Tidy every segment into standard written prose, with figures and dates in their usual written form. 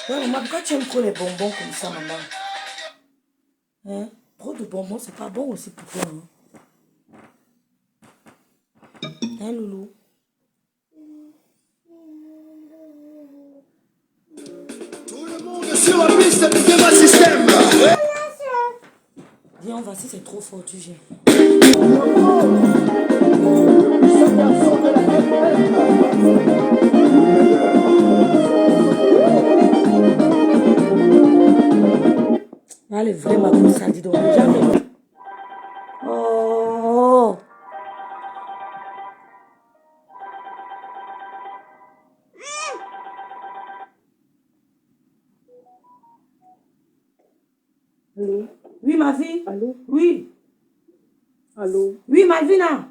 Ouais, maman, pourquoi tu aimes trop les bonbons comme ça, maman? Hein? Trop de bonbons, c'est pas bon aussi pour toi. Hein, Loulou? Tout le monde sur la piste de ma système. Viens, on va, si c'est trop fort, tu gères. Allez, vraiment, comme ça, dis donc. Jamais. Oh! Allô? Oui, ma vie? Allô? Oui. Allô? Oui, Malvina.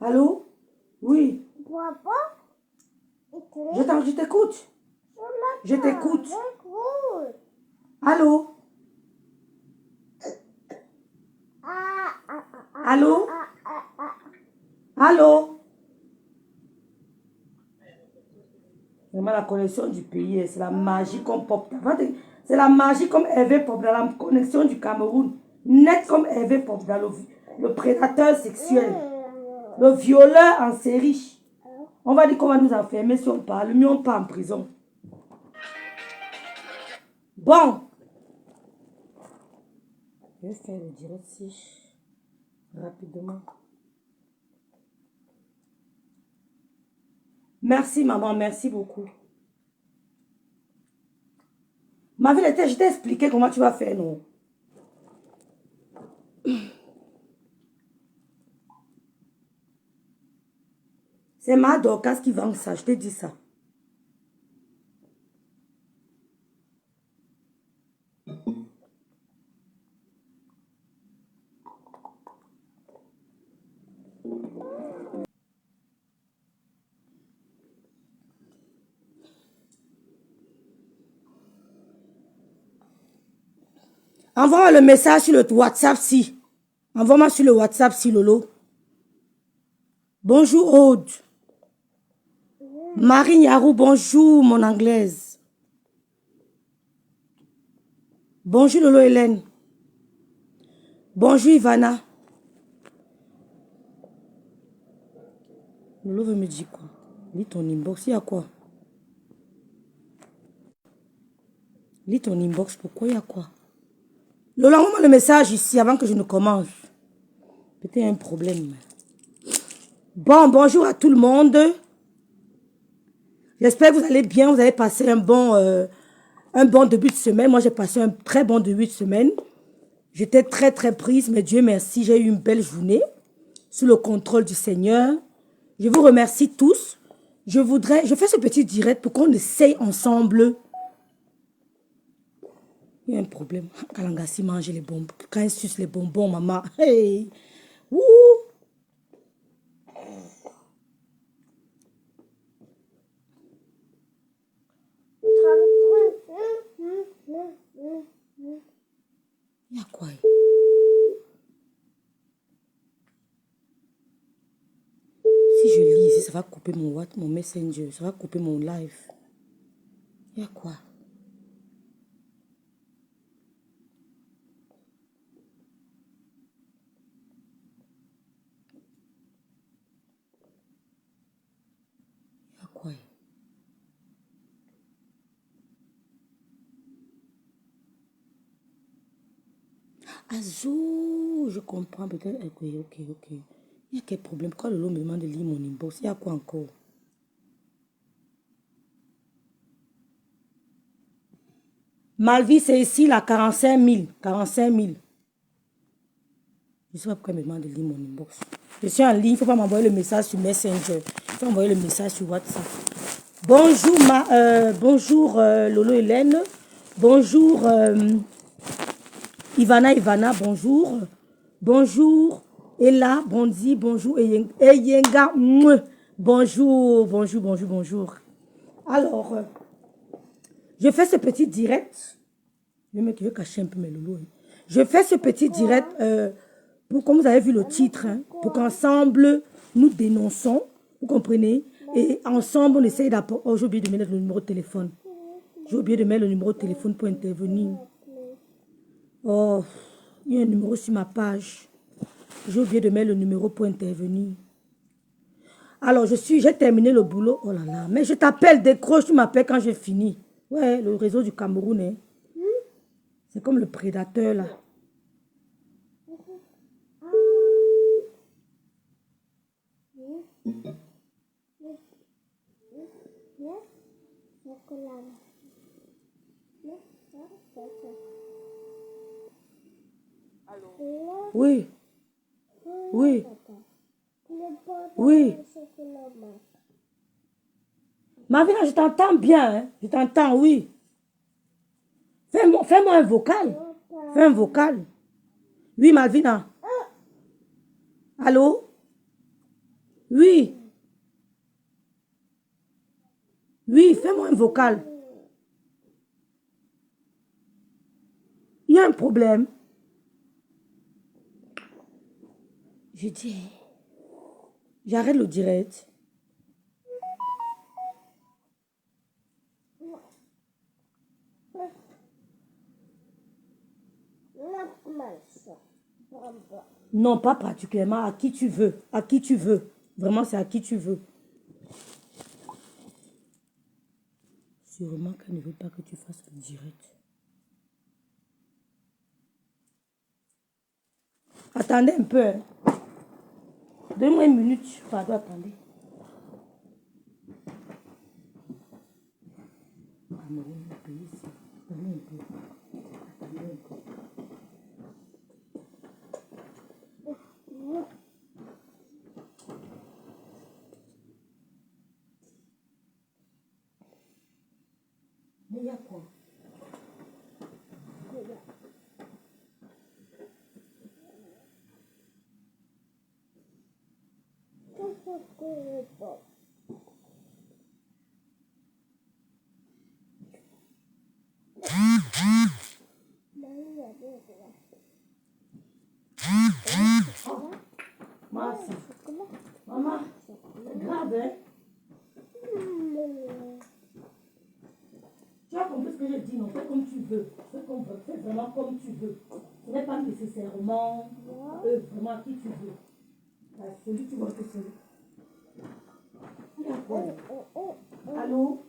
Allô? Oui. Je t'écoute. Je t'écoute. Allô? Allô? Allô? Vraiment, la connexion du pays, c'est la magie comme pop. C'est la magie comme Hervé Pop dans la connexion du Cameroun. Net comme Hervé Pop dans le prédateur sexuel. Le violeur en série. On va dire qu'on va nous enfermer si on parle. Mieux on part en prison. Bon. Je vais faire le direct si rapidement. Merci maman, merci beaucoup. Ma vie, je t'ai expliqué comment tu vas faire, non? C'est ma Dorcas qui vend ça, je te dis ça. Envoie-moi le message sur le WhatsApp si. Envoie-moi sur le WhatsApp si, Lolo. Bonjour, Aude. Marie Yarou, bonjour, mon anglaise. Bonjour, Lolo Hélène. Bonjour, Ivana. Lolo veut me dire quoi? Lis ton inbox, il y a quoi? Lis ton inbox, pourquoi il y a quoi? Lolo, envoie-moi le message ici avant que je ne commence. Peut-être un problème. Bon, bonjour à tout le monde. J'espère que vous allez bien, vous avez passé un bon début de semaine. Moi, j'ai passé un très bon début de semaine. J'étais très, très prise, mais Dieu merci, j'ai eu une belle journée sous le contrôle du Seigneur. Je vous remercie tous. Je fais ce petit direct pour qu'on essaye ensemble. Il y a un problème. Quand Langassi mange les bonbons, quand il suce les bonbons, maman. Hey! Wouh! Il y a quoi? Si je lis ici, ça va couper mon messenger, ça va couper mon live. Il y a quoi? Il y a quoi? Azou, je comprends peut-être. Ok. Il y a quel problème? Pourquoi le lot me demande de lire mon inbox? Il y a quoi encore? Malvie, c'est ici, là, 45 000. 45 000. Je ne sais pas pourquoi il me demande de lire mon inbox. Je suis en ligne, il ne faut pas m'envoyer le message sur Messenger. Il faut envoyer le message sur WhatsApp. Bonjour, bonjour Lolo Hélène. Bonjour Ivana, bonjour. Bonjour Ella, Bondi, bonjour Eyenga. Bonjour. Alors, je fais ce petit direct. Le mec, il veut cacher un peu mes loulous. Je fais ce petit direct pour, comme vous avez vu le titre, pour qu'ensemble, nous dénonçons, vous comprenez, Et ensemble, on essaye d'apporter... Oh, j'ai oublié de mettre le numéro de téléphone. J'ai oublié de mettre le numéro de téléphone pour intervenir. Oh, il y a un numéro sur ma page. J'ai oublié de mettre le numéro pour intervenir. Alors, j'ai terminé le boulot. Oh là là, mais je t'appelle, décroche, tu m'appelles quand j'ai fini. Ouais, le réseau du Cameroun, hein. C'est comme le prédateur, là. Oui. Oui. Oui. Malvina, je t'entends bien, hein. Je t'entends, oui. Fais-moi un vocal. Fais un vocal. Oui, Malvina. Allô? Oui. Oui, fais-moi un vocal. Il y a un problème. Je dis, j'arrête le direct. Non, pas particulièrement. À qui tu veux. À qui tu veux. Vraiment, c'est à qui tu veux. Sûrement qu'elle ne veut pas que tu fasses le direct. Attendez un peu. Hein. Donne-moi une minute. Pardon, attendez. Cameroun, le pays ici. Attendez un peu. Attendez un peu. Mais il y a quoi? Merci. Maman, c'est grave, hein? Tu as compris ce que je dis, non? Fais comme tu veux. Fais vraiment comme tu veux. Ce n'est pas nécessairement vraiment à qui tu veux. Celui tu vois que c'est. Il y a quoi? Allô?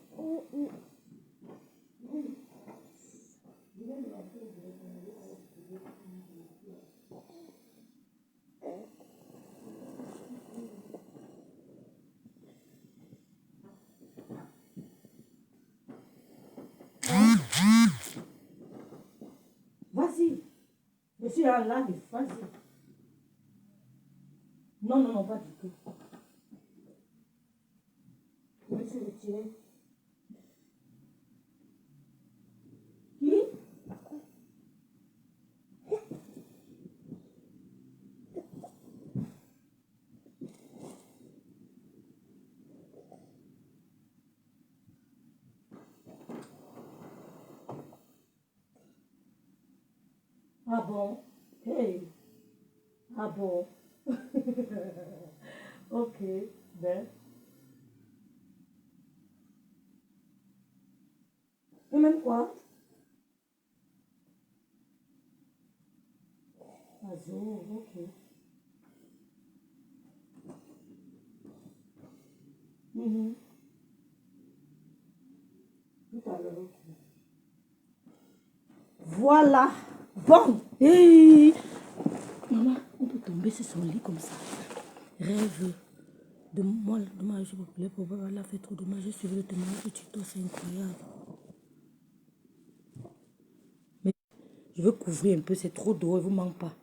Vas-y. Je suis en live. Vas-y. Non, non, non, pas du tout. Je me suis retirée. Qui? Ah bon? Hey. Ah bon? Ok. Ben. Et même quoi? Azo, ok. Mhm. Tout à l'heure, ok. Voilà. Bon. Hey. Maman, on peut tomber sur son lit comme ça. Rêve de moi, le dommage populaire pour voir la fait trop dommage. Je suis le témoignage de Tito, c'est incroyable. Mais je veux couvrir un peu, c'est trop drôle, vous manque pas.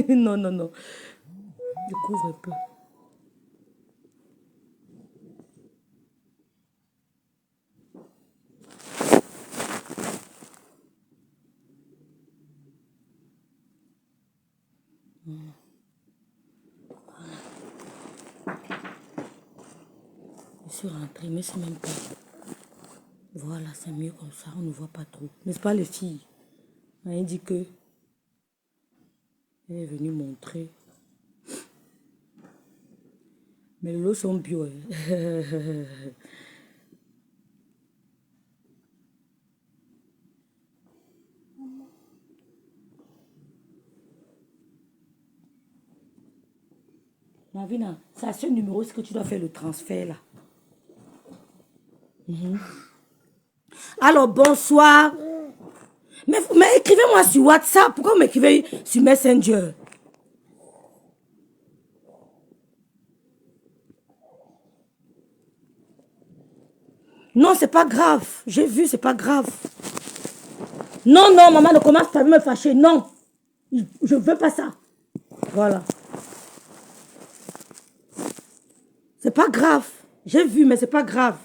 Non, non, non. Je couvre un peu. Je suis rentrée, mais c'est même pas. Voilà, c'est mieux comme ça, on ne voit pas trop. N'est-ce pas les filles? Elle dit que elle est venue montrer. Mais les lots sont bio. Marvina, c'est à ce numéro que tu dois faire le transfert là. Alors, bonsoir. Mais écrivez-moi sur WhatsApp. Pourquoi vous m'écrivez sur Messenger? Non, c'est pas grave. J'ai vu, c'est pas grave. Non, non, maman, ne commence pas à me fâcher. Non. Je veux pas ça. Voilà. C'est pas grave. J'ai vu, mais c'est pas grave.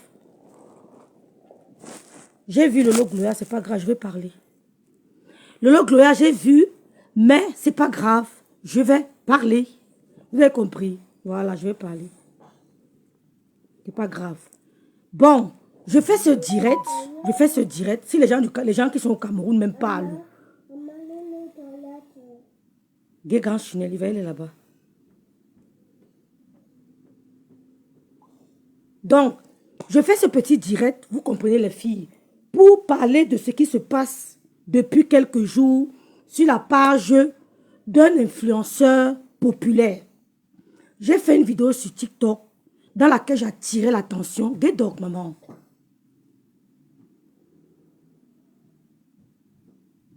J'ai vu Lolo Gloria, c'est pas grave, je vais parler. Lolo Gloria, j'ai vu, mais c'est pas grave. Je vais parler. Vous avez compris? Voilà, je vais parler. C'est pas grave. Bon, je fais ce direct. Je fais ce direct. Si les gens qui sont au Cameroun même parlent. Guégan Chinel, il va aller là-bas. Donc, je fais ce petit direct, vous comprenez les filles, pour parler de ce qui se passe depuis quelques jours sur la page d'un influenceur populaire. J'ai fait une vidéo sur TikTok dans laquelle j'ai attiré l'attention des dogs, maman.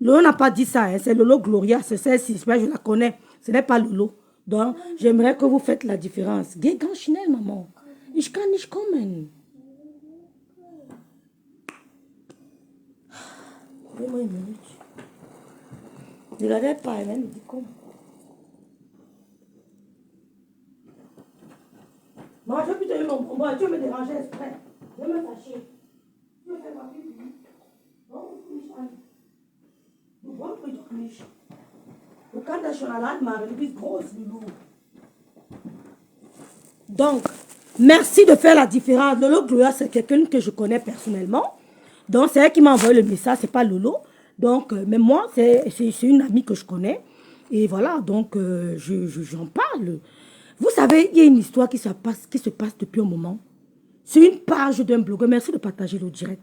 Lolo n'a pas dit ça, hein, c'est Lolo Gloria, c'est celle-ci, je la connais, ce n'est pas Lolo. Donc, j'aimerais que vous faites la différence. Guégan Chinel, maman. Ich kann nicht kommen. Donne-moi une minute. Ne regardez pas, elle me dit comment. Moi, je vais plus te donner mon combat. Tu veux me déranger exprès. Je vais me fâcher. Tu veux faire ma fille. Non, Michel. Du bon prix de Michel. Le cas de Chonalan m'a réduit grosse, loulou. Donc, merci de faire la différence. Lolo Gloria, c'est quelqu'un que je connais personnellement. Donc, c'est elle qui m'a envoyé le message, c'est pas Lolo. Donc, mais moi, c'est une amie que je connais. Et voilà, donc, j'en parle. Vous savez, il y a une histoire qui se passe depuis un moment. C'est une page d'un blogueur. Merci de partager le direct.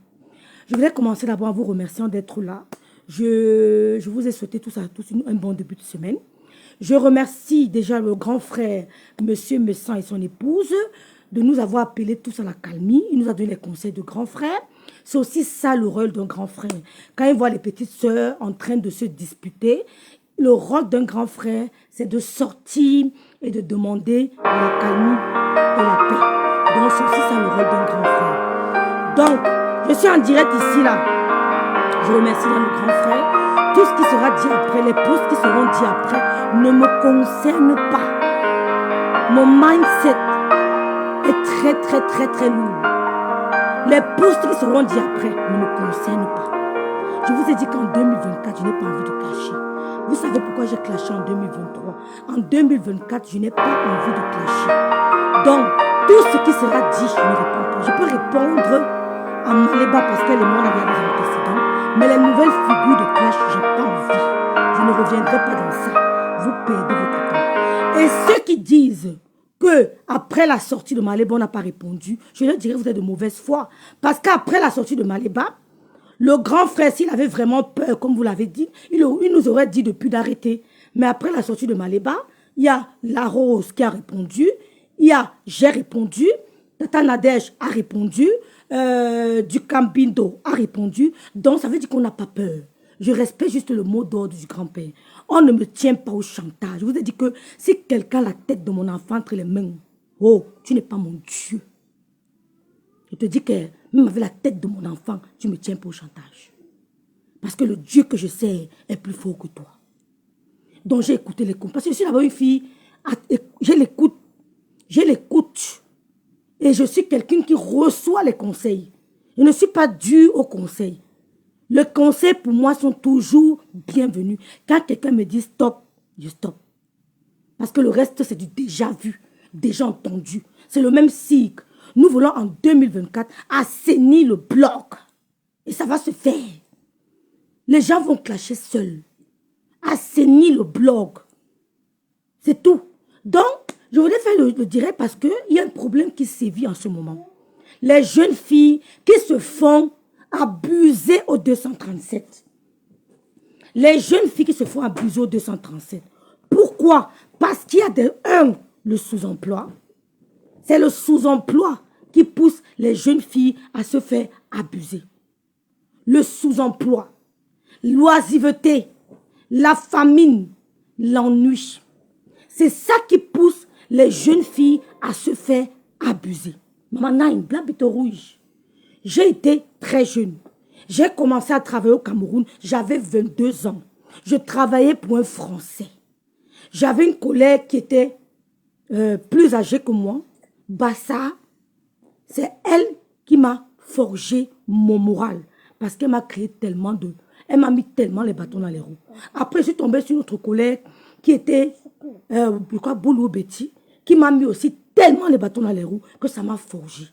Je voulais commencer d'abord en vous remerciant d'être là. Je vous ai souhaité tous un bon début de semaine. Je remercie déjà le grand frère, Monsieur Messan et son épouse, de nous avoir appelés tous à la calmie. Il nous a donné les conseils de grand frère. C'est aussi ça le rôle d'un grand frère. Quand il voit les petites sœurs en train de se disputer, le rôle d'un grand frère, c'est de sortir et de demander la calmie et la paix. Donc c'est aussi ça le rôle d'un grand frère. Donc, je suis en direct ici là. Je remercie le grand frère. Tout ce qui sera dit après, les posts qui seront dits après, ne me concernent pas. Mon mindset est très, très, très, très lourd. Les posts qui seront dits après ne me concernent pas. Je vous ai dit qu'en 2024, je n'ai pas envie de clasher. Vous savez pourquoi j'ai clashé en 2023? En 2024, je n'ai pas envie de clasher. Donc, tout ce qui sera dit, je ne réponds pas. Je peux répondre à Maléba parce qu'elle et moi, on avait des antécédents. Mais les nouvelles figures de clash, je n'ai pas envie. Je ne reviendrai pas dans ça. Vous perdez votre temps. Et ceux qui disent que après la sortie de Maléba, on n'a pas répondu, je leur dirais vous êtes de mauvaise foi. Parce qu'après la sortie de Maléba, le grand frère, s'il avait vraiment peur, comme vous l'avez dit, il nous aurait dit depuis d'arrêter. Mais après la sortie de Maléba, il y a la Rose qui a répondu, il y a j'ai répondu, Tata Nadège a répondu, du Cambindo a répondu. Donc ça veut dire qu'on n'a pas peur. Je respecte juste le mot d'ordre du grand-père. On ne me tient pas au chantage. Je vous ai dit que si quelqu'un a la tête de mon enfant entre les mains, oh, tu n'es pas mon Dieu. Je te dis que même avec la tête de mon enfant, tu ne me tiens pas au chantage. Parce que le Dieu que je sais est plus fort que toi. Donc j'ai écouté les coups. Parce que je suis d'abord une fille, je l'écoute. Et je suis quelqu'un qui reçoit les conseils. Je ne suis pas due aux conseils. Les conseils pour moi sont toujours bienvenus. Quand quelqu'un me dit stop, je stop. Parce que le reste c'est du déjà vu, déjà entendu. C'est le même cycle. Nous voulons en 2024 assainir le bloc. Et ça va se faire. Les gens vont clasher seuls. Assainir le bloc. C'est tout. Donc, Je voulais faire le direct parce qu'il y a un problème qui sévit en ce moment. Les jeunes filles qui se font abuser au 237. Les jeunes filles qui se font abuser au 237. Pourquoi? Parce qu'il y a le sous-emploi. C'est le sous-emploi qui pousse les jeunes filles à se faire abuser. Le sous-emploi, l'oisiveté, la famine, l'ennui. C'est ça qui pousse les jeunes filles à se faire abuser. Maman Naïm, Blabito Rouge. J'ai été très jeune. J'ai commencé à travailler au Cameroun. J'avais 22 ans. Je travaillais pour un Français. J'avais une collègue qui était plus âgée que moi. Bassa, c'est elle qui m'a forgé mon moral. Parce qu'elle m'a créé tellement de... Elle m'a mis tellement les bâtons dans les roues. Après, je suis tombée sur une autre collègue qui était, Boulou Betty, qui m'a mis aussi tellement les bâtons dans les roues que ça m'a forgé.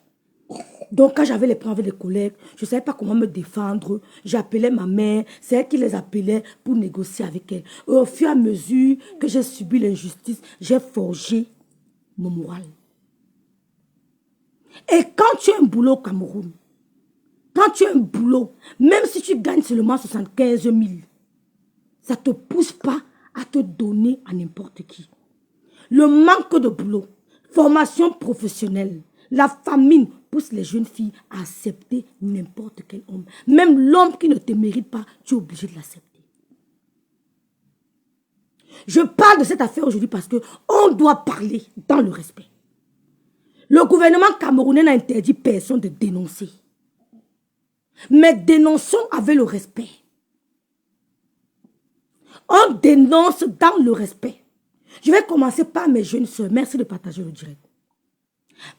Donc, quand j'avais les problèmes avec les collègues, je ne savais pas comment me défendre. J'appelais ma mère, c'est elle qui les appelait pour négocier avec elle. Et au fur et à mesure que j'ai subi l'injustice, j'ai forgé mon moral. Et quand tu as un boulot au Cameroun, quand tu as un boulot, même si tu gagnes seulement 75 000, ça ne te pousse pas à te donner à n'importe qui. Le manque de boulot, formation professionnelle, la famine pousse les jeunes filles à accepter n'importe quel homme. Même l'homme qui ne te mérite pas, tu es obligé de l'accepter. Je parle de cette affaire aujourd'hui parce qu'on doit parler dans le respect. Le gouvernement camerounais n'a interdit personne de dénoncer. Mais dénonçons avec le respect. On dénonce dans le respect. Je vais commencer par mes jeunes soeurs. Merci de partager le direct.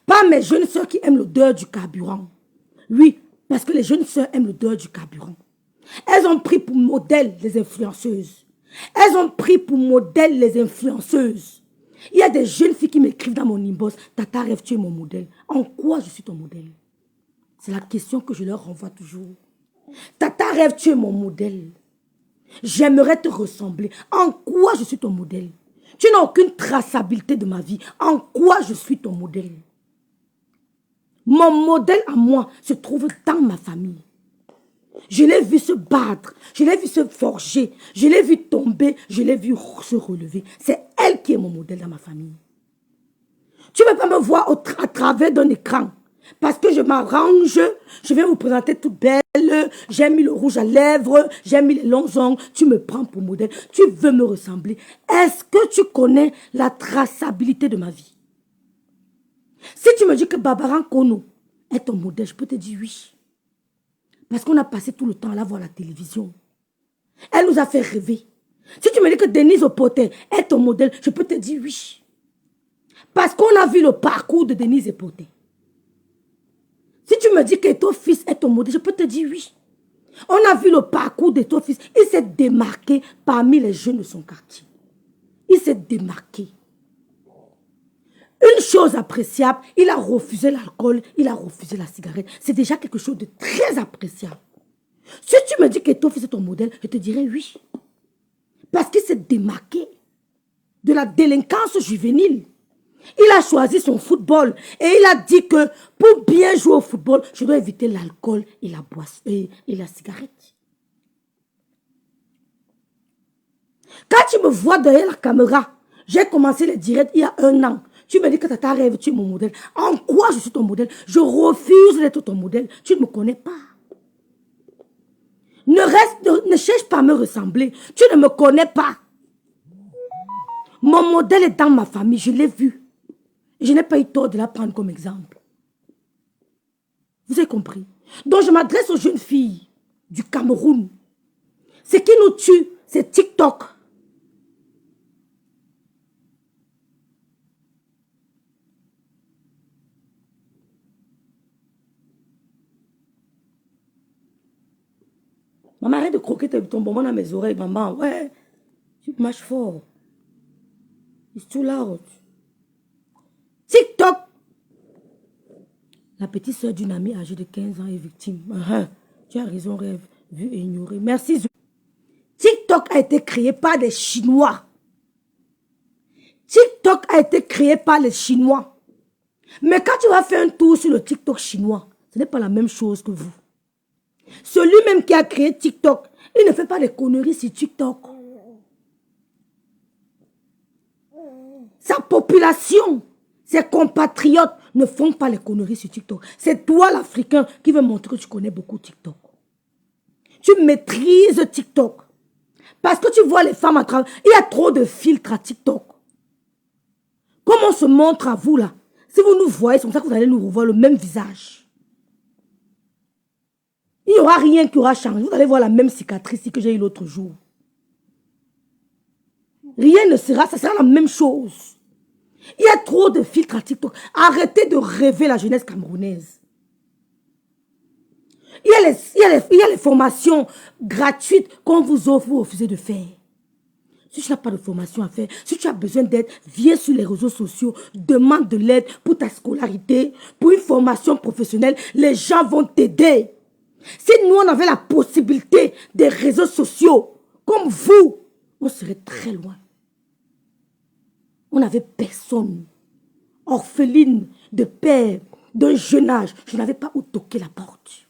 Par mes jeunes soeurs qui aiment l'odeur du carburant. Oui, parce que les jeunes soeurs aiment l'odeur du carburant. Elles ont pris pour modèle les influenceuses. Elles ont pris pour modèle les influenceuses. Il y a des jeunes filles qui m'écrivent dans mon inbox. Tata Rêve, tu es mon modèle. En quoi je suis ton modèle? C'est la question que je leur renvoie toujours. Tata Rêve, tu es mon modèle. J'aimerais te ressembler. En quoi je suis ton modèle? Tu n'as aucune traçabilité de ma vie. En quoi je suis ton modèle? Mon modèle à moi se trouve dans ma famille. Je l'ai vu se battre, je l'ai vu se forger, je l'ai vu tomber, je l'ai vu se relever. C'est elle qui est mon modèle dans ma famille. Tu ne peux pas me voir à travers d'un écran. Parce que je m'arrange, je vais vous présenter toute belle, j'ai mis le rouge à lèvres, j'ai mis les longs ongles, tu me prends pour modèle, tu veux me ressembler. Est-ce que tu connais la traçabilité de ma vie? Si tu me dis que Babaran Kono est ton modèle, je peux te dire oui. Parce qu'on a passé tout le temps à la voir à la télévision. Elle nous a fait rêver. Si tu me dis que Denise Opoté est ton modèle, je peux te dire oui. Parce qu'on a vu le parcours de Denise Opoté. Si tu me dis que ton fils est ton modèle, je peux te dire oui. On a vu le parcours de ton fils. Il s'est démarqué parmi les jeunes de son quartier. Il s'est démarqué. Une chose appréciable, il a refusé l'alcool, il a refusé la cigarette. C'est déjà quelque chose de très appréciable. Si tu me dis que ton fils est ton modèle, je te dirais oui. Parce qu'il s'est démarqué de la délinquance juvénile. Il a choisi son football et il a dit que pour bien jouer au football, je dois éviter l'alcool et la boisson et la cigarette. Quand tu me vois derrière la caméra, j'ai commencé le direct il y a 1 an. Tu me dis que Tata Rêve, tu es mon modèle. En quoi je suis ton modèle? Je refuse d'être ton modèle. Tu ne me connais pas. Ne cherche pas à me ressembler. Tu ne me connais pas. Mon modèle est dans ma famille, je l'ai vu. Je n'ai pas eu tort de la prendre comme exemple. Vous avez compris? Donc je m'adresse aux jeunes filles du Cameroun. Ce qui nous tue, c'est TikTok. Maman, arrête de croquer ton bonbon dans mes oreilles, maman. Ouais, tu marches fort. It's too loud. TikTok. La petite soeur d'une amie âgée de 15 ans est victime. Tu as raison, Rêve. Vu et ignoré. Merci. TikTok a été créé par des Chinois TikTok a été créé par les Chinois. Mais quand tu vas faire un tour sur le TikTok chinois, ce n'est pas la même chose que vous. Celui-même qui a créé TikTok, il ne fait pas des conneries sur TikTok. Sa population, ses compatriotes ne font pas les conneries sur TikTok. C'est toi l'Africain qui veut montrer que tu connais beaucoup TikTok. Tu maîtrises TikTok. Parce que tu vois les femmes à travers. Il y a trop de filtres à TikTok. Comment on se montre à vous là? Si vous nous voyez, c'est comme ça que vous allez nous revoir le même visage. Il n'y aura rien qui aura changé. Vous allez voir la même cicatrice que j'ai eu l'autre jour. Rien ne sera, ça sera la même chose. Il y a trop de filtres à TikTok. Arrêtez de rêver la jeunesse camerounaise. Il y a les formations gratuites qu'on vous offre, vous refusez de faire. Si tu n'as pas de formation à faire, si tu as besoin d'aide, viens sur les réseaux sociaux, demande de l'aide pour ta scolarité, pour une formation professionnelle, les gens vont t'aider. Si nous, on avait la possibilité des réseaux sociaux, comme vous, on serait très loin. On n'avait personne, orpheline, de père, d'un jeune âge. Je n'avais pas où toquer la porte.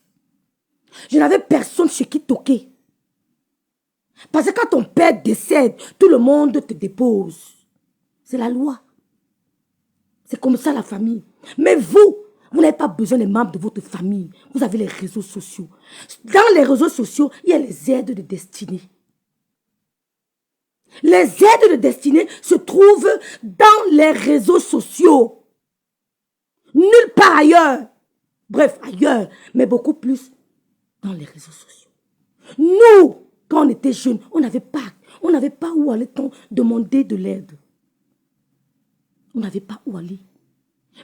Je n'avais personne chez qui toquer. Parce que quand ton père décède, tout le monde te dépose. C'est la loi. C'est comme ça la famille. Mais vous n'avez pas besoin des membres de votre famille. Vous avez les réseaux sociaux. Dans les réseaux sociaux, il y a les aides de destinée. Les aides de destinée se trouvent dans les réseaux sociaux. Nulle part ailleurs. Bref, ailleurs, mais beaucoup plus dans les réseaux sociaux. Nous, quand on était jeunes, on n'avait pas où aller demander de l'aide. On n'avait pas où aller.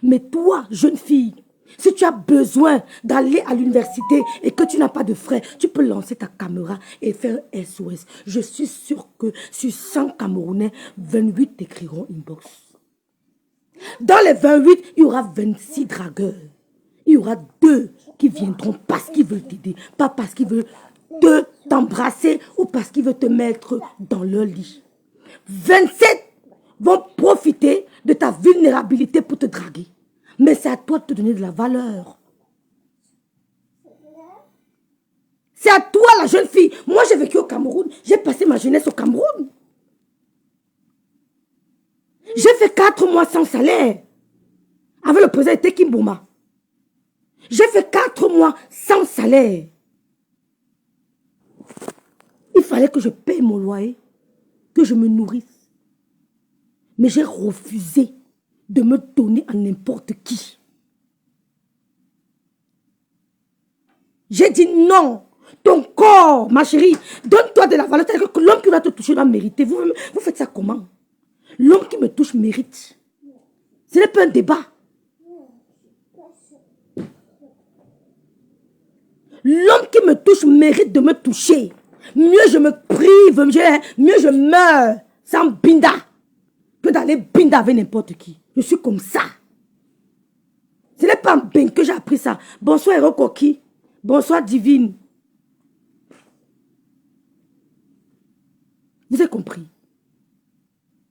Mais toi, jeune fille, si tu as besoin d'aller à l'université et que tu n'as pas de frais, tu peux lancer ta caméra et faire SOS. Je suis sûre que sur 100 Camerounais, 28 t'écriront inbox. Dans les 28, il y aura 26 dragueurs. Il y aura 2 qui viendront parce qu'ils veulent t'aider, pas parce qu'ils veulent t'embrasser ou parce qu'ils veulent te mettre dans leur lit. 27 vont profiter de ta vulnérabilité pour te draguer. Mais c'est à toi de te donner de la valeur. C'est à toi la jeune fille. Moi j'ai vécu au Cameroun. J'ai passé ma jeunesse au Cameroun. J'ai fait 4 mois sans salaire. Avec le président Tekim Bouma. J'ai fait 4 mois sans salaire. Il fallait que je paye mon loyer, que je me nourrisse. Mais j'ai refusé de me donner à n'importe qui. J'ai dit non. Ton corps, ma chérie, donne-toi de la valeur. Que l'homme qui va te toucher doit mériter. Vous faites ça comment? L'homme qui me touche mérite. Ce n'est pas un débat. L'homme qui me touche mérite de me toucher. Mieux je me prive, mieux je meurs sans binda que d'aller binda avec n'importe qui. Je suis comme ça. Ce n'est pas en bain que j'ai appris ça. Bonsoir Hero Koki. Bonsoir Divine. Vous avez compris?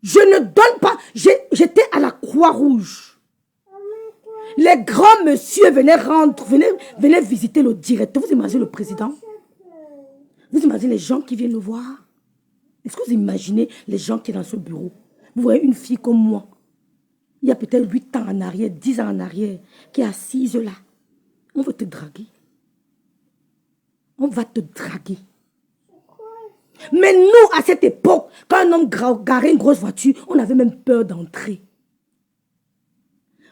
Je ne donne pas. J'étais à la Croix-Rouge. Les grands messieurs venaient visiter le directeur. Vous imaginez le président? Vous imaginez les gens qui viennent le voir? Est-ce que vous imaginez les gens qui sont dans ce bureau? Vous voyez une fille comme moi. Il y a peut-être 8 ans en arrière, 10 ans en arrière, qui est assise là. On veut te draguer. On va te draguer. Mais nous, à cette époque, quand un homme garait une grosse voiture, on avait même peur d'entrer.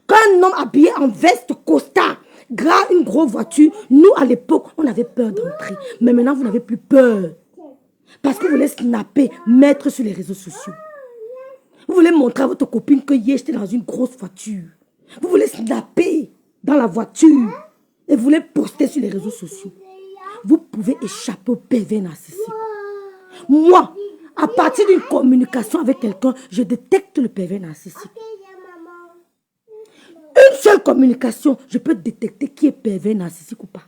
Quand un homme habillé en veste costard gare une grosse voiture, nous, à l'époque, on avait peur d'entrer. Mais maintenant, vous n'avez plus peur. Parce que vous voulez snapper, mettre sur les réseaux sociaux. Vous voulez montrer à votre copine que hier, j'étais dans une grosse voiture. Vous voulez snapper dans la voiture et vous voulez poster sur les réseaux sociaux. Vous pouvez échapper au pervers narcissique. Moi, à partir d'une communication avec quelqu'un, je détecte le pervers narcissique. Une seule communication, je peux détecter qui est pervers narcissique ou pas.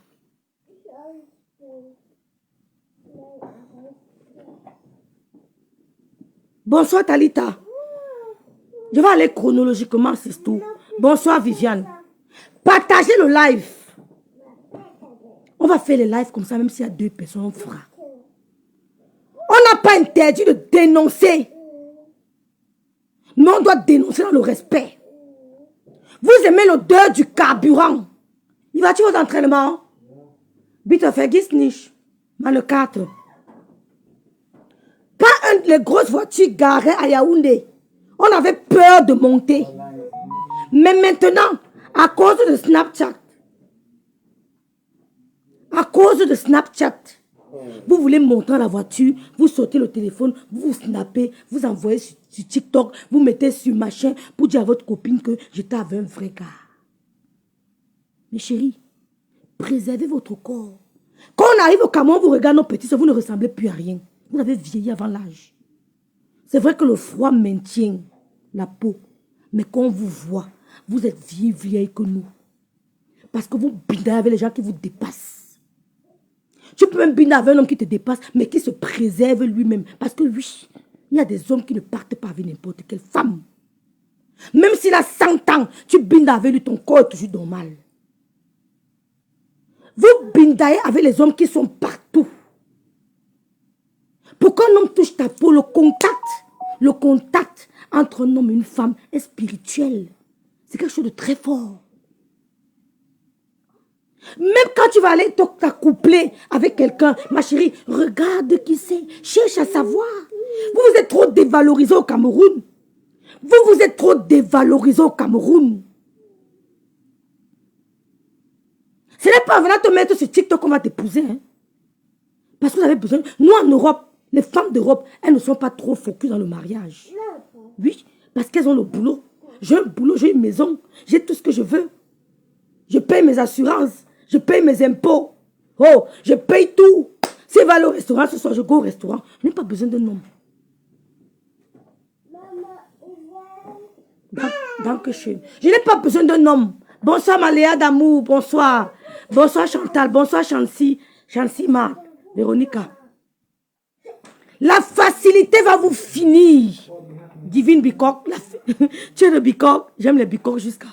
Bonsoir Talita. Je vais aller chronologiquement, c'est tout. Bonsoir Viviane. Partagez le live. On va faire les lives comme ça, même s'il y a 2 personnes, on fera. On n'a pas interdit de dénoncer. Mais on doit dénoncer dans le respect. Vous aimez l'odeur du carburant. Il va-tu aux entraînements? Bito fait niche. Dans le 4. Quand les grosses voitures garées à Yaoundé, on avait peur de monter. Mais maintenant, à cause de Snapchat, vous voulez monter dans la voiture, vous sortez le téléphone, vous snappez, vous envoyez sur TikTok, vous mettez sur machin pour dire à votre copine que j'étais avec un vrai gars. Mes chéris, préservez votre corps. Quand on arrive au Cameroun, vous regardez nos petits, vous ne ressemblez plus à rien. Vous avez vieilli avant l'âge. C'est vrai que le froid maintient la peau, mais quand on vous voit, vous êtes vieille que nous. Parce que vous bindez avec les gens qui vous dépassent. Tu peux même binder avec un homme qui te dépasse, mais qui se préserve lui-même. Parce que oui, il y a des hommes qui ne partent pas avec n'importe quelle femme. Même s'il a 100 ans, tu bindes avec lui, ton corps est toujours normal. Vous bindez avec les hommes qui sont partout. Pour qu'un homme touche ta peau, le contact entre un homme et une femme est spirituel. C'est quelque chose de très fort. Même quand tu vas aller t'accoupler avec quelqu'un, ma chérie, regarde qui c'est, cherche à savoir. Vous êtes trop dévalorisé au Cameroun. Vous êtes trop dévalorisé au Cameroun. Ce n'est pas en venant te mettre sur TikTok qu'on va t'épouser. Hein? Parce que vous avez besoin. Nous, en Europe, les femmes d'Europe, elles ne sont pas trop focus dans le mariage. Oui, parce qu'elles ont le boulot. J'ai un boulot, j'ai une maison, j'ai tout ce que je veux. Je paye mes assurances, je paye mes impôts. Oh, je paye tout. Si je vais aller au restaurant ce soir, je go au restaurant. Je n'ai pas besoin d'un homme. Je n'ai pas besoin d'un homme. Bonsoir Maléa d'amour, bonsoir. Bonsoir Chantal, bonsoir Chancy. Chancy Marc, Véronica. La facilité va vous finir. Divine Bicoque. Tu es le Bicoque. J'aime les Bicoques jusqu'à.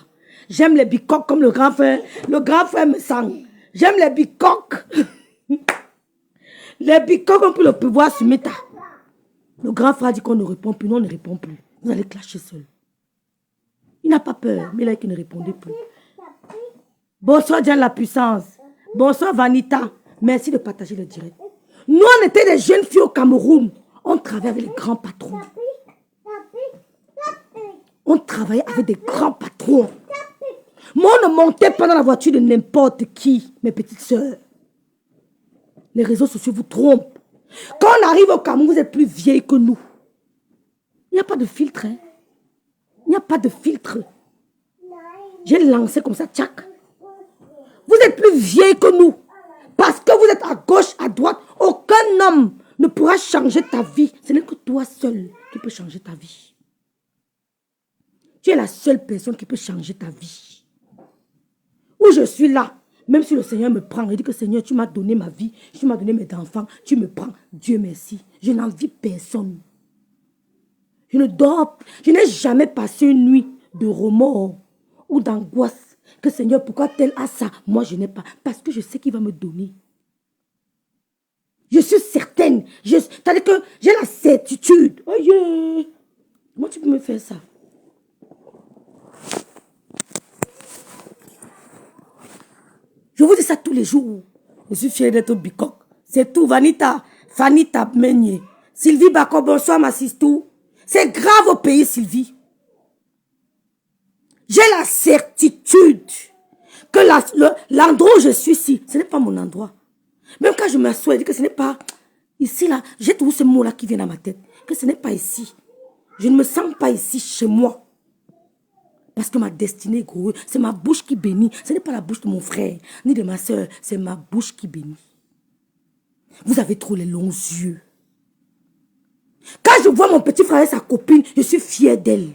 J'aime les Bicoques comme le grand frère. Le grand frère me sent. J'aime les Bicoques. Les Bicoques ont pris le pouvoir sur Meta. Le grand frère dit qu'on ne répond plus. Non, on ne répond plus. Vous allez clasher seul. Il n'a pas peur. Mais là, il ne répondait plus. Bonsoir, Diane la puissance. Bonsoir, Vanita. Merci de partager le direct. Nous, on était des jeunes filles au Cameroun. On travaillait avec les grands patrons. On travaillait avec des grands patrons. Moi, on ne montait pas dans la voiture de n'importe qui, mes petites sœurs. Les réseaux sociaux vous trompent. Quand on arrive au Cameroun, vous êtes plus vieilles que nous. Il n'y a pas de filtre. Hein? Il n'y a pas de filtre. J'ai lancé comme ça, tchac. Vous êtes plus vieilles que nous. Parce que vous êtes à gauche, à droite. Aucun homme ne pourra changer ta vie. Ce n'est que toi seul qui peux changer ta vie. Tu es la seule personne qui peut changer ta vie. Où je suis là, même si le Seigneur me prend, il dit que Seigneur, tu m'as donné ma vie, tu m'as donné mes enfants, tu me prends. Dieu merci. Je n'envie personne. Je ne dors, je n'ai jamais passé une nuit de remords ou d'angoisse. Que Seigneur, pourquoi tel a ça? Moi, je n'ai pas. Parce que je sais qu'il va me donner. Je suis certaine. C'est-à-dire que j'ai la certitude. Oh yeah. Comment tu peux me faire ça? Je vous dis ça tous les jours. Je suis fière d'être au Bicoque. C'est tout, Vanita. Fanny Tabmenyé. Sylvie Bako, bonsoir, ma sistou. C'est grave au pays, Sylvie. J'ai la certitude que l'endroit où je suis ici, ce n'est pas mon endroit. Même quand je m'assois, je dis que ce n'est pas ici, là. J'ai tous ces mots-là qui viennent à ma tête. Que ce n'est pas ici. Je ne me sens pas ici, chez moi. Parce que ma destinée est grosse. C'est ma bouche qui bénit. Ce n'est pas la bouche de mon frère, ni de ma soeur. C'est ma bouche qui bénit. Vous avez trop les longs yeux. Quand je vois mon petit frère et sa copine, je suis fière d'elle.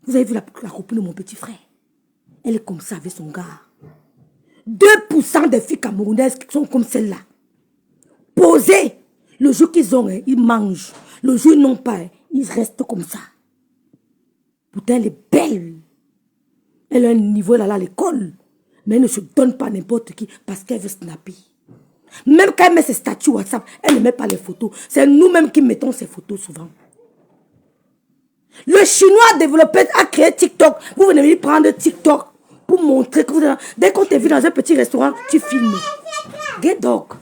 Vous avez vu la copine de mon petit frère? Elle est comme ça avec son gars. 2% des filles camerounaises qui sont comme celle-là. Posées. Le jour qu'ils ont, ils mangent. Le jour ils n'ont pas, ils restent comme ça. Pourtant, elle est belle. Elle a un niveau là à l'école. Mais elle ne se donne pas n'importe qui parce qu'elle veut snapper. Même quand elle met ses statuts WhatsApp, elle ne met pas les photos. C'est nous-mêmes qui mettons ces photos souvent. Le Chinois a créé TikTok. Vous venez lui prendre TikTok pour montrer que vous êtes... Dès qu'on te vu dans un petit restaurant, tu filmes. Get dog.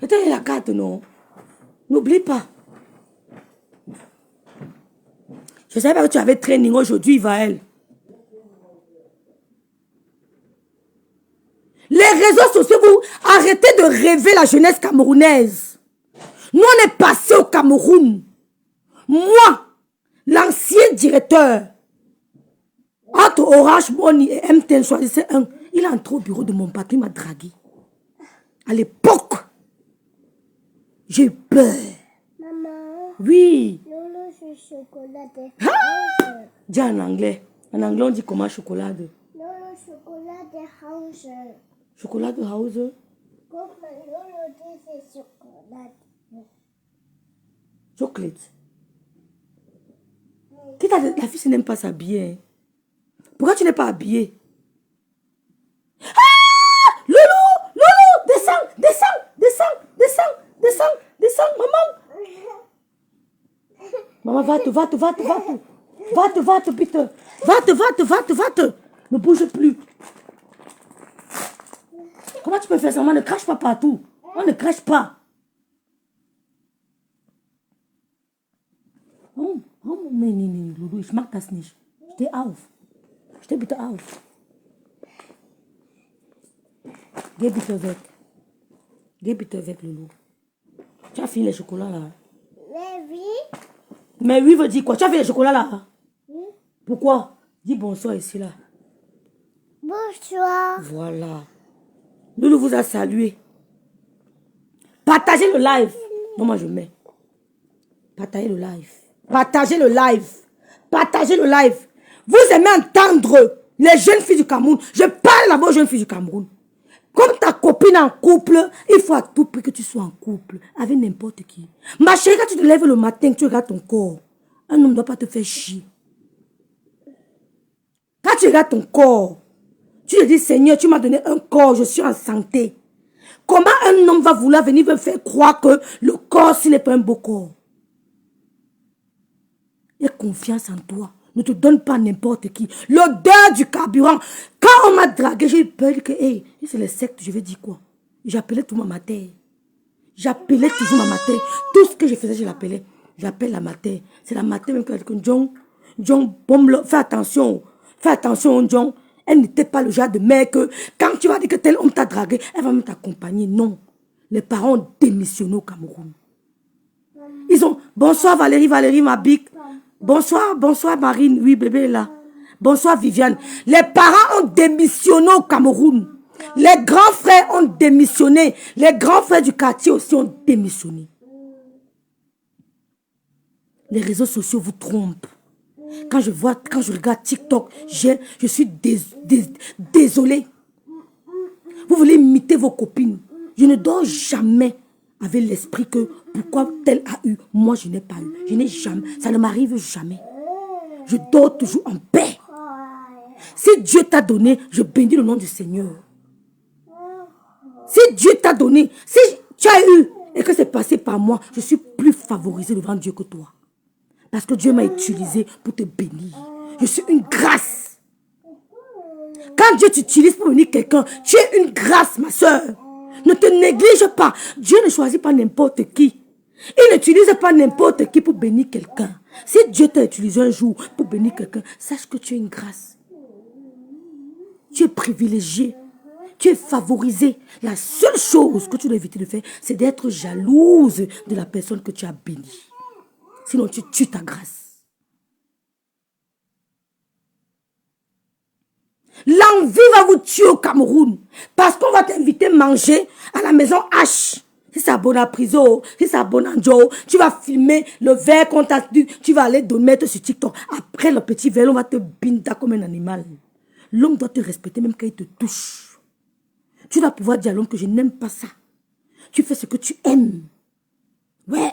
C'était la carte, non? N'oublie pas. Je savais pas que tu avais training aujourd'hui, Vaël. Les réseaux sociaux, vous arrêtez de rêver la jeunesse camerounaise. Nous, on est passé au Cameroun. Moi, l'ancien directeur, entre Orange Money et MTN, choisissait un. Il est entré au bureau de mon patron, il m'a dragué. À l'époque, j'ai eu peur. Maman. Oui. Lolo, je suis chocolat des Ah! Dis en anglais. En anglais, on dit comment chocolat de... Lolo, chocolat des House. Chocolat de house. Comme Lolo dit, c'est chocolat. Chocolate. La fille n'aime pas s'habiller. Pourquoi tu n'es pas habillée? Ah! Loulou, descends, maman. Maman, va-te, Peter. Va-te. Ne bouge plus. Comment tu peux faire ça? On ne crache pas partout. On ne crache pas. Oh, nee, Loulou, ich mag das nicht. Steh bitte auf. Geh bitte weg, Loulou. Tu as fini les chocolats là? Mais oui. Mais oui veut dire quoi? Tu as fini les chocolats là? Oui. Pourquoi? Dis bonsoir ici là. Bonsoir. Voilà. Loulou vous a salué. Partagez le live. Non, moi je mets. Partagez le live. Vous aimez entendre les jeunes filles du Cameroun. Je parle là-bas aux jeunes filles du Cameroun. Comme ta copine en couple, il faut à tout prix que tu sois en couple avec n'importe qui. Ma chérie, quand tu te lèves le matin, tu regardes ton corps. Un homme ne doit pas te faire chier. Quand tu regardes ton corps, tu te dis, Seigneur, tu m'as donné un corps, je suis en santé. Comment un homme va vouloir venir me faire croire que le corps, ce n'est pas un beau corps? Aie confiance en toi. Ne te donne pas n'importe qui. L'odeur du carburant. Quand on m'a dragué, j'ai eu peur que, hey, c'est les sectes, je vais dire quoi? J'appelais tout ma mater. J'appelais toujours ma mater. Tout ce que je faisais, je l'appelais. J'appelle la mater. C'est la mater même qui a dit que John, fais attention. Fais attention, John. Elle n'était pas le genre de mec que, quand tu vas dire que tel homme t'a dragué, elle va même t'accompagner. Non. Les parents ont démissionné au Cameroun. Ils ont, bonsoir Valérie, ma bique. Bonsoir Marine, oui bébé est là. Bonsoir Viviane. Les parents ont démissionné au Cameroun. Les grands frères ont démissionné. Les grands frères du quartier aussi ont démissionné. Les réseaux sociaux vous trompent. Quand je regarde TikTok, je suis désolée. Vous voulez imiter vos copines. Je ne dors jamais avec l'esprit que pourquoi tel a eu, moi je n'ai pas eu. Je n'ai jamais, ça ne m'arrive jamais. Je dors toujours en paix. Si Dieu t'a donné, je bénis le nom du Seigneur. Si Dieu t'a donné, si tu as eu et que c'est passé par moi, je suis plus favorisé devant Dieu que toi. Parce que Dieu m'a utilisé pour te bénir. Je suis une grâce. Quand Dieu t'utilise pour bénir quelqu'un, tu es une grâce, ma soeur. Ne te néglige pas. Dieu ne choisit pas n'importe qui. Il n'utilise pas n'importe qui pour bénir quelqu'un. Si Dieu t'a utilisé un jour pour bénir quelqu'un, sache que tu es une grâce. Tu es privilégié. Tu es favorisé. La seule chose que tu dois éviter de faire, c'est d'être jalouse de la personne que tu as bénie. Sinon, tu tues ta grâce. L'envie va vous tuer au Cameroun. Parce qu'on va t'inviter à manger à la maison H. Si c'est à Bonapriso, si c'est à Bonanjo, tu vas filmer le verre qu'on t'a dit, tu vas aller mettre sur TikTok. Après le petit verre, on va te binda comme un animal. L'homme doit te respecter même quand il te touche. Tu dois pouvoir dire à l'homme que je n'aime pas ça. Tu fais ce que tu aimes. Ouais.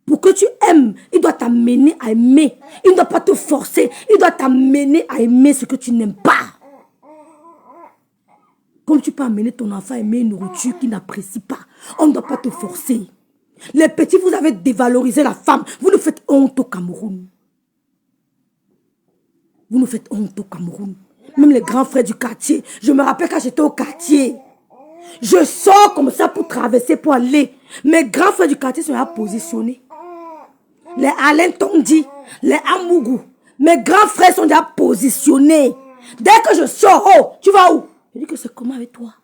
Pour que que tu aimes, il doit t'amener à aimer. Il ne doit pas te forcer. Il doit t'amener à aimer ce que tu n'aimes pas. Comme tu peux amener ton enfant à aimer une nourriture qu'il n'apprécie pas. On ne doit pas te forcer. Les petits, vous avez dévalorisé la femme. Vous nous faites honte au Cameroun. Vous nous faites honte au Cameroun. Même les grands frères du quartier. Je me rappelle quand j'étais au quartier. Je sors comme ça pour traverser, pour aller. Mes grands frères du quartier sont là positionnés. Les Alain Tondi, les Amougou. Mes grands frères sont déjà positionnés. Dès que je sors, oh, tu vas où? Je dis que c'est comment avec toi?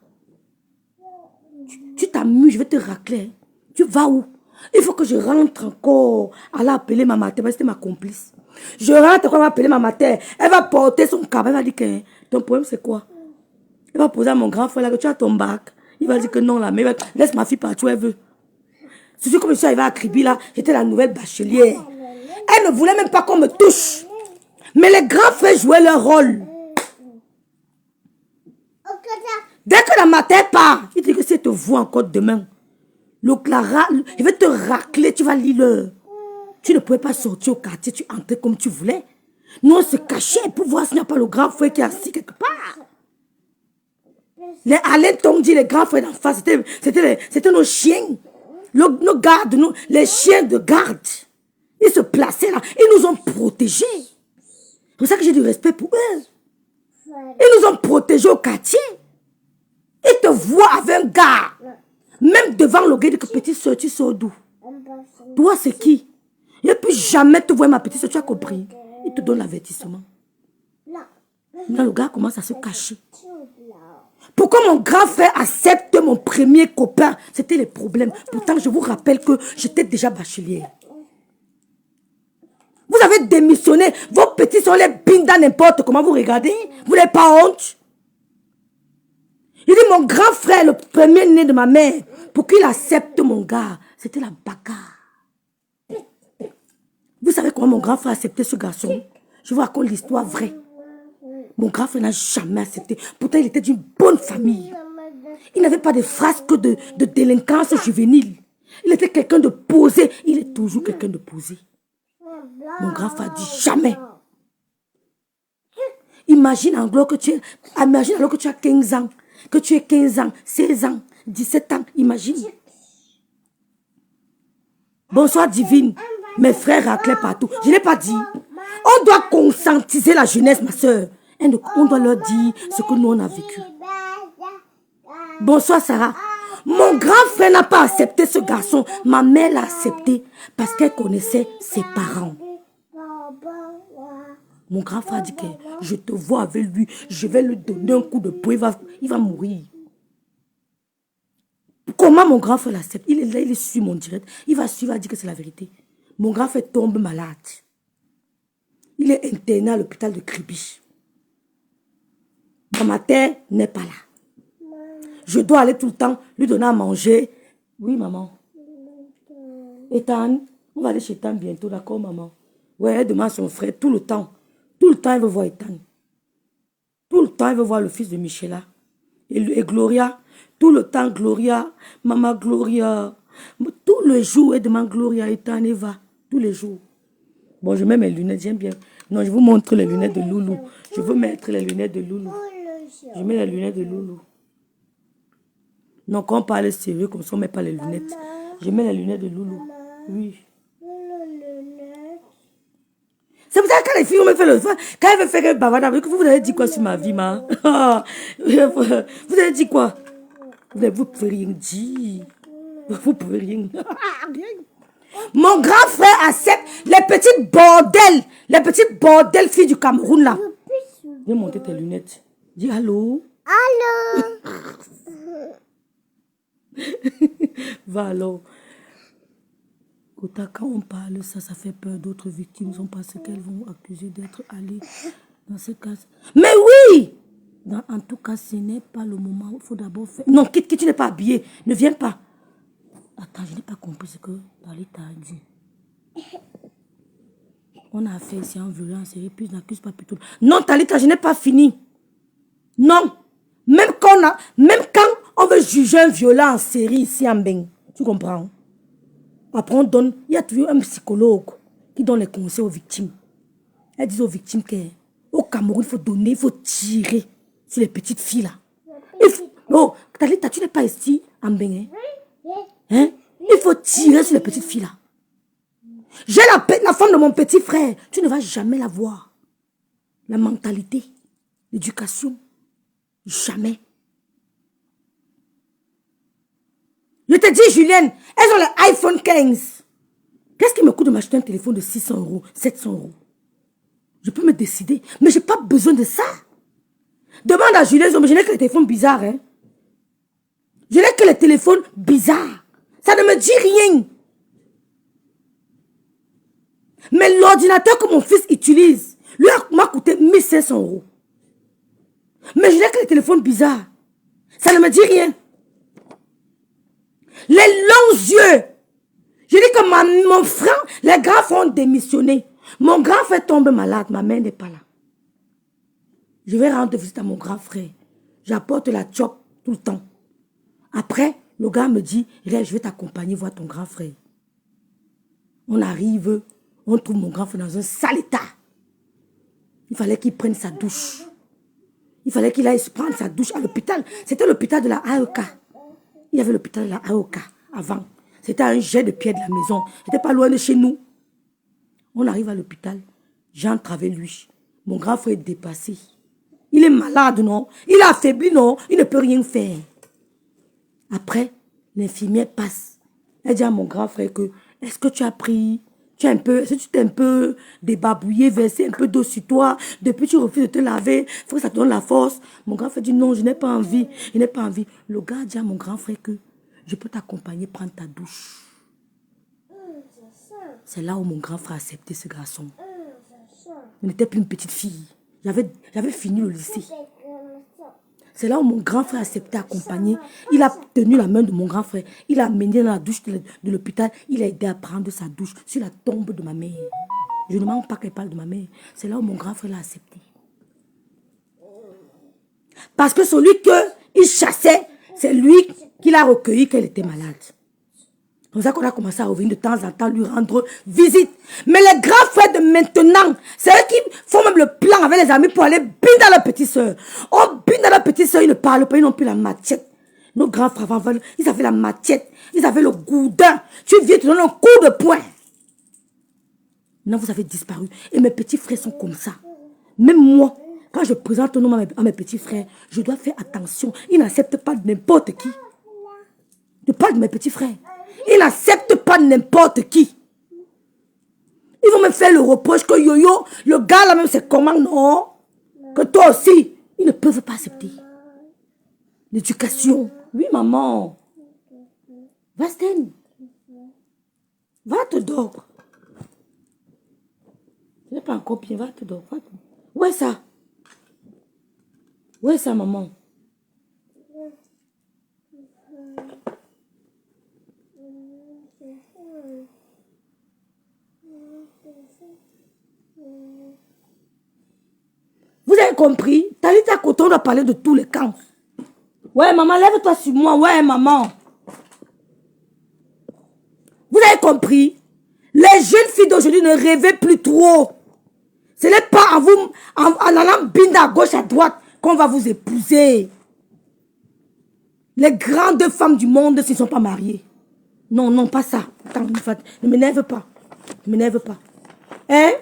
Tu t'amuses, je vais te racler. Tu vas où? Il faut que je rentre encore. Elle a appelé ma mère, c'était ma complice. Je rentre, elle va appeler ma mère. Elle va porter son câble. Elle va dire que ton problème c'est quoi? Elle va poser à mon grand frère là que tu as ton bac. Il va dire que non, là, mais laisse ma fille partir où elle veut. C'est comme je suis arrivée à Kribi là, j'étais la nouvelle bachelière. Elle ne voulait même pas qu'on me touche. Mais les grands frères jouaient leur rôle. Dès que la matin part, il dit que si elle te voit encore demain, je vais te racler, tu vas lire. Tu ne pouvais pas sortir au quartier, tu entrais comme tu voulais. Nous, on se cachait pour voir s'il n'y a pas le grand frère qui est assis quelque part. Les Alain Tondi, les grands frères d'en face, c'était nos chiens. Nos gardes, les chiens de garde. Ils se plaçaient là. Ils nous ont protégés. C'est pour ça que j'ai du respect pour eux. Ils nous ont protégés au quartier. Ils te voient avec un gars. Même devant le gars, que petite soeur, tu sors d'où? Toi, c'est qui? Il ne peut jamais te voir, ma petite soeur, tu as compris. Il te donne l'avertissement. Là, le gars commence à se cacher. Pourquoi mon grand frère accepte mon premier copain? C'était les problèmes. Pourtant, je vous rappelle que j'étais déjà bachelière. Vous avez démissionné. Vos petits sont les bindas n'importe comment vous regardez. Vous n'avez pas honte? Il dit mon grand frère, le premier né de ma mère, pour qu'il accepte mon gars, c'était la bagarre. Vous savez comment mon grand frère a accepté ce garçon? Je vous raconte l'histoire vraie. Mon grand frère n'a jamais accepté. Pourtant, il était d'une bonne famille. Il n'avait pas de frasques de délinquance juvénile. Il était quelqu'un de posé. Il est toujours quelqu'un de posé. Mon grand frère dit jamais. Imagine alors que tu as 15 ans. Que tu aies 15 ans, 16 ans, 17 ans. Imagine. Bonsoir divine. Mes frères raclaient partout. Je ne l'ai pas dit. On doit conscientiser la jeunesse, ma soeur. On doit leur dire ce que nous on a vécu. Bonsoir Sarah. Mon grand frère n'a pas accepté ce garçon. Ma mère l'a accepté parce qu'elle connaissait ses parents. Mon grand frère dit que je te vois avec lui. Je vais lui donner un coup de poing. Il va mourir. Comment mon grand frère l'accepte? Il est là, il est sur mon direct. Il va suivre, il va dire que c'est la vérité. Mon grand frère tombe malade. Il est interné à l'hôpital de Kribi. Ma terre n'est pas là. Je dois aller tout le temps lui donner à manger. Oui, maman. Ethan, on va aller chez Ethan bientôt, d'accord, maman? Ouais, elle demande à son frère tout le temps. Tout le temps, elle veut voir Ethan. Tout le temps, elle veut voir le fils de Michela. Et Gloria. Tout le temps, Gloria. Maman, Gloria. Tous les jours, elle demande Gloria, Ethan, Eva. Tous les jours. Bon, je mets mes lunettes, j'aime bien. Non, je vous montre les lunettes de Loulou. Je veux mettre les lunettes de Loulou. Je mets les lunettes de Loulou. Non, quand on parle sérieux, comme ça, on ne met pas les lunettes. Je mets les lunettes de Loulou. Oui. C'est pour ça que quand les filles me font le fun, quand elles veulent faire un bavard, vous avez dit quoi sur ma vie, ma? Vous avez dit quoi? Vous ne pouvez rien dire. Vous pouvez rien. Mon grand frère accepte les petites bordelles filles du Cameroun là. Viens monter tes lunettes. Dis allô. Allô. Va alors. Quand on parle, ça fait peur. D'autres victimes sont parce qu'elles vont accuser d'être allées dans ce cas. Mais oui! En tout cas, ce n'est pas le moment. Il faut d'abord faire. Non, quitte, tu n'es pas habillé. Ne viens pas. Attends, je n'ai pas compris ce que Talita a dit. On a fait ici en violence et puis je n'accuse pas plutôt. Non, Talita, je n'ai pas fini. Non. Même quand on veut juger un violent en série ici en Beng, tu comprends? Après, on donne, il y a toujours un psychologue qui donne les conseils aux victimes. Elle dit aux victimes qu'au Cameroun, il faut donner, il faut tirer sur les petites filles là. Oh, Talita, tu n'es pas ici en Bénin. Hein? Il faut tirer sur les petites filles là. J'ai la femme de mon petit frère. Tu ne vas jamais la voir. La mentalité, l'éducation. Jamais. Je te dis, Julienne, elles ont l'iPhone 15. Qu'est-ce qui me coûte de m'acheter un téléphone de 600 €, 700 €? Je peux me décider, mais je n'ai pas besoin de ça. Demande à Julienne, je n'ai que les téléphones bizarres. Hein? Je n'ai que les téléphones bizarres. Ça ne me dit rien. Mais l'ordinateur que mon fils utilise, lui m'a coûté 1500 €. Mais je n'ai que les téléphones bizarres. Ça ne me dit rien. Les longs yeux. Je dis que mon frère, les grands frères ont démissionné. Mon grand frère tombe malade, ma mère n'est pas là. Je vais rendre visite à mon grand frère. J'apporte la chop tout le temps. Après, le gars me dit, je vais t'accompagner voir ton grand frère. On arrive, on trouve mon grand frère dans un sale état. Il fallait qu'il prenne sa douche. Il fallait qu'il aille prendre sa douche à l'hôpital. C'était l'hôpital de la AEK. Il y avait l'hôpital de la AEK avant. C'était un jet de pierre de la maison. C'était pas loin de chez nous. On arrive à l'hôpital. J'entre avec lui. Mon grand frère est dépassé. Il est malade, non? Il est affaibli, non? Il ne peut rien faire. Après, l'infirmière passe. Elle dit à mon grand frère que, est-ce que tu as pris, est-ce que tu t'es un peu débarbouillé, versé un peu d'eau sur toi, depuis tu refuses de te laver, il faut que ça te donne la force. Mon grand frère dit non, je n'ai pas envie, je n'ai pas envie. Le gars dit à mon grand frère que, je peux t'accompagner, prendre ta douche. C'est là où mon grand frère a accepté ce garçon. Il n'était plus une petite fille. J'avais fini le lycée. C'est là où mon grand frère a accepté d'accompagner. Il a tenu la main de mon grand frère. Il l'a amené dans la douche de l'hôpital. Il a aidé à prendre sa douche sur la tombe de ma mère. Je ne manque pas qu'elle parle de ma mère. C'est là où mon grand frère l'a accepté. Parce que celui qu'il chassait, c'est lui qui l'a recueilli quand elle était malade. C'est pour ça qu'on a commencé à revenir de temps en temps lui rendre visite. Mais les grands frères de maintenant, c'est eux qui font même le plan avec les amis pour aller biner dans leur petite soeur. On bine dans leur petite soeur, ils ne parlent pas, ils n'ont plus la machette. Nos grands frères, ils avaient la machette, ils avaient le goudin. Tu viens te donner un coup de poing. Maintenant, vous avez disparu. Et mes petits frères sont comme ça. Même moi, quand je présente un nom à mes petits frères, je dois faire attention. Ils n'acceptent pas n'importe qui. Je parle de mes petits frères. Ils n'acceptent pas n'importe qui. Ils vont me faire le reproche que Yoyo, le gars là même c'est comment, non? Que toi aussi, ils ne peuvent pas accepter. L'éducation. Oui, maman. Va, Sten. Va te dormir. Tu n'es pas encore bien, va te dormir. Où est ça? Où est ça, maman? Vous avez compris? Talita Koton doit parler de tous les camps. Ouais, maman, lève-toi sur moi. Ouais, maman. Vous avez compris? Les jeunes filles d'aujourd'hui ne rêvez plus trop. Ce n'est pas en allant binder à gauche, à droite qu'on va vous épouser. Les grandes femmes du monde ne se sont pas mariées. Non, non, pas ça. Attends, ne m'énerve pas. Ne m'énerve pas. Hein?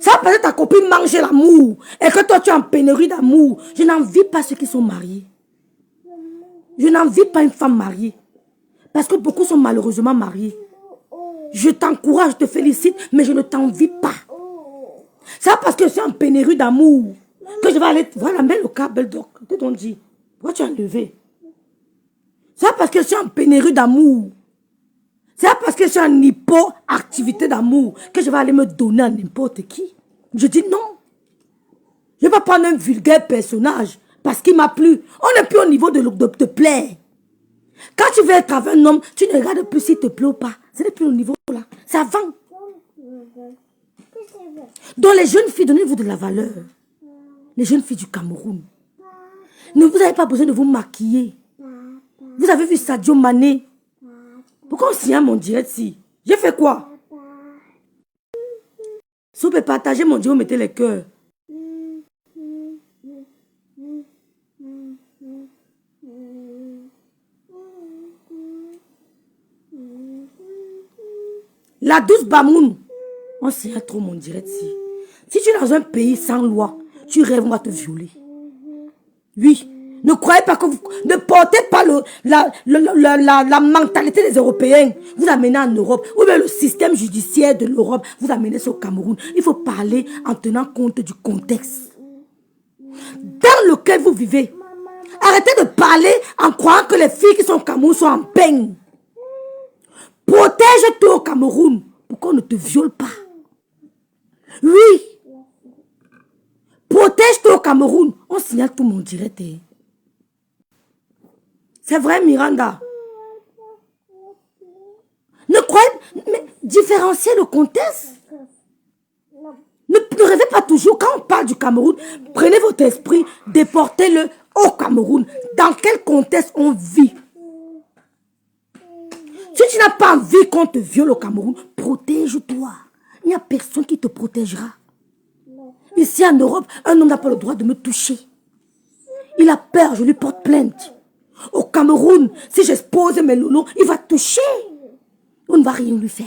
Ça peut être ta copine mange l'amour et que toi tu es en pénurie d'amour. Je n'envie pas ceux qui sont mariés. Je n'envie pas une femme mariée. Parce que beaucoup sont malheureusement mariés. Je t'encourage, je te félicite, mais je ne t'envie pas. Ça parce que je suis en pénurie d'amour. Que je vais aller... Voilà, mets le câble, donc. Qu'est-ce qu'on dit? Pourquoi tu as enlevé? Ça parce que je suis en pénurie d'amour. C'est parce que je suis en hypoactivité d'amour que je vais aller me donner à n'importe qui. Je dis non. Je ne vais pas prendre un vulgaire personnage parce qu'il m'a plu. On n'est plus au niveau de te plaire. Quand tu veux être avec un homme, tu ne regardes plus s'il te plaît ou pas. Ce n'est plus au niveau là. Ça vend. Donc les jeunes filles, donnez-vous de la valeur. Les jeunes filles du Cameroun. Vous n'avez pas besoin de vous maquiller. Vous avez vu Sadio Mané? Pourquoi on signe mon direct si? J'ai fait quoi? Si vous pouvez partager mon direct, mettez les cœurs. La douce Bamoun. On signe trop mon direct si. Si tu es dans un pays sans loi, tu rêves, on va te violer. Oui. Ne croyez pas que vous... Ne portez pas la mentalité des Européens. Vous amenez en Europe. Ou bien le système judiciaire de l'Europe. Vous amenez au Cameroun. Il faut parler en tenant compte du contexte dans lequel vous vivez. Arrêtez de parler en croyant que les filles qui sont au Cameroun sont en peine. Protège-toi au Cameroun pour qu'on ne te viole pas. Oui. Protège-toi au Cameroun. On signale tout mon direct. C'est vrai, Miranda. Ne croyez... Mais différenciez le contexte. Ne rêvez pas toujours. Quand on parle du Cameroun, prenez votre esprit, déportez-le au Cameroun. Dans quel contexte on vit? Si tu n'as pas envie qu'on te viole au Cameroun, protège-toi. Il n'y a personne qui te protégera. Ici en Europe, un homme n'a pas le droit de me toucher. Il a peur, je lui porte plainte. Au Cameroun, si j'expose mes loulous, il va toucher. On ne va rien lui faire.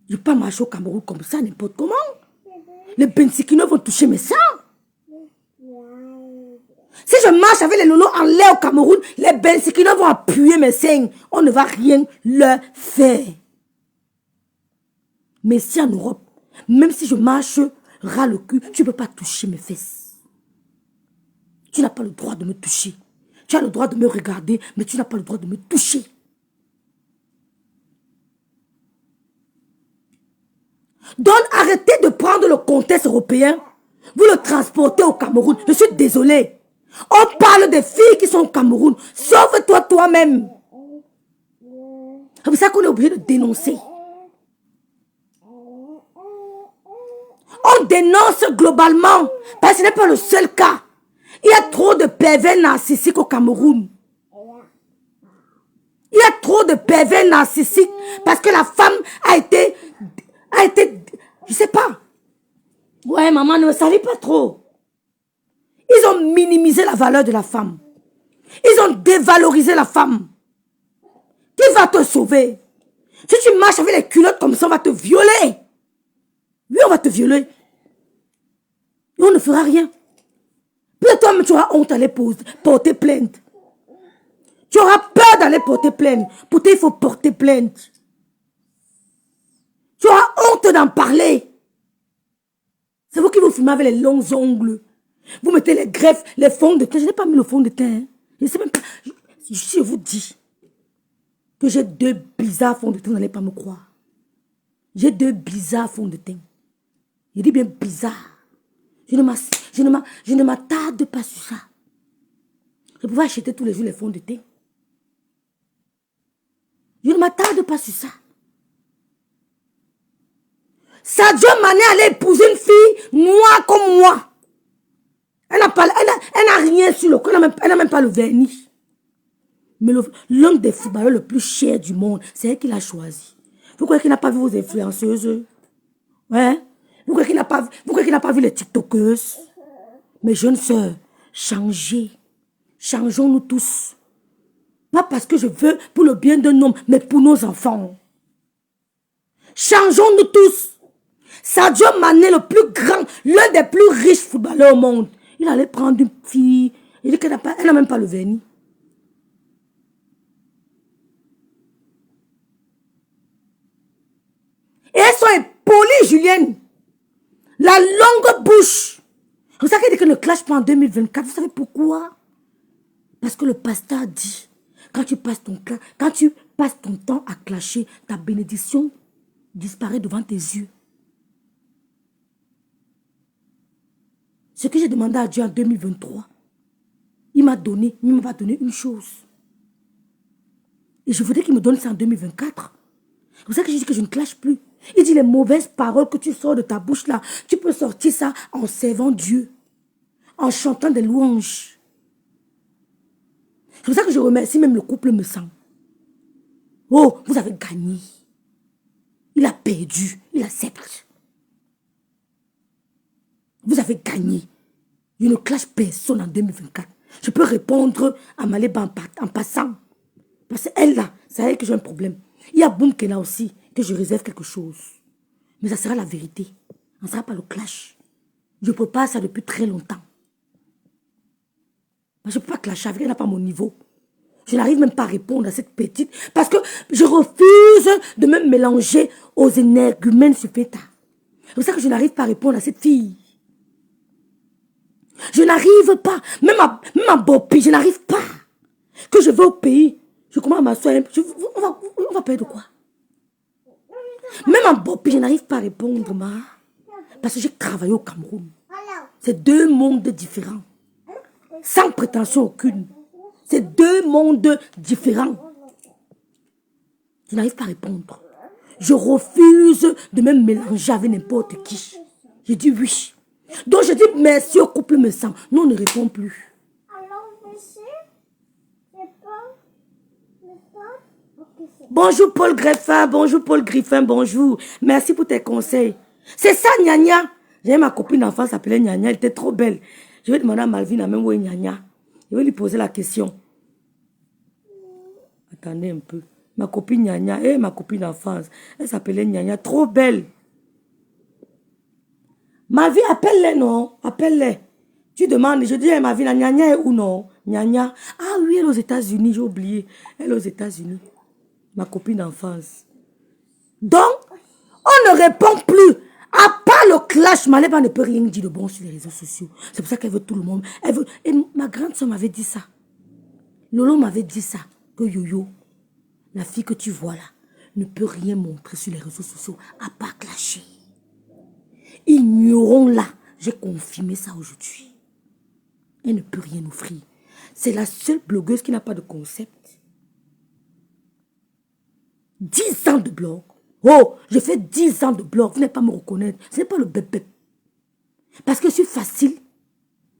Je ne peux pas marcher au Cameroun comme ça, n'importe comment. Les Bensikino vont toucher mes seins. Si je marche avec les loulous en l'air au Cameroun, les Bensikino vont appuyer mes seins. On ne va rien leur faire. Mais ici en Europe, même si je marche ras le cul, tu ne peux pas toucher mes fesses. Tu n'as pas le droit de me toucher. Tu as le droit de me regarder, mais tu n'as pas le droit de me toucher. Donc arrêtez de prendre le contexte européen. Vous le transportez au Cameroun. Je suis désolée. On parle des filles qui sont au Cameroun. Sauve-toi toi-même. C'est pour ça qu'on est obligé de dénoncer. On dénonce globalement. Parce que ce n'est pas le seul cas. Il y a trop de pervers narcissiques au Cameroun. Il y a trop de pervers narcissiques parce que la femme a été, je sais pas. Ouais, maman, ne me salit pas trop. Ils ont minimisé la valeur de la femme. Ils ont dévalorisé la femme. Qui va te sauver? Si tu marches avec les culottes comme ça, on va te violer. Oui, on va te violer. Et on ne fera rien. Puis toi-même, tu auras honte d'aller porter plainte. Tu auras peur d'aller porter plainte. Pourtant, il faut porter plainte. Tu auras honte d'en parler. C'est vous qui vous filmez avec les longs ongles. Vous mettez les greffes, les fonds de teint. Je n'ai pas mis le fond de teint. Je ne sais même pas. Je vous dis que j'ai 2 bizarres fonds de teint, vous n'allez pas me croire. J'ai 2 bizarres fonds de teint. Je dis bien bizarre. Je ne m'attarde pas sur ça. Je pouvais acheter tous les jours les fonds de teint. Je ne m'attarde pas sur ça. Sadio Mané allait épouser une fille noire comme moi. Elle n'a rien sur le corps. Elle n'a même pas le vernis. Mais l'un des footballeurs le plus cher du monde, c'est elle qui l'a choisi. Vous croyez qu'il n'a pas vu vos influenceuses? Ouais? Vous croyez qu'il n'a pas vu les TikTokeuses? Mes jeunes sœurs, changez. Changeons-nous tous. Pas parce que je veux pour le bien d'un homme, mais pour nos enfants. Changeons-nous tous. Sadio Mané, le plus grand, l'un des plus riches footballeurs au monde. Il allait prendre une fille. Il dit qu'elle n'a même pas le vernis. Et elles sont épolies, Julienne. La longue bouche. C'est ça qu'il dit que ne clash pas en 2024. Vous savez pourquoi? Parce que le pasteur dit, quand tu passes ton temps à clasher, ta bénédiction disparaît devant tes yeux. Ce que j'ai demandé à Dieu en 2023, il m'a donné une chose. Et je voudrais qu'il me donne ça en 2024. C'est pour ça que je dis que je ne clash plus. Il dit les mauvaises paroles que tu sors de ta bouche là, tu peux sortir ça en servant Dieu, en chantant des louanges. C'est pour ça que je remercie même le couple me sent. Oh, vous avez gagné. Il a perdu, il accepte. Vous avez gagné. Je ne clash personne en 2024. Je peux répondre à Maléba en passant. Parce qu'elle là, c'est à elle que j'ai un problème. Il y a Boum Kena aussi, que je réserve quelque chose. Mais ça sera la vérité. Ça ne sera pas le clash. Je prépare ça depuis très longtemps. Je ne peux pas clasher avec elle, elle n'a pas mon niveau. Je n'arrive même pas à répondre à cette petite. Parce que je refuse de me mélanger aux énergumènes supplémentaires. C'est pour ça que je n'arrive pas à répondre à cette fille. Je n'arrive pas. Même à Bopi, je n'arrive pas. Que je vais au pays. Je commence à m'asseoir. On va perdre quoi? Même à Bopi, je n'arrive pas à répondre, ma. Parce que j'ai travaillé au Cameroun. C'est deux mondes différents. Sans prétention aucune. C'est deux mondes différents. Je n'arrive pas à répondre. Je refuse de me mélanger avec n'importe qui. Je dis oui. Donc je dis merci au couple me sent. Nous on ne répond plus. Bonjour Paul Griffin, bonjour Paul Griffin, bonjour. Merci pour tes conseils. C'est ça Nyanya. J'ai ma copine d'enfance s'appelait Nyanya, elle était trop belle. Je vais demander à Malvina même où est Nyanya. Je vais lui poser la question. Attendez un peu. Ma copine Nyanya, ma copine d'enfance, elle s'appelait Nyanya, trop belle. Ma vie, appelle-les, non? Appelle-les. Tu demandes, je dis, ma vie, la Nyanya est où, non? Nyanya. Ah oui, elle est aux États-Unis, j'ai oublié. Elle est aux États-Unis. Ma copine d'enfance. Donc, on ne répond plus. À part le clash, Maléba ne peut rien dire de bon sur les réseaux sociaux. C'est pour ça qu'elle veut tout le monde. Elle veut... Et ma grande soeur m'avait dit ça. Lolo m'avait dit ça. Que Yoyo, la fille que tu vois là, ne peut rien montrer sur les réseaux sociaux à part clasher. Ignorons-la. J'ai confirmé ça aujourd'hui. Elle ne peut rien offrir. C'est la seule blogueuse qui n'a pas de concept. 10 ans de blog. Oh, j'ai fait 10 ans de blog. Vous n'allez pas me reconnaître. Ce n'est pas le bébé. Parce que je suis facile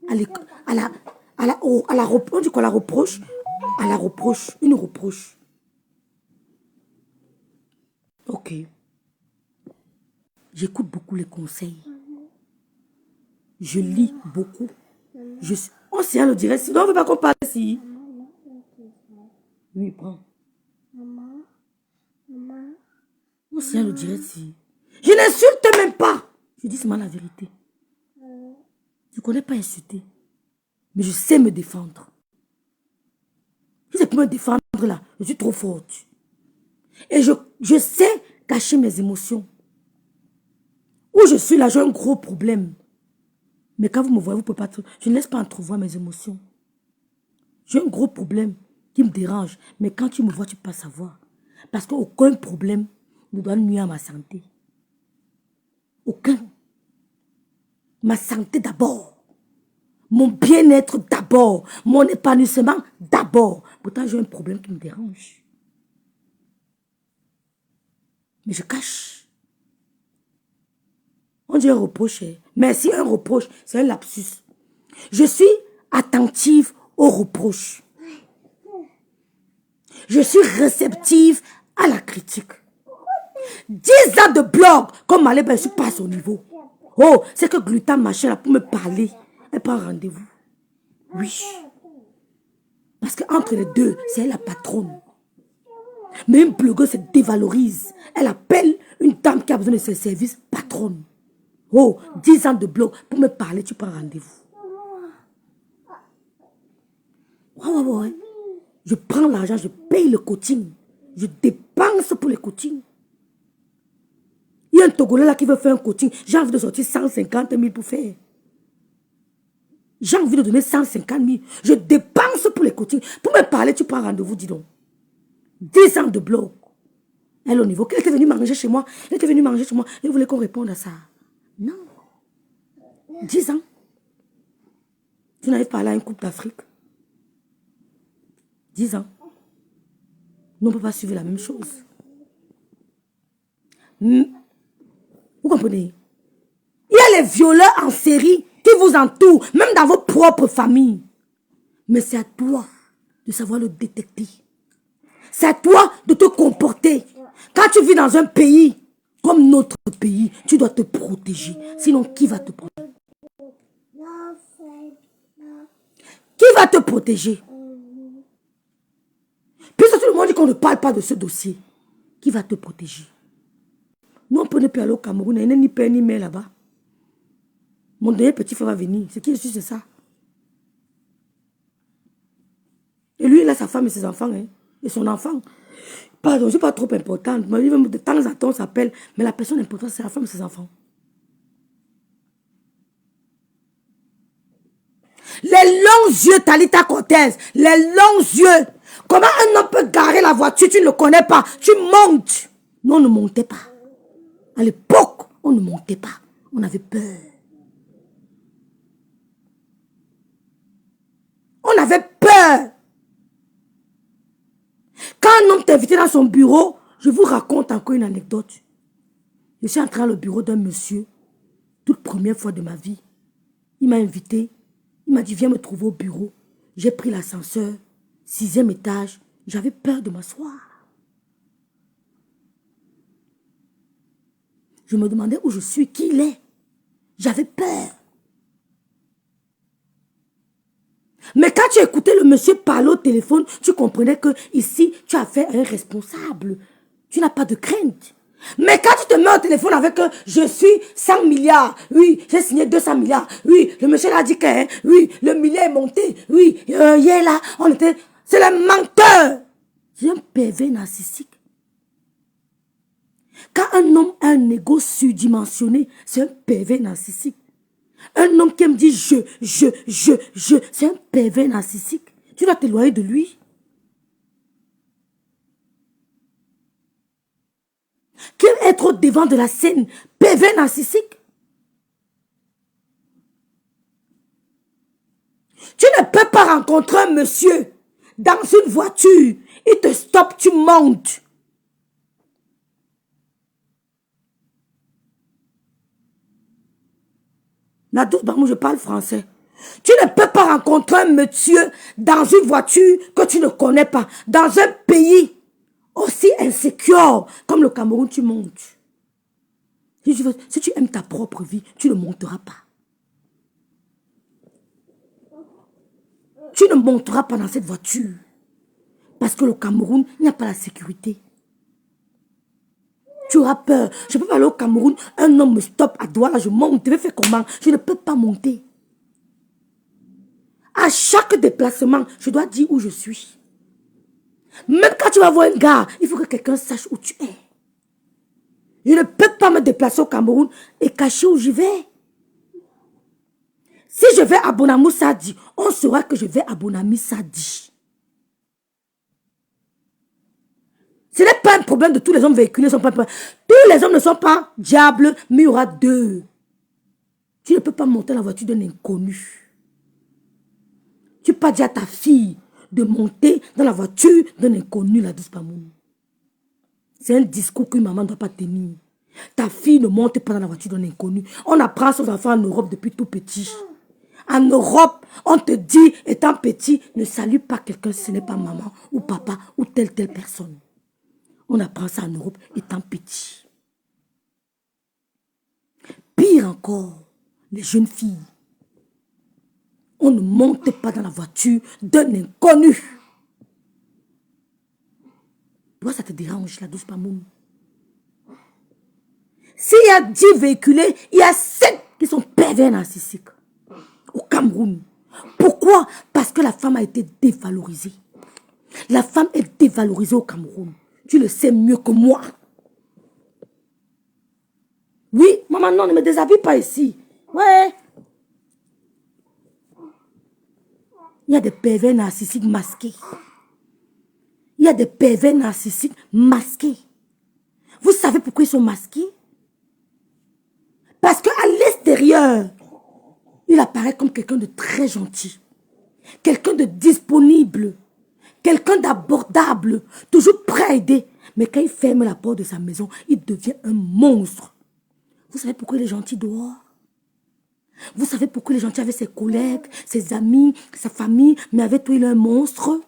à la reproche. À la reproche. Une reproche. Ok. J'écoute beaucoup les conseils. Je lis beaucoup. On s'y le dirait. Sinon, on ne veut pas qu'on parle ici. Oui, prends. On s'y le dirait si. Je n'insulte même pas. Je dis seulement la vérité. Je ne connais pas insulter. Mais je sais me défendre. Si c'est pour me défendre là, je suis trop forte. Et je sais cacher mes émotions. Où je suis là, j'ai un gros problème. Mais quand vous me voyez, vous ne pouvez pas... Je ne laisse pas entrevoir mes émotions. J'ai un gros problème qui me dérange. Mais quand tu me vois, tu peux pas savoir. Parce qu'aucun problème ne doit nuire à ma santé. Aucun. Ma santé d'abord. Mon bien-être d'abord. Mon épanouissement d'abord. Pourtant, j'ai un problème qui me dérange. Mais je cache. On dit un reproche. Mais si un reproche, c'est un lapsus. Je suis attentive aux reproches. Je suis réceptive à la critique. 10 ans de blog, comme Maléba, je ne suis pas à son niveau. Oh, c'est que Gluta, machin, là, pour me parler, elle prend rendez-vous. Oui. Parce qu'entre les deux, c'est elle la patronne. Mais une blogueuse se dévalorise. Elle appelle une dame qui a besoin de ses services patronne. Oh, 10 ans de blog, pour me parler, tu prends rendez-vous. Ouais. Je prends l'argent, je paye le coaching. Je dépense pour le coaching. Il y a un Togolais là qui veut faire un coaching. J'ai envie de sortir 150 000 pour faire. J'ai envie de donner 150 000. Je dépense pour les coachings. Pour me parler, tu prends rendez-vous, dis donc. 10 ans de blog. Elle au niveau. Elle était venue manger chez moi. Elle voulait qu'on réponde à ça. Non. 10 ans. Tu n'arrives pas là à une coupe d'Afrique. 10 ans. Nous ne pouvons pas suivre la même chose. Vous comprenez? Il y a les violeurs en série qui vous entourent, même dans vos propres familles. Mais c'est à toi de savoir le détecter. C'est à toi de te comporter. Quand tu vis dans un pays comme notre pays, tu dois te protéger. Sinon, qui va te protéger? Qui va te protéger? Puisque tout le monde dit qu'on ne parle pas de ce dossier, qui va te protéger? Nous, on peut ne plus aller au Cameroun, il n'y a ni père ni mère là-bas. Mon dernier petit frère va venir. Ce qui est sûr, c'est ça. Et lui, il a sa femme et ses enfants, hein, et son enfant. Pardon, je ne suis pas trop importante. De temps en temps, on s'appelle, mais la personne importante, c'est la femme et ses enfants. Les longs yeux, Talita Cortez, les longs yeux. Comment un homme peut garer la voiture, tu ne le connais pas, tu montes. Nous, on ne montait pas. À l'époque, on ne montait pas. On avait peur. On avait peur. Quand un homme t'invitait dans son bureau, je vous raconte encore une anecdote. Je suis entré dans le bureau d'un monsieur, toute première fois de ma vie. Il m'a invité, il m'a dit viens me trouver au bureau. J'ai pris l'ascenseur, 6e étage, j'avais peur de m'asseoir. Je me demandais où je suis, qui il est. J'avais peur. Mais quand tu écoutais le monsieur parler au téléphone, tu comprenais que ici, tu as fait un responsable. Tu n'as pas de crainte. Mais quand tu te mets au téléphone avec je suis 100 milliards, oui, j'ai signé 200 milliards, oui, le monsieur a dit que, hein, oui, le milliard est monté, oui, hier là, on était, c'est le menteur. C'est un pervers narcissique. Quand un homme a un ego surdimensionné, c'est un pervers narcissique. Un homme qui me dit c'est un pervers narcissique. Tu dois t'éloigner de lui. Qui aime être au devant de la scène, pervers narcissique. Tu ne peux pas rencontrer un monsieur dans une voiture. Il te stoppe, tu montes. Nadous Bamou, je parle français. Tu ne peux pas rencontrer un monsieur dans une voiture que tu ne connais pas. Dans un pays aussi insécure comme le Cameroun, tu montes. Si tu aimes ta propre vie, tu ne monteras pas. Tu ne monteras pas dans cette voiture. Parce que le Cameroun, il n'y a pas la sécurité. Tu auras peur. Je peux pas aller au Cameroun, un homme me stoppe à Douala, je monte. Je vais faire comment? Je ne peux pas monter. À chaque déplacement, je dois dire où je suis. Même quand tu vas voir un gars, il faut que quelqu'un sache où tu es. Je ne peux pas me déplacer au Cameroun et cacher où je vais. Si je vais à Bonamou Sadi, on saura que je vais à Bonami Sadi. Ce n'est pas un problème de tous les hommes véhiculés. Tous les hommes ne sont pas diables, mais il y aura deux. Tu ne peux pas monter dans la voiture d'un inconnu. Tu ne peux pas dire à ta fille de monter dans la voiture d'un inconnu, la douce Pamoun. C'est un discours que maman ne doit pas tenir. Ta fille ne monte pas dans la voiture d'un inconnu. On apprend ses enfants en Europe depuis tout petit. En Europe, on te dit, étant petit, ne salue pas quelqu'un si ce n'est pas maman ou papa ou telle personne. On apprend ça en Europe étant petit. Pire encore, les jeunes filles. On ne monte pas dans la voiture d'un inconnu. Pourquoi ça te dérange, la douce Pamoun? S'il y a 10 véhiculés, il y a 7 qui sont pervers narcissiques. Au Cameroun. Pourquoi? Parce que la femme a été dévalorisée. La femme est dévalorisée au Cameroun. Tu le sais mieux que moi. Oui, maman, non, ne me déshabille pas ici. Ouais. Il y a des pervers narcissiques masqués. Il y a des pervers narcissiques masqués. Vous savez pourquoi ils sont masqués? Parce qu'à l'extérieur, il apparaît comme quelqu'un de très gentil. Quelqu'un de disponible. Quelqu'un d'abordable. Toujours prêt à aider. Mais quand il ferme la porte de sa maison, il devient un monstre. Vous savez pourquoi il est gentil dehors? Vous savez pourquoi il est gentil avec ses collègues, ses amis, sa famille, mais avec toi il est un monstre?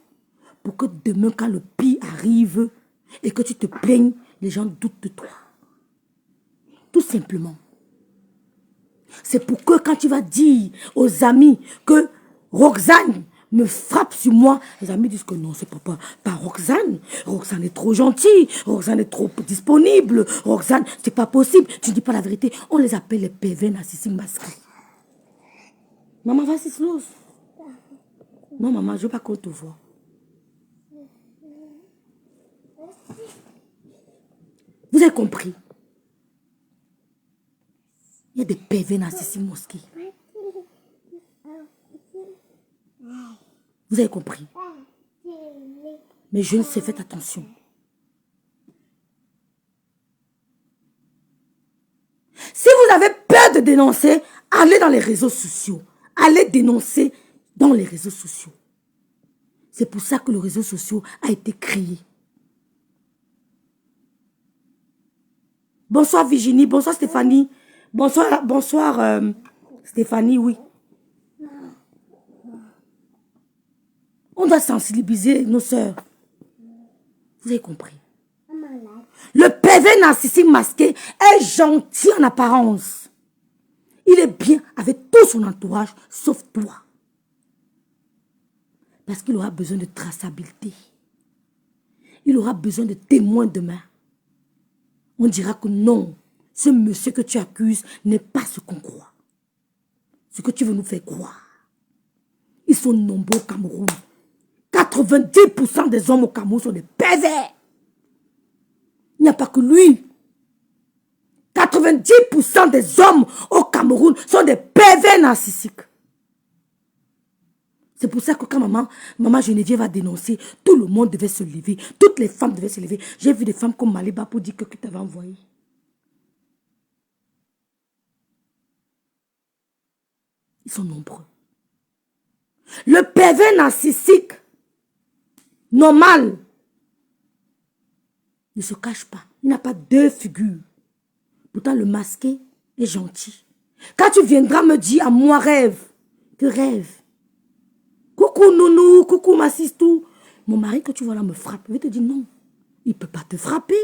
pour que demain, quand le pire arrive et que tu te plaignes, les gens doutent de toi. Tout simplement. C'est pour que quand tu vas dire aux amis que Roxane me frappe sur moi, les amis disent que non, c'est pas Roxane. Roxane est trop gentille, Roxane est trop disponible, Roxane, c'est pas possible. Tu ne dis pas la vérité. On les appelle les pervers narcissiques masqués. Maman, vas-y, slow. Non, maman, je veux pas qu'on te voit. Vous avez compris? Il y a des pervers narcissiques masqués. Vous avez compris? Mais je ne sais, faites attention. Si vous avez peur de dénoncer, allez dans les réseaux sociaux. Allez dénoncer dans les réseaux sociaux. C'est pour ça que le réseau social a été créé. Bonsoir Virginie, bonsoir Stéphanie. Bonsoir Stéphanie, oui. On doit sensibiliser nos sœurs. Vous avez compris? Le pervers narcissique masqué est gentil en apparence. Il est bien avec tout son entourage, sauf toi. Parce qu'il aura besoin de traçabilité. Il aura besoin de témoins demain. On dira que non, ce monsieur que tu accuses n'est pas ce qu'on croit. Ce que tu veux nous faire croire. Ils sont nombreux au Cameroun. 90% des hommes au Cameroun sont des pervers. Il n'y a pas que lui. 90% des hommes au Cameroun sont des pervers narcissiques. C'est pour ça que quand maman Geneviève va dénoncer, tout le monde devait se lever. Toutes les femmes devaient se lever. J'ai vu des femmes comme Maliba pour dire que tu t'avais envoyé. Ils sont nombreux. Le pervers narcissique, normal, ne se cache pas. Il n'a pas deux figures. Pourtant, le masqué est gentil. Quand tu viendras me dire à moi, rêve, que rêve. Coucou nounou, coucou ma sistou. Mon mari, que tu vois là, me frappe. Je vais te dire non. Il ne peut pas te frapper.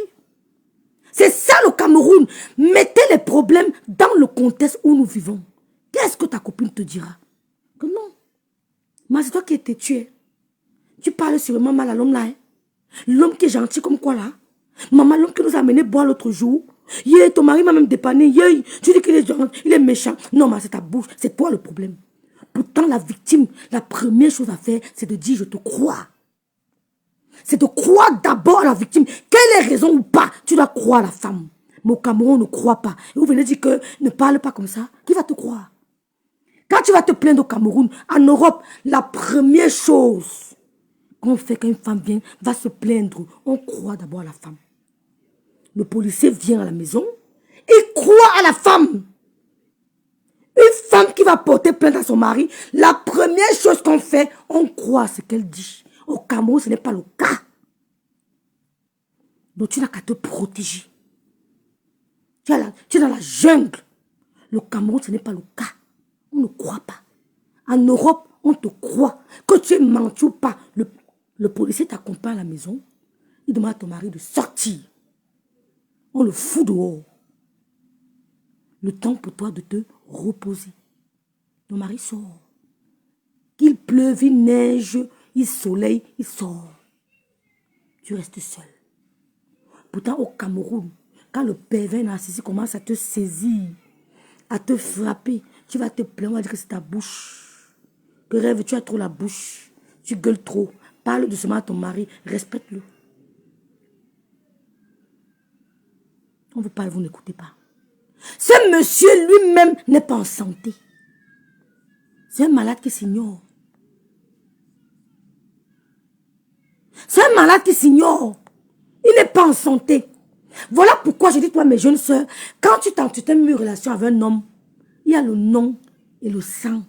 C'est ça le Cameroun. Mettez les problèmes dans le contexte où nous vivons. Qu'est-ce que ta copine te dira? Que non. Mais c'est toi qui étais tué. Tu parles sûrement mal à l'homme là. Hein? L'homme qui est gentil comme quoi là? Maman, l'homme qui nous a amené boire l'autre jour. Yeah, ton mari m'a même dépanné. Yeah, tu dis qu'il est gentil, il est méchant. Non, mais c'est ta bouche. C'est toi le problème. Pourtant, la victime, la première chose à faire, c'est de dire je te crois. C'est de croire d'abord à la victime. Quelle est raison ou pas, tu dois croire à la femme. Mais au Cameroun, on ne croit pas. Et vous venez dire que ne parle pas comme ça. Qui va te croire? Quand tu vas te plaindre au Cameroun, en Europe, la première chose qu'on fait quand une femme vient, va se plaindre, on croit d'abord à la femme. Le policier vient à la maison, il croit à la femme. Une femme qui va porter plainte à son mari, la première chose qu'on fait, on croit à ce qu'elle dit. Au Cameroun, ce n'est pas le cas. Donc tu n'as qu'à te protéger. Tu es dans la jungle. Le Cameroun, ce n'est pas le cas. On ne croit pas. En Europe, on te croit. Que tu es menti ou pas, le policier t'accompagne à la maison. Il demande à ton mari de sortir. On le fout dehors. Le temps pour toi de te reposer. Ton mari sort. Qu'il pleuve, il neige, il soleil, il sort. Tu restes seul. Pourtant, au Cameroun, quand le pervers narcissique commence à te saisir, à te frapper, tu vas te plaindre, on va dire que c'est ta bouche. Que rêve, tu as trop la bouche. Tu gueules trop. Parle doucement à ton mari, respecte-le. On vous parle, vous n'écoutez pas. Ce monsieur lui-même n'est pas en santé. C'est un malade qui s'ignore. C'est un malade qui s'ignore. Il n'est pas en santé. Voilà pourquoi je dis, toi, mes jeunes soeurs, quand tu t'entretènes une relation avec un homme, il y a le nom et le sang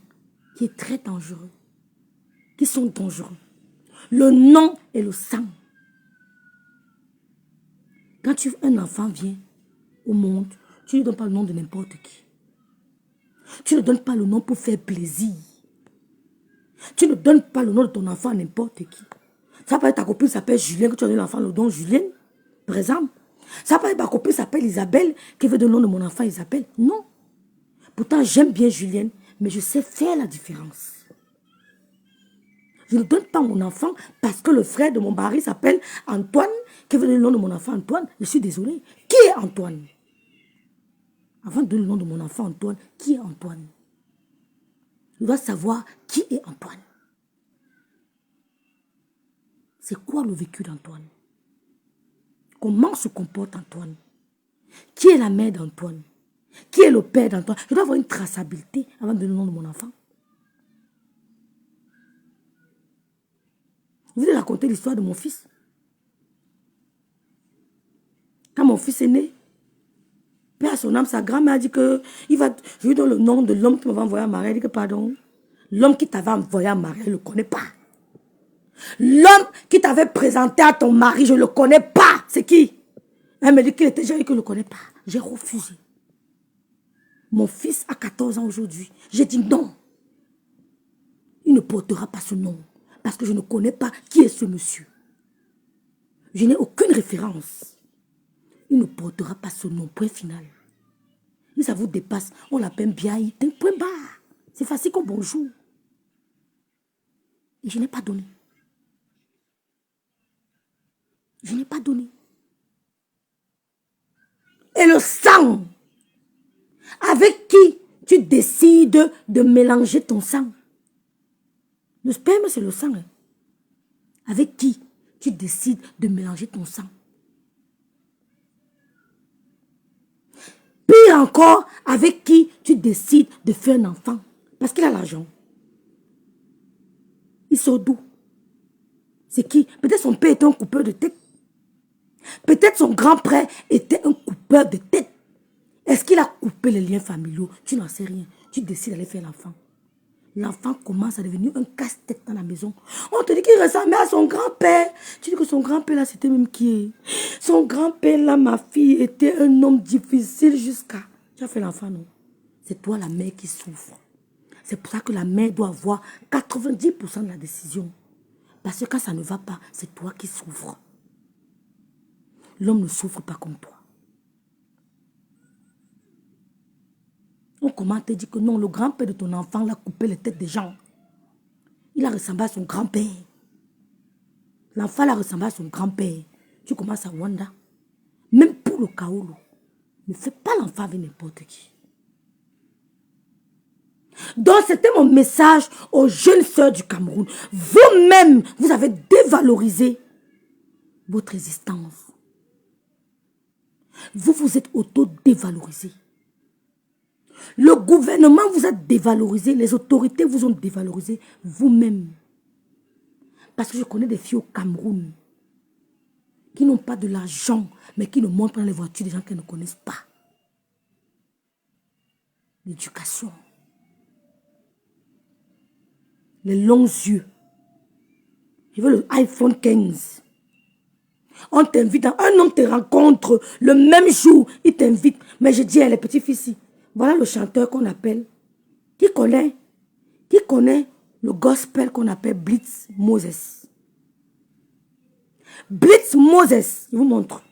qui est très dangereux. Qui sont dangereux. Le nom et le sang. Quand un enfant vient au monde, tu ne lui donnes pas le nom de n'importe qui. Tu ne donnes pas le nom pour faire plaisir. Tu ne donnes pas le nom de ton enfant à n'importe qui. Ça peut être ta copine s'appelle Julien, que tu as donné l'enfant le don Julien, par exemple. Ça peut être ma copine s'appelle Isabelle, qui veut donner le nom de mon enfant Isabelle. Non. Pourtant, j'aime bien Julien, mais je sais faire la différence. Je ne donne pas mon enfant parce que le frère de mon mari s'appelle Antoine, qui veut donner le nom de mon enfant Antoine. Je suis désolée. Qui est Antoine? Avant de donner le nom de mon enfant Antoine, qui est Antoine? Je dois savoir qui est Antoine. C'est quoi le vécu d'Antoine? Comment se comporte Antoine? Qui est la mère d'Antoine? Qui est le père d'Antoine? Je dois avoir une traçabilité avant de donner le nom de mon enfant. Je vais raconter l'histoire de mon fils. Quand mon fils est né, père à son âme, sa grand-mère a dit que je lui donne le nom de l'homme qui m'avait envoyé à Marie. Elle dit que pardon, l'homme qui t'avait envoyé à Marie, je ne le connais pas. L'homme qui t'avait présenté à ton mari, je ne le connais pas. C'est qui? Elle me dit qu'il était jeune et que je ne le connais pas. J'ai refusé. Mon fils a 14 ans aujourd'hui. J'ai dit non. Il ne portera pas ce nom. Parce que je ne connais pas qui est ce monsieur. Je n'ai aucune référence. Il ne portera pas ce nom. Point final. Si ça vous dépasse, on l'appelle Biaï. Point barre. C'est facile comme bonjour. Et je n'ai pas donné. Je n'ai pas donné. Et le sang, avec qui tu décides de mélanger ton sang? Le sperme, c'est le sang. Hein. Avec qui tu décides de mélanger ton sang? Pire encore, avec qui tu décides de faire un enfant? Parce qu'il a l'argent. Il sort d'où? C'est qui? Peut-être son père était un coupeur de tête. Peut-être son grand-père était un coupeur de tête. Est-ce qu'il a coupé les liens familiaux? Tu n'en sais rien. Tu décides d'aller faire l'enfant. L'enfant commence à devenir un casse-tête dans la maison. On te dit qu'il ressemblait à son grand-père. Tu dis que son grand-père là, c'était même qui? Son grand-père là, ma fille, était un homme difficile jusqu'à... Tu as fait l'enfant, non? C'est toi la mère qui souffre. C'est pour ça que la mère doit avoir 90% de la décision. Parce que quand ça ne va pas, c'est toi qui souffres. L'homme ne souffre pas comme toi. On commence à te dire que non, le grand-père de ton enfant l'a coupé les têtes des gens. Il a ressemblé à son grand-père. L'enfant l'a ressemblé à son grand-père. Tu commences à wonder. Même pour le kaolo, ne fais pas l'enfant avec n'importe qui. Donc c'était mon message aux jeunes sœurs du Cameroun. Vous-même, vous avez dévalorisé votre existence. Vous vous êtes auto-dévalorisé. Le gouvernement vous a dévalorisé, les autorités vous ont dévalorisé vous-même. Parce que je connais des filles au Cameroun qui n'ont pas de l'argent, mais qui ne montrent pas dans les voitures des gens qu'elles ne connaissent pas. L'éducation. Les longs yeux. Je veux le iPhone 15. On t'invite, un homme te rencontre le même jour, il t'invite. Mais je dis à les petits filles ici, voilà le chanteur qu'on appelle. Qui connaît le gospel qu'on appelle Blitz Moses? Blitz Moses, je vous montre.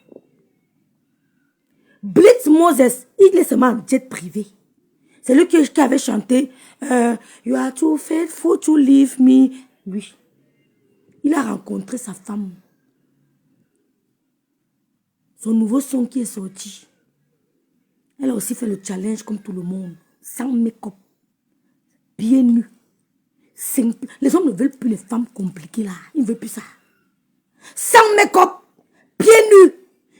Blitz Moses, il est seulement en jet privé. C'est lui qui avait chanté You are too faithful to leave me. Lui, il a rencontré sa femme. Son nouveau son qui est sorti. Elle a aussi fait le challenge comme tout le monde. Sans make-up. Bien nu. Simple. Les hommes ne veulent plus les femmes compliquées là. Ils ne veulent plus ça. Sans make-up. Pieds nus.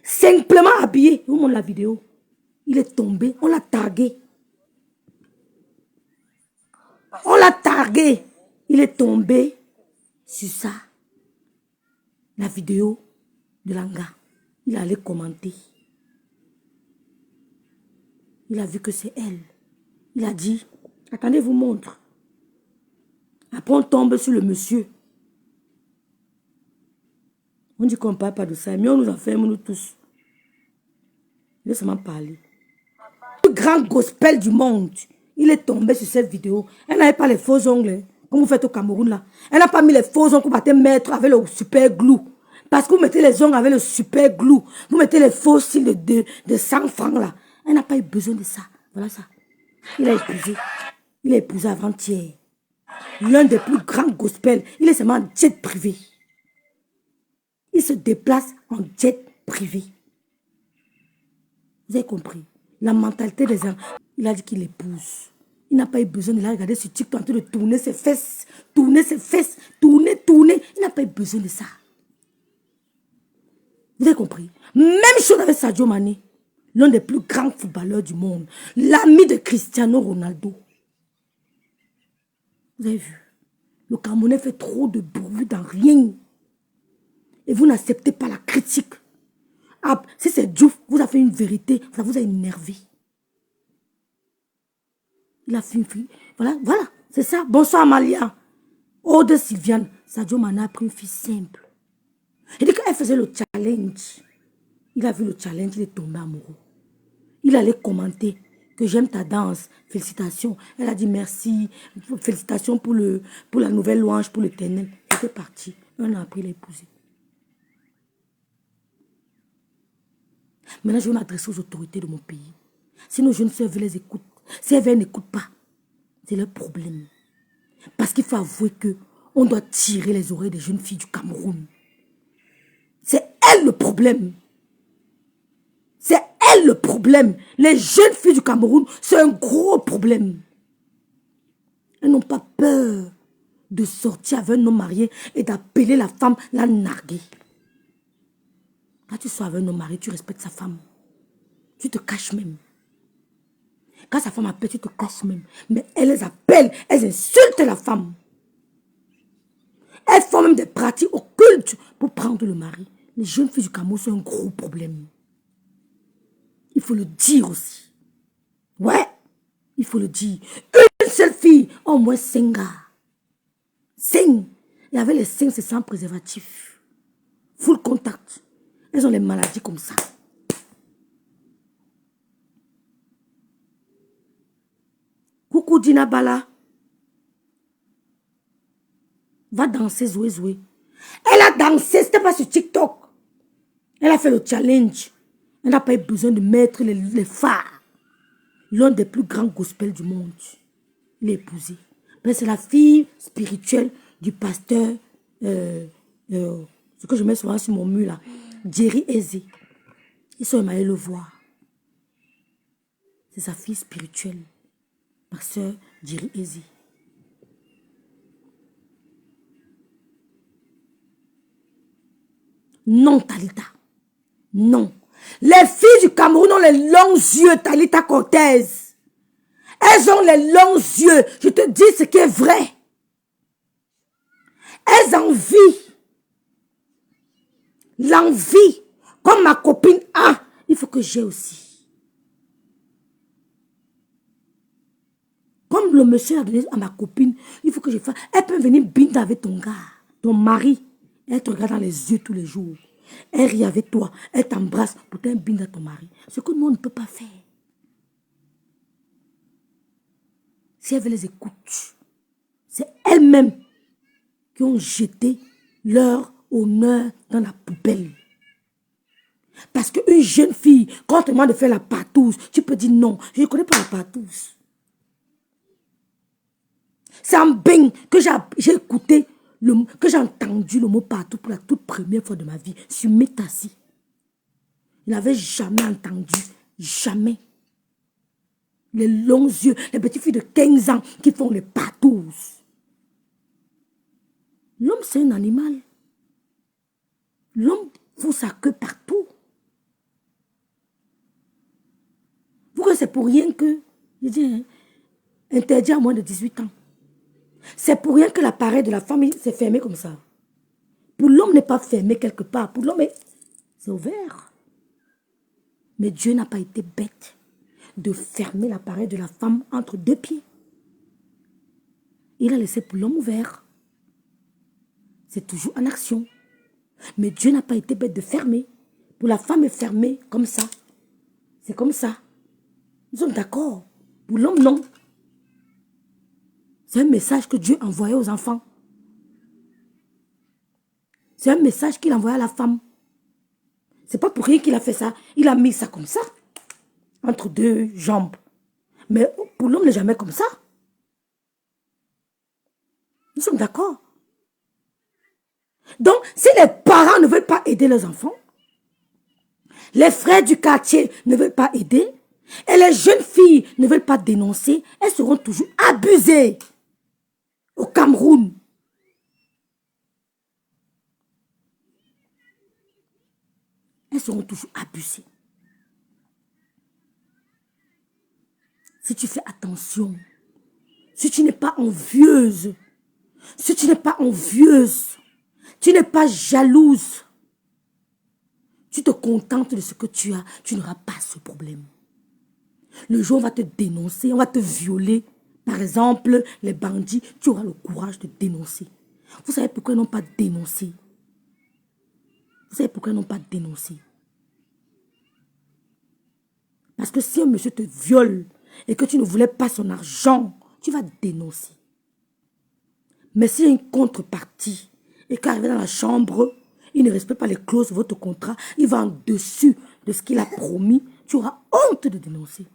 Simplement habillé. Vous montrez la vidéo. Il est tombé. On l'a tagué. On l'a tagué. Il est tombé sur ça. La vidéo de Langa. Il allait commenter. Il a vu que c'est elle. Il a dit, attendez, je vous montre. Après, on tombe sur le monsieur. On dit qu'on ne parle pas de ça, mais on nous enferme, nous tous. Laisse-moi parler. Le grand gospel du monde, il est tombé sur cette vidéo. Elle n'avait pas les faux ongles. comme vous faites au Cameroun là. Elle n'a pas mis les faux ongles pour te mettre avec le super glue. Parce que vous mettez les ongles avec le super glue. Vous mettez les faux cils de 100 francs là. Elle n'a pas eu besoin de ça. Voilà ça. Il a épousé. Il a épousé avant-hier. L'un des plus grands gospels. Il est seulement en jet privé. Il se déplace en jet privé. Vous avez compris? La mentalité des gens. Il a dit qu'il épouse. Il n'a pas eu besoin de la regarder sur TikTok en train de tourner ses fesses. Tourner ses fesses. Tourner. Il n'a pas eu besoin de ça. Vous avez compris? Même chose avec Sadio Mané. L'un des plus grands footballeurs du monde. L'ami de Cristiano Ronaldo. Vous avez vu? Le Camerounais fait trop de bruit dans rien. Et vous n'acceptez pas la critique. Ah, si c'est Diouf, vous avez fait une vérité, ça vous a énervé. Il a fait une fille. Voilà, c'est ça. Bonsoir Amalia. Aude Sylviane. Sadio Mané a pris une fille simple. Il dit qu'elle faisait le challenge. Il a vu le challenge, il est tombé amoureux. Il allait commenter que j'aime ta danse. Félicitations. Elle a dit merci. Félicitations pour la nouvelle louange, pour l'Éternel. C'était parti. Un an après, il a épousé. Maintenant, je vais m'adresser aux autorités de mon pays. Si nos jeunes sœurs les écoutent, si elles n'écoutent pas, c'est leur problème. Parce qu'il faut avouer qu'on doit tirer les oreilles des jeunes filles du Cameroun. C'est elles le problème. C'est elles le problème. Les jeunes filles du Cameroun, c'est un gros problème. Elles n'ont pas peur de sortir avec un homme marié et d'appeler la femme la narguer. Quand tu sors avec un homme marié, tu respectes sa femme. Tu te caches même. Quand sa femme appelle, tu te caches même. Mais elles les appellent, elles insultent la femme. Elles font même des pratiques occultes pour prendre le mari. Les jeunes filles du Cameroun sont un gros problème. Il faut le dire aussi. Ouais, il faut le dire. Une seule fille, au moins 5 gars. 5. Et avec les 5, c'est sans préservatif. Full contact. Elles ont les maladies comme ça. Coucou Dina Bala. Va danser, Zoé. Elle a dansé, c'était pas sur TikTok. Elle a fait le challenge. Elle n'a pas eu besoin de mettre les phares. L'un des plus grands gospels du monde. Il est épousé. C'est la fille spirituelle du pasteur, ce que je mets souvent sur mon mur là, Jerry Eze. Ils sont allés le voir. C'est sa fille spirituelle, pasteur Jerry Eze. Non, Talita. Non. Les filles du Cameroun ont les longs yeux, Talita Cortez. Elles ont les longs yeux. Je te dis ce qui est vrai. Elles envient. L'envie. Comme ma copine a, il faut que j'ai aussi. Comme le monsieur a donné à ma copine, il faut que je fasse. Elle peut venir binder avec ton gars, ton mari. Elle te regarde dans les yeux tous les jours. Elle rit avec toi. Elle t'embrasse pour t'un binder à ton mari. Ce que nous, on ne peut pas faire. Si elle veut les écouter, c'est elles-mêmes qui ont jeté leur honneur dans la poubelle. Parce qu'une jeune fille, quand on te demande de faire la partouze, tu peux dire non, je ne connais pas la partouze. C'est en bain que j'ai écouté, que j'ai entendu le mot partout pour la toute première fois de ma vie, sur Métassi. Je n'avais jamais entendu, jamais. Les longs yeux, les petites filles de 15 ans qui font les partouzes. L'homme, c'est un animal. L'homme fout sa queue partout. Pourquoi c'est pour rien que, je dis, interdit à moins de 18 ans. C'est pour rien que l'appareil de la femme s'est fermé comme ça. Pour l'homme n'est pas fermé quelque part. Pour l'homme, c'est ouvert. Mais Dieu n'a pas été bête de fermer l'appareil de la femme entre deux pieds. Il a laissé pour l'homme ouvert. C'est toujours en action. Mais Dieu n'a pas été bête de fermer. Pour la femme est fermée comme ça. C'est comme ça. Nous sommes d'accord. Pour l'homme, non. C'est un message que Dieu envoyait aux enfants. C'est un message qu'il envoyait à la femme. C'est pas pour rien qu'il a fait ça. Il a mis ça comme ça, entre deux jambes. Mais pour l'homme, il n'est jamais comme ça. Nous sommes d'accord. Donc, si les parents ne veulent pas aider leurs enfants, les frères du quartier ne veulent pas aider, et les jeunes filles ne veulent pas dénoncer, elles seront toujours abusées au Cameroun. Elles seront toujours abusées. Si tu fais attention, si tu n'es pas envieuse, si tu n'es pas envieuse, tu n'es pas jalouse, tu te contentes de ce que tu as, tu n'auras pas ce problème. Le jour où on va te dénoncer, on va te violer, par exemple, les bandits, tu auras le courage de dénoncer. Vous savez pourquoi ils n'ont pas dénoncé? Vous savez pourquoi ils n'ont pas dénoncé? Parce que si un monsieur te viole et que tu ne voulais pas son argent, tu vas dénoncer. Mais s'il y a une contrepartie et qu'arrivé dans la chambre, il ne respecte pas les clauses de votre contrat, il va en dessus de ce qu'il a promis, tu auras honte de dénoncer.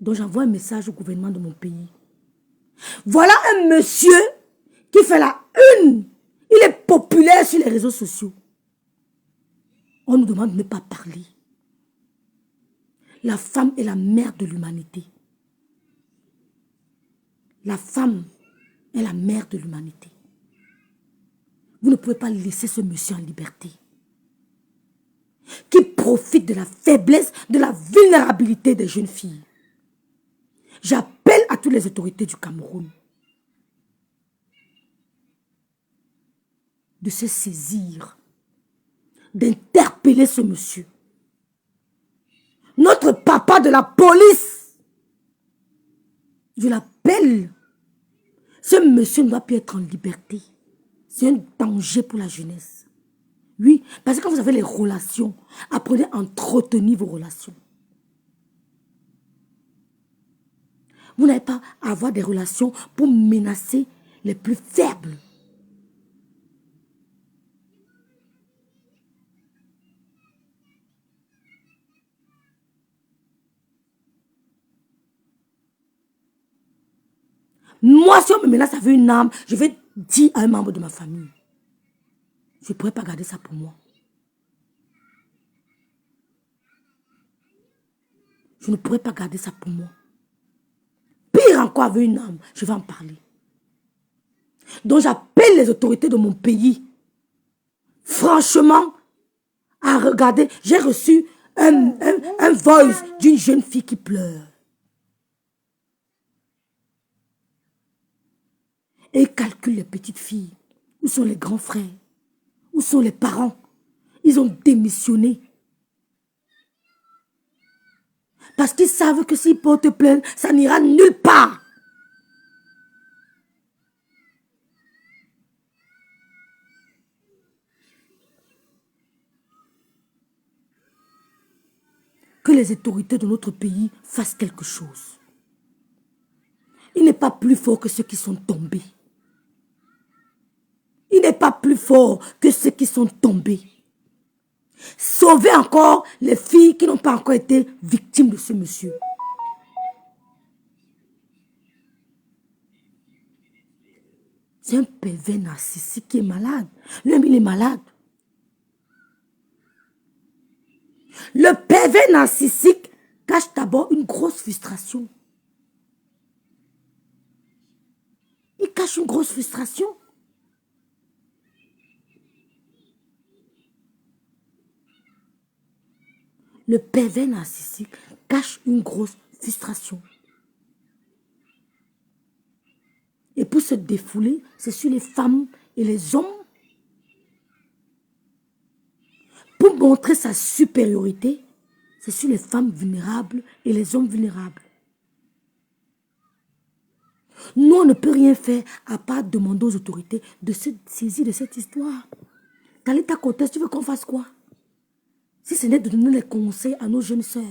Donc j'envoie un message au gouvernement de mon pays. Voilà un monsieur qui fait la une. Il est populaire sur les réseaux sociaux. On nous demande de ne pas parler. La femme est la mère de l'humanité. La femme est la mère de l'humanité. Vous ne pouvez pas laisser ce monsieur en liberté. Qui profite de la faiblesse, de la vulnérabilité des jeunes filles. J'appelle à toutes les autorités du Cameroun de se saisir, d'interpeller ce monsieur. Notre papa de la police, je l'appelle. Ce monsieur ne doit plus être en liberté. C'est un danger pour la jeunesse. Oui, parce que quand vous avez les relations, apprenez à entretenir vos relations. Vous n'avez pas à avoir des relations pour menacer les plus faibles. Moi, si on me menace avec une arme, je vais dire à un membre de ma famille. Je ne pourrais pas garder ça pour moi. Je ne pourrais pas garder ça pour moi. Pire encore avec une arme, je vais en parler. Donc j'appelle les autorités de mon pays, franchement, à regarder. J'ai reçu un voice d'une jeune fille qui pleure. Et ils calculent les petites filles. Où sont les grands frères? Où sont les parents? Ils ont démissionné. Parce qu'ils savent que s'ils portent plainte, ça n'ira nulle part. Que les autorités de notre pays fassent quelque chose. Il n'est pas plus fort que ceux qui sont tombés. Il n'est pas plus fort que ceux qui sont tombés. Sauvez encore les filles qui n'ont pas encore été victimes de ce monsieur. C'est un pervers narcissique qui est malade. Lui, il est malade. Le pervers narcissique cache d'abord une grosse frustration. Il cache une grosse frustration. Le pervers narcissique cache une grosse frustration. Et pour se défouler, c'est sur les femmes et les hommes. Pour montrer sa supériorité, c'est sur les femmes vulnérables et les hommes vulnérables. Nous, on ne peut rien faire à part demander aux autorités de se saisir de cette histoire. Talita Cortez, tu veux qu'on fasse quoi? Si ce n'est de donner les conseils à nos jeunes sœurs.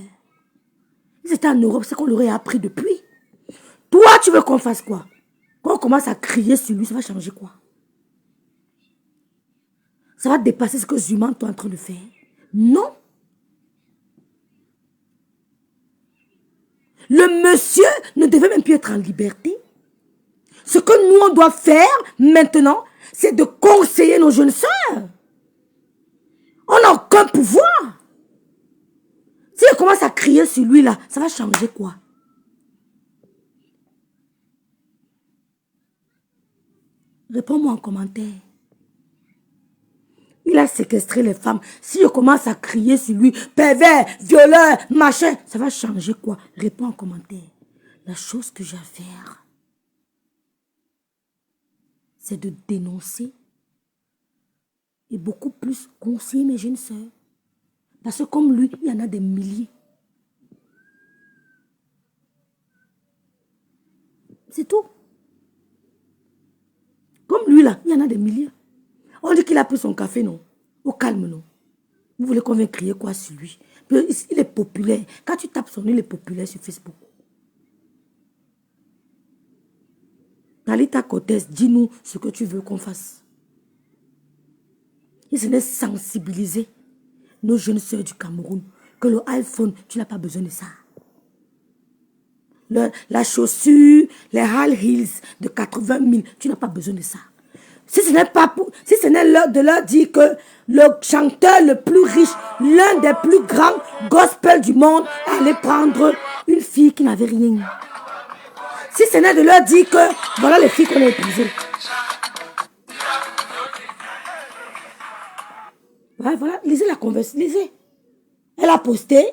Si c'était en Europe, c'est qu'on l'aurait appris depuis. Toi, tu veux qu'on fasse quoi? Quand on commence à crier sur lui, ça va changer quoi? Ça va dépasser ce que les humains sont en train de faire? Non. Le monsieur ne devait même plus être en liberté. Ce que nous, on doit faire maintenant, c'est de conseiller nos jeunes sœurs. On n'a aucun pouvoir. Si on commence à crier sur lui là, ça va changer quoi? Réponds-moi en commentaire. Il a séquestré les femmes. Si on commence à crier sur lui, pervers, violeur, machin, ça va changer quoi? Réponds en commentaire. La chose que j'ai à faire, c'est de dénoncer et beaucoup plus conseiller mes jeunes sœurs. Parce que comme lui, il y en a des milliers. C'est tout. Comme lui là, il y en a des milliers. On dit qu'il a pris son café, non? Au calme, non? Vous voulez qu'on vienne crier quoi sur lui? Il est populaire. Quand tu tapes son nom, il est populaire sur Facebook. Talita Cortez, dis-nous ce que tu veux qu'on fasse. Il s'est sensibiliser nos jeunes sœurs du Cameroun que le iPhone, tu n'as pas besoin de ça. La chaussure, les high heels de 80 000, tu n'as pas besoin de ça. Si ce n'est l'heure de leur dire que le chanteur le plus riche, l'un des plus grands gospel du monde, allait prendre une fille qui n'avait rien. Si ce n'est de leur dire que voilà les filles qu'on a épousées. Voilà, lisez la conversation, lisez. Elle a posté,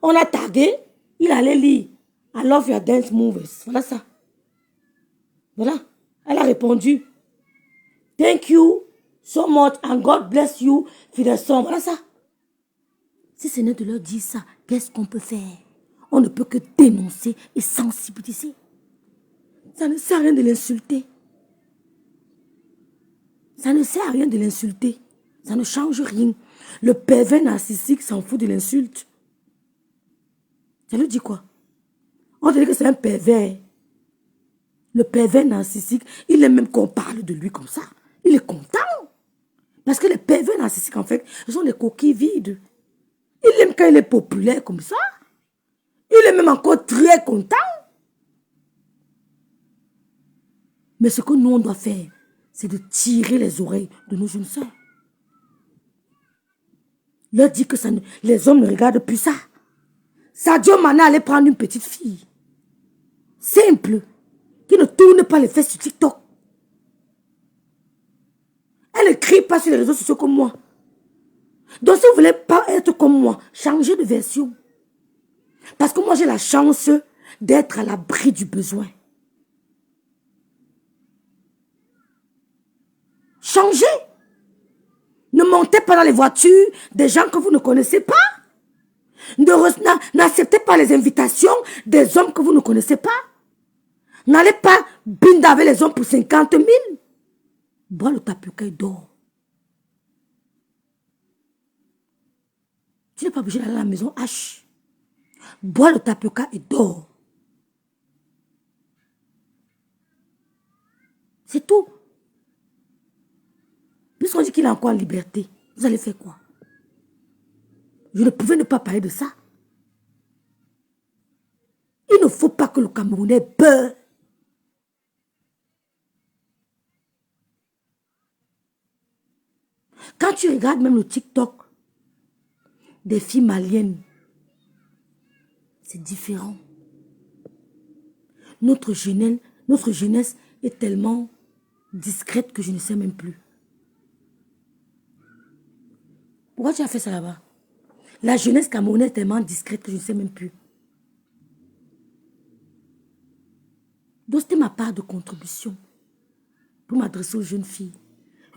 on a tagué, il allait lire. I love your dance moves. Voilà ça. Voilà. Elle a répondu. Thank you so much and God bless you for the song. Voilà ça. Si ce n'est de leur dire ça, qu'est-ce qu'on peut faire? On ne peut que dénoncer et sensibiliser. Ça ne sert à rien de l'insulter. Ça ne sert à rien de l'insulter. Ça ne change rien. Le pervers narcissique s'en fout de l'insulte. Ça lui dit quoi? On te dit que c'est un pervers. Le pervers narcissique, il aime même qu'on parle de lui comme ça. Il est content. Parce que les pervers narcissiques, en fait, ce sont des coquilles vides. Il aime quand il est populaire comme ça. Il est même encore très content. Mais ce que nous, on doit faire, c'est de tirer les oreilles de nos jeunes sœurs. Leur dire que les hommes ne regardent plus ça. Sadio Mané allait prendre une petite fille. Simple. Qui ne tourne pas les fesses sur TikTok. Elle ne crie pas sur les réseaux sociaux comme moi. Donc si vous ne voulez pas être comme moi, changez de version. Parce que moi j'ai la chance d'être à l'abri du besoin. Changez. Ne montez pas dans les voitures des gens que vous ne connaissez pas. N'acceptez pas les invitations des hommes que vous ne connaissez pas. N'allez pas binder avec les hommes pour 50 000. Bois le tapioca et dors. Tu n'es pas obligé d'aller à la maison H. Bois le tapioca et dors. C'est tout. Puisqu'on dit qu'il est encore en liberté, vous allez faire quoi? Je ne pouvais ne pas parler de ça. Il ne faut pas que le Camerounais ait peur. Quand tu regardes même le TikTok des filles maliennes, c'est différent. Notre jeunesse est tellement discrète que je ne sais même plus. Pourquoi tu as fait ça là-bas? La jeunesse camerounaise est tellement discrète que je ne sais même plus. Donc c'était ma part de contribution pour m'adresser aux jeunes filles.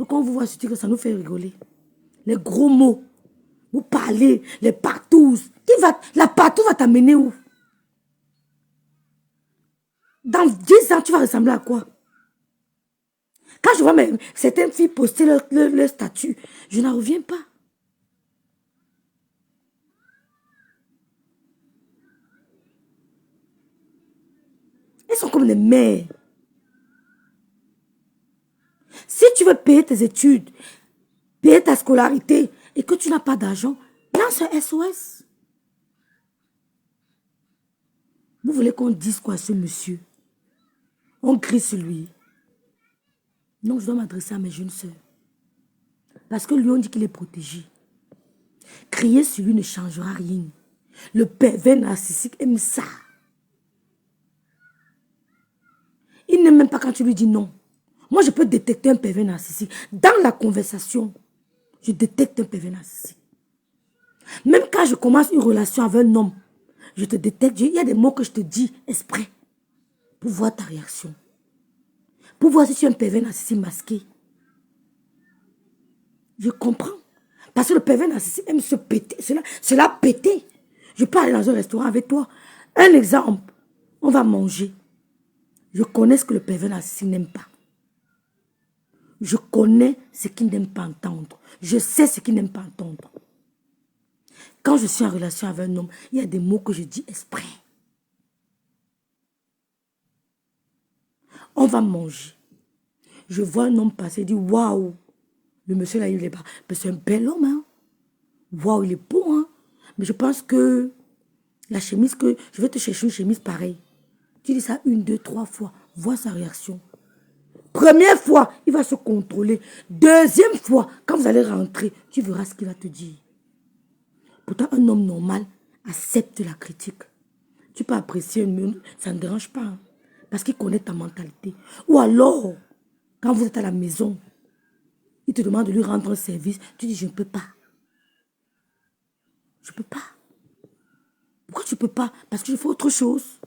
Et quand on vous voit sur TikTok, ça nous fait rigoler. Les gros mots. Vous parlez, les partous. La partout va t'amener où? Dans 10 ans, tu vas ressembler à quoi? Quand je vois certaines filles poster leur statut, je n'en reviens pas. Elles sont comme des mères. Si tu veux payer tes études, payer ta scolarité et que tu n'as pas d'argent, lance un SOS. Vous voulez qu'on dise quoi à ce monsieur? On crie sur lui. Non, je dois m'adresser à mes jeunes sœurs. Parce que lui, on dit qu'il est protégé. Crier sur lui ne changera rien. Le pervers narcissique aime ça. Il n'aime même pas quand tu lui dis non. Moi, je peux détecter un pervers narcissique. Dans la conversation, je détecte un pervers narcissique. Même quand je commence une relation avec un homme, je te détecte. Il y a des mots que je te dis exprès pour voir ta réaction. Pour voir si tu es un pervers narcissique masqué. Je comprends. Parce que le pervers narcissique aime se péter. Cela péter. Je peux aller dans un restaurant avec toi. Un exemple. On va manger. Je connais ce que le pervers narcissique n'aime pas. Je connais ce qu'il n'aime pas entendre. Je sais ce qu'il n'aime pas entendre. Quand je suis en relation avec un homme, il y a des mots que je dis exprès. On va manger. Je vois un homme passer et dire waouh. Le monsieur là, il est pas. C'est un bel homme. Hein? Waouh, il est beau. Hein? Mais je pense que la chemise que. Je vais te chercher une chemise pareille. Tu dis ça 1, 2, 3 fois. Vois sa réaction. Première fois, il va se contrôler. Deuxième fois, quand vous allez rentrer, tu verras ce qu'il va te dire. Pourtant, un homme normal accepte la critique. Tu peux apprécier, mais ça ne dérange pas. Hein, parce qu'il connaît ta mentalité. Ou alors, quand vous êtes à la maison, il te demande de lui rendre un service. Tu dis, je ne peux pas. Je ne peux pas. Pourquoi tu ne peux pas? Parce que je fais autre chose.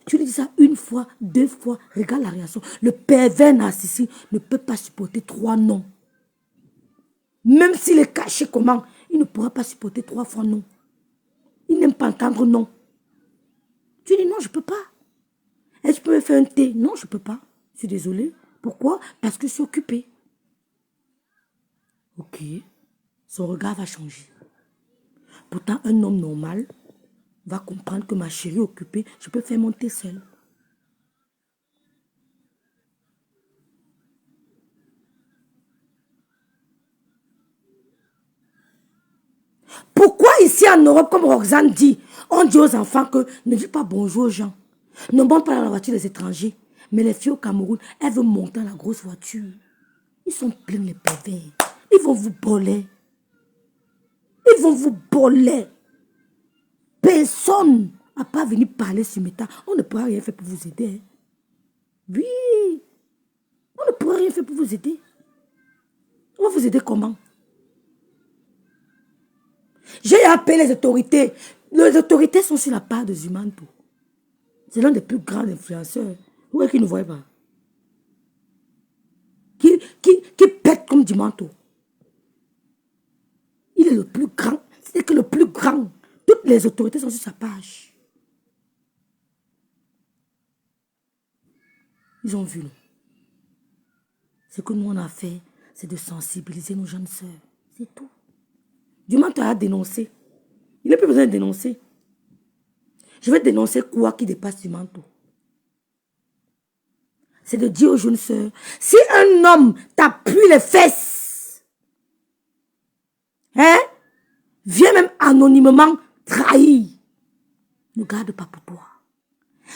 Tu lui dis ça 1 fois, 2 fois. Regarde la réaction. Le pervers narcissique ne peut pas supporter 3 non. Même s'il est caché comment, il ne pourra pas supporter 3 fois non. Il n'aime pas entendre non. Tu dis non, je ne peux pas. Est-ce que tu peux me faire un thé? Non, je ne peux pas. Je suis désolée. Pourquoi? Parce que je suis occupée. Ok. Son regard va changer. Pourtant, un homme normal va comprendre que ma chérie est occupée, je peux faire mon thé seule. Pourquoi ici en Europe, comme Roxane dit, on dit aux enfants que ne dis pas bonjour aux gens. Ne monte pas dans la voiture des étrangers. Mais les filles au Cameroun, elles veulent monter dans la grosse voiture. Ils sont pleins les pervers. Ils vont vous voler. Ils vont vous voler. Personne n'a pas venu parler sur mes temps. On ne pourra rien faire pour vous aider. Oui. On ne pourra rien faire pour vous aider. On va vous aider comment? J'ai appelé les autorités. Les autorités sont sur la part de Zumanto. C'est l'un des plus grands influenceurs. Où est-ce qu'ils ne voient pas? Qui pète comme du manteau. Il est le plus grand. C'est que le plus grand. Toutes les autorités sont sur sa page. Ils ont vu. Ce que nous on a fait, c'est de sensibiliser nos jeunes sœurs. C'est tout. Du manteau a dénoncé. Il n'a plus besoin de dénoncer. Je vais dénoncer quoi qui dépasse du manteau. C'est de dire aux jeunes sœurs, si un homme t'appuie les fesses, hein, viens même anonymement trahir, ne garde pas pour toi.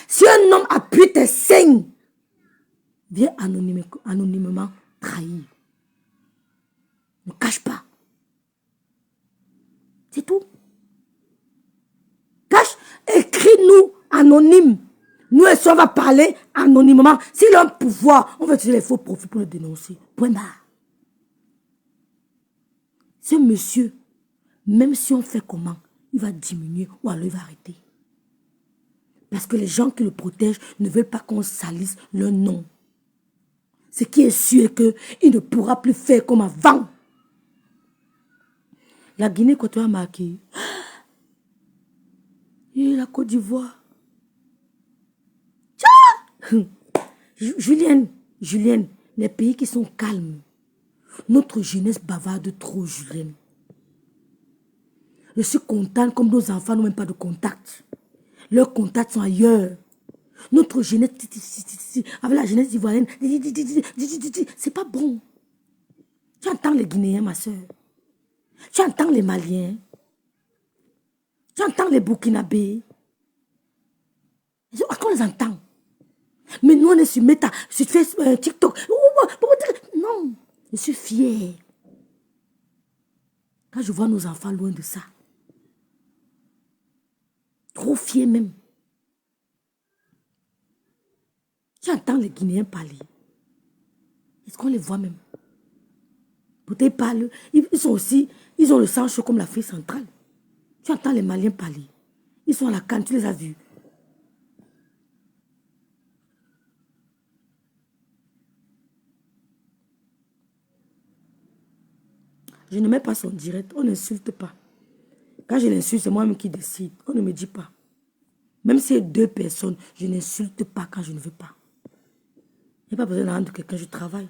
Si un homme appuie tes seins, viens anonymement trahir. Ne cache pas. C'est tout. Cache, écris-nous anonyme. Nous et on va parler anonymement. S'il a un pouvoir, on va utiliser les faux profils pour le dénoncer. Point barre. Ce monsieur, même si on fait comment, il va diminuer ou alors il va arrêter. Parce que les gens qui le protègent ne veulent pas qu'on salisse leur nom. Ce qui est sûr est qu'il ne pourra plus faire comme avant. La Guinée Équatoriale a marqué. Et la Côte d'Ivoire. Julienne, les pays qui sont calmes. Notre jeunesse bavarde trop, Julienne. Je suis contente comme nos enfants n'ont même pas de contact. Leurs contacts sont ailleurs. Notre jeunesse, avec la jeunesse ivoirienne, c'est pas bon. Tu entends les Guinéens, ma soeur. Tu entends les Maliens. Tu entends les Burkinabés. On les entend. Mais nous, on est sur Meta, sur Facebook, TikTok. Non, je suis fière. Quand je vois nos enfants loin de ça. Trop fier même. J'entends les Guinéens parler. Est-ce qu'on les voit même? Peut-être ils parlent. Ils sont aussi, ils ont le sang chaud comme l'Afrique centrale. Tu entends les Maliens parler. Ils sont à la canne, tu les as vus. Je ne mets pas son direct. On n'insulte pas. Quand je l'insulte, c'est moi-même qui décide. On ne me dit pas. Même si c'est 2 personnes, je n'insulte pas quand je ne veux pas. Il n'y a pas besoin de rendre quelqu'un, je travaille.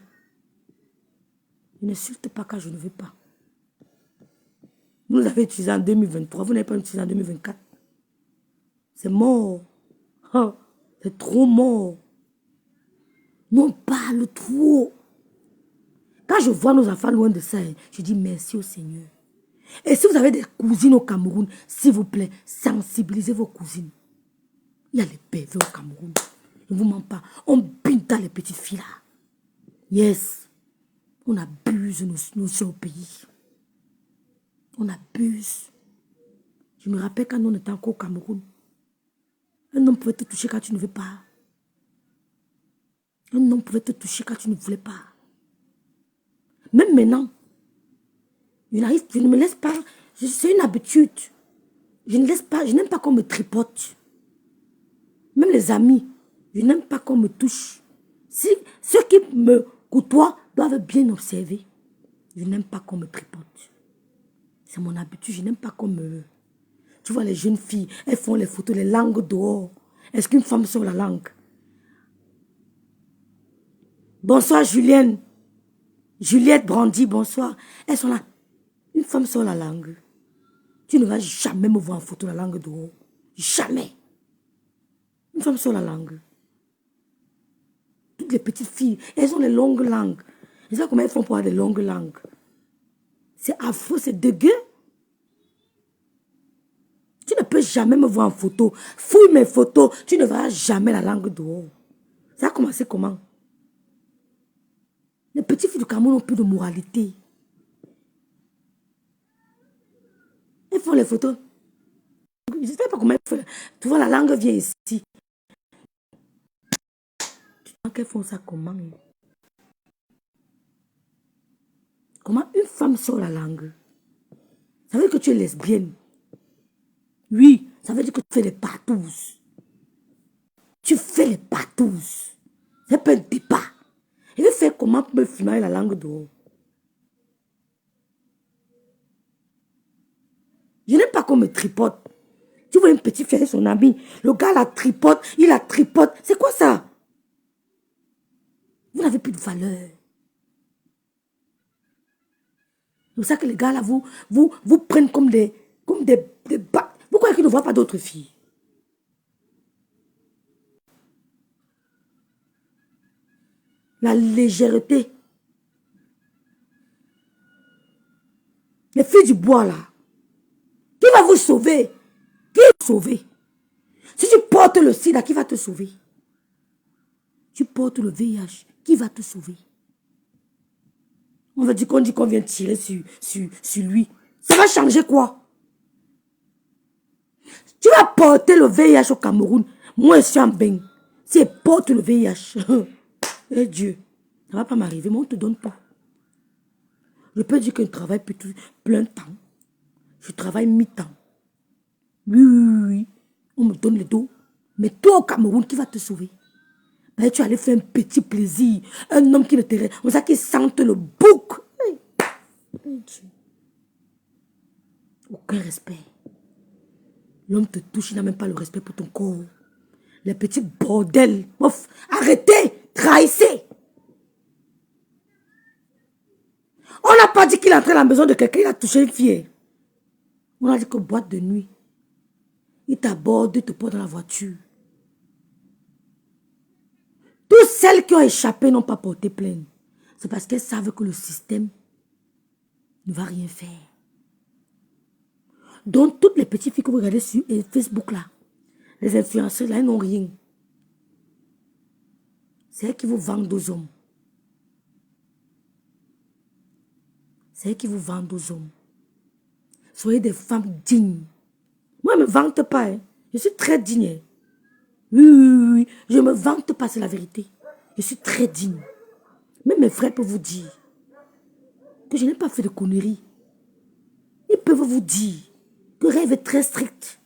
Je n'insulte pas quand je ne veux pas. Vous l'avez utilisé en 2023, vous n'avez pas utilisé en 2024. C'est mort. Oh, c'est trop mort. Nous, on parle trop. Quand je vois nos enfants loin de ça, je dis merci au Seigneur. Et si vous avez des cousines au Cameroun, s'il vous plaît, sensibilisez vos cousines. Il y a les bébés au Cameroun. Ne vous ment pas. On bute dans les petites filles là. Yes. On abuse nos soeurs au pays. On abuse. Je me rappelle quand on était encore au Cameroun. Un homme pouvait te toucher quand tu ne veux pas. Un homme pouvait te toucher quand tu ne voulais pas. Même maintenant, je ne me laisse pas. C'est une habitude. Je n'aime pas qu'on me tripote. Même les amis, je n'aime pas qu'on me touche. Si ceux qui me côtoient doivent bien observer. Je n'aime pas qu'on me tripote. C'est mon habitude, je n'aime pas qu'on me... Tu vois les jeunes filles, elles font les photos, les langues dehors. Est-ce qu'une femme sort la langue? Bonsoir Julienne. Juliette Brandy, bonsoir. Elles sont là. Une femme sort la langue. Tu ne vas jamais me voir en photo la langue dehors. Jamais. Une femme sort la langue. Toutes les petites filles, elles ont les longues langues. Je sais pas comment elles font pour avoir des longues langues. C'est affreux, c'est dégueu. Tu ne peux jamais me voir en photo. Fouille mes photos, tu ne verras jamais la langue dehors. Ça a commencé comment? Les petites filles du Cameroun ont plus de moralité. Elles font les photos. Je ne sais pas comment elles font. Tu vois, la langue vient ici. Tu vois qu'elles font ça comment? Comment une femme sort la langue? Ça veut dire que tu es lesbienne. Oui, ça veut dire que tu fais les partous. Tu fais les partous. C'est pas un débat. Je vais faire comment pour me filmer la langue dehors. Je n'aime pas qu'on me tripote. Tu vois une petite fille avec son ami. Le gars la tripote, il la tripote. C'est quoi ça? Vous n'avez plus de valeur. C'est pour ça que les gars là, vous prennent comme des bats. Vous croyez qu'ils ne voient pas d'autres filles? La légèreté. Les filles du bois là. Qui va vous sauver? Qui va vous sauver? Si tu portes le sida, qui va te sauver? Tu portes le VIH, qui va te sauver? On va dire qu'on vient tirer sur lui. Ça va changer quoi? Tu vas porter le VIH au Cameroun. Moi, je suis en bain. Si elle porte le VIH, eh Dieu, ça ne va pas m'arriver, mais on te donne tout. Je peux dire que je travaille plein temps. Je travaille mi-temps. Oui. On me donne le dos. Mais toi au Cameroun, qui va te sauver? Ben, tu allais faire un petit plaisir. Un homme qui ne te... On sait qu'il sente le bouc. Aucun respect. L'homme te touche, il n'a même pas le respect pour ton corps. Les petits bordels. Ouf, arrêtez, trahissez. On n'a pas dit qu'il est entré à la maison de quelqu'un, il a touché une fille. On a dit que boîte de nuit. Il t'aborde, il te porte dans la voiture. Celles qui ont échappé n'ont pas porté plainte. C'est parce qu'elles savent que le système ne va rien faire. Donc, toutes les petites filles que vous regardez sur Facebook là, les influenceurs là, elles n'ont rien. C'est elles qui vous vendent aux hommes. C'est elles qui vous vendent aux hommes. Soyez des femmes dignes. Moi, je ne me vante pas. Hein. Je suis très digne. Oui. Je ne me vante pas, c'est la vérité. Je suis très digne. Même mes frères peuvent vous dire que je n'ai pas fait de conneries. Ils peuvent vous dire que le rêve est très strict.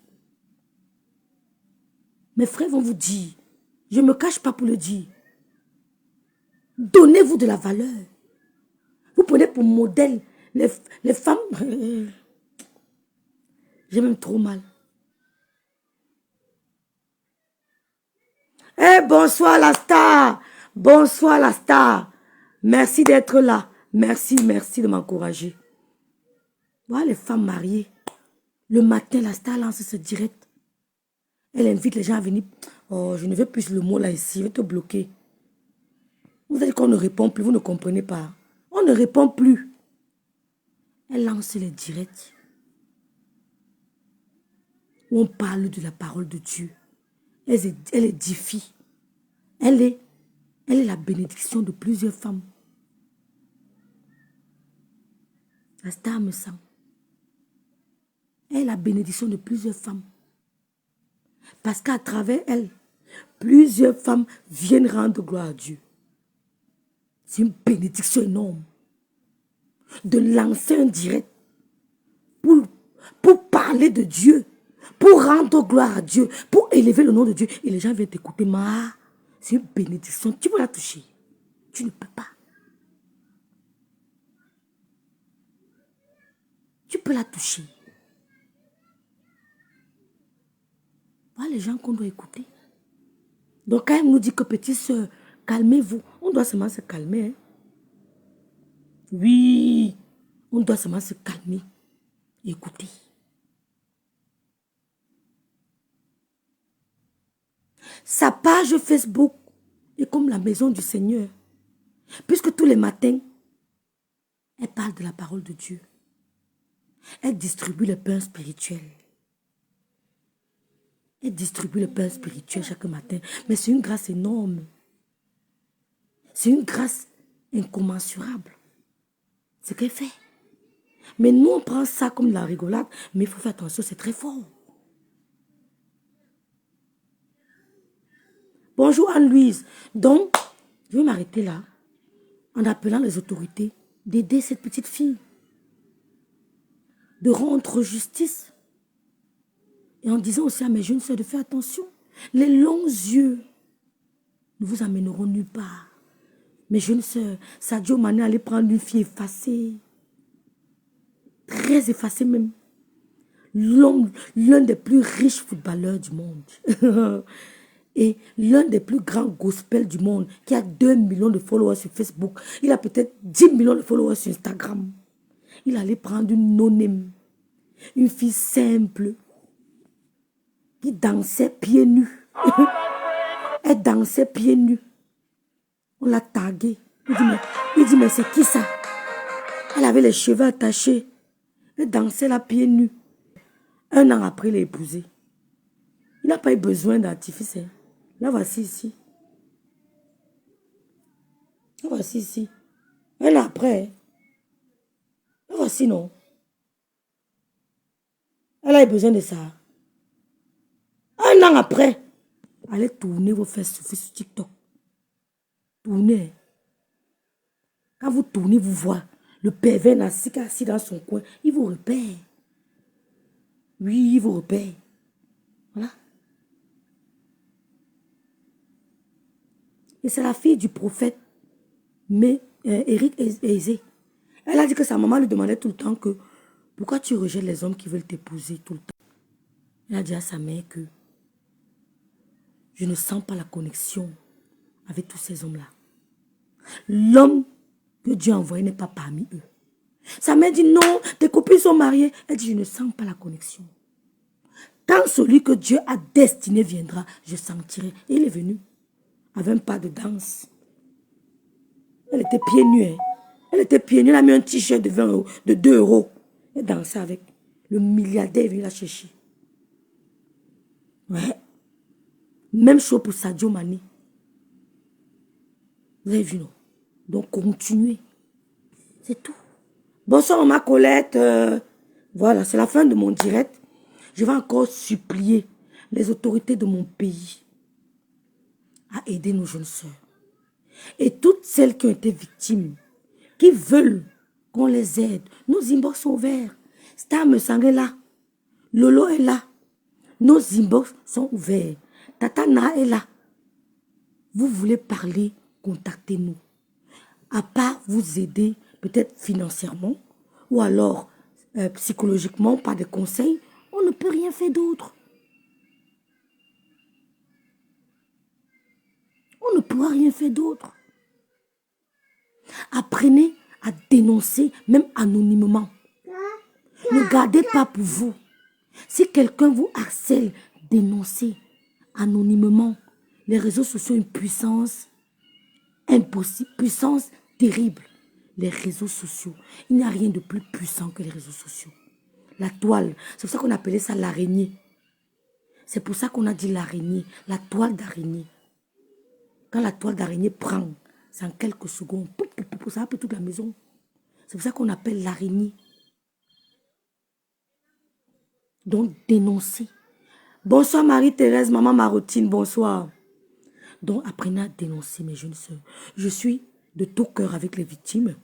Mes frères vont vous dire, je ne me cache pas pour le dire. Donnez-vous de la valeur. Vous prenez pour modèle les femmes. J'ai même trop mal. Eh, bonsoir la star. Bonsoir la star. Merci d'être là. Merci de m'encourager. Voilà les femmes mariées. Le matin, la star lance ce direct. Elle invite les gens à venir. Oh, je ne veux plus le mot là ici. Je vais te bloquer. Vous avez dit qu'on ne répond plus. Vous ne comprenez pas. On ne répond plus. Elle lance les directs. Où on parle de la parole de Dieu. Elle édifie. Elle est la bénédiction de plusieurs femmes. La star me sent. Elle est la bénédiction de plusieurs femmes. Parce qu'à travers elle, plusieurs femmes viennent rendre gloire à Dieu. C'est une bénédiction énorme. De lancer un direct pour parler de Dieu, pour rendre gloire à Dieu, pour élever le nom de Dieu. Et les gens viennent t'écouter. C'est une bénédiction. Tu peux la toucher. Tu ne peux pas. Tu peux la toucher. Voilà les gens qu'on doit écouter. Donc quand elle nous dit que petite soeur, calmez-vous. On doit seulement se calmer. Hein? Oui, on doit seulement se calmer. Écoutez. Sa page Facebook est comme la maison du Seigneur. Puisque tous les matins, elle parle de la parole de Dieu. Elle distribue le pain spirituel. Elle distribue le pain spirituel chaque matin. Mais c'est une grâce énorme. C'est une grâce incommensurable. Ce qu'elle fait. Mais nous, on prend ça comme de la rigolade. Mais il faut faire attention, c'est très fort. Bonjour Anne-Louise. Donc, je vais m'arrêter là. En appelant les autorités d'aider cette petite fille. De rendre justice. Et en disant aussi à mes jeunes sœurs de faire attention. Les longs yeux ne vous amèneront nulle part. Mes jeunes sœurs, Sadio Mané allait prendre une fille effacée. Très effacée même. L'un des plus riches footballeurs du monde. Et l'un des plus grands gospels du monde. Qui a 2 millions de followers sur Facebook. Il a peut-être 10 millions de followers sur Instagram. Il allait prendre une non-name. Une fille simple. Qui dansait pieds nus. Elle dansait pieds nus. On l'a taguée. Il dit, mais c'est qui ça? Elle avait les cheveux attachés. Elle dansait là pieds nus. 1 an après, il l'a épousée. Il n'a pas eu besoin d'artifice. Hein. Là, voici ici. Là, voici ici. 1 an après. Là, voici non. Elle a eu besoin de ça. 1 an après, allez tourner vos fesses sur TikTok. Tournez. Quand vous tournez, vous voyez le pervers assis dans son coin. Il vous repère. Oui, il vous repère. Voilà. Et c'est la fille du prophète Eric Aizé. Elle a dit que sa maman lui demandait tout le temps que pourquoi tu rejettes les hommes qui veulent t'épouser tout le temps. Elle a dit à sa mère que je ne sens pas la connexion avec tous ces hommes-là. L'homme que Dieu a envoyé n'est pas parmi eux. Sa mère dit non, tes copines sont mariées. Elle dit je ne sens pas la connexion. Quand celui que Dieu a destiné viendra, je sentirai. Et il est venu. avait un pas de danse. Elle était pieds nus. Hein. Elle était pieds nus. Elle a mis un t-shirt de 20 euros, de 2 euros. Elle dansait avec. Le milliardaire est venu la chercher. Ouais. Même chose pour Sadio Mané. Vous avez vu, non? Donc, continuez. C'est tout. Bonsoir, ma Colette. Voilà, c'est la fin de mon direct. Je vais encore supplier les autorités de mon pays à aider nos jeunes sœurs. Et toutes celles qui ont été victimes, qui veulent qu'on les aide. Nos inbox sont ouverts. Star Mesang est là. Lolo est là. Nos inbox sont ouverts. Tatana est là. Vous voulez parler, contactez-nous. À part vous aider, peut-être financièrement, ou alors psychologiquement, par des conseils, on ne peut rien faire d'autre. On ne pourra rien faire d'autre. Apprenez à dénoncer, même anonymement. Ne gardez pas pour vous. Si quelqu'un vous harcèle, dénoncez anonymement. Les réseaux sociaux ont une puissance impossible, puissance terrible. Les réseaux sociaux. Il n'y a rien de plus puissant que les réseaux sociaux. La toile, c'est pour ça qu'on appelait ça l'araignée. C'est pour ça qu'on a dit l'araignée, la toile d'araignée. Quand la toile d'araignée prend, c'est en quelques secondes, ça va pour toute la maison. C'est pour ça qu'on appelle l'araignée. Donc, dénoncer. Bonsoir Marie-Thérèse, maman Marotine, bonsoir. Donc, apprenez à dénoncer, mes jeunes sœurs. Je suis de tout cœur avec les victimes.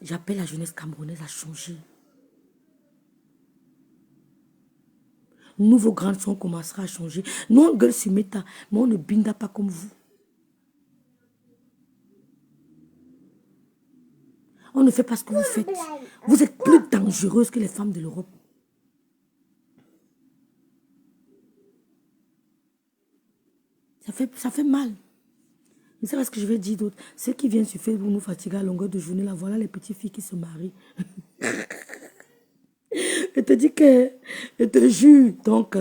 J'appelle la jeunesse camerounaise à changer. Nous, vos grandes sœurs, on commencera à changer. Nous, on gueule sur Meta, mais on ne binda pas comme vous. On ne fait pas ce que vous faites. Vous êtes plus dangereuses que les femmes de l'Europe. Ça fait mal. Je ne sais pas ce que je vais dire d'autre. Ceux qui viennent sur Facebook nous fatiguer à longueur de journée, là, voilà les petites filles qui se marient. Je te dis que, je te jure, donc,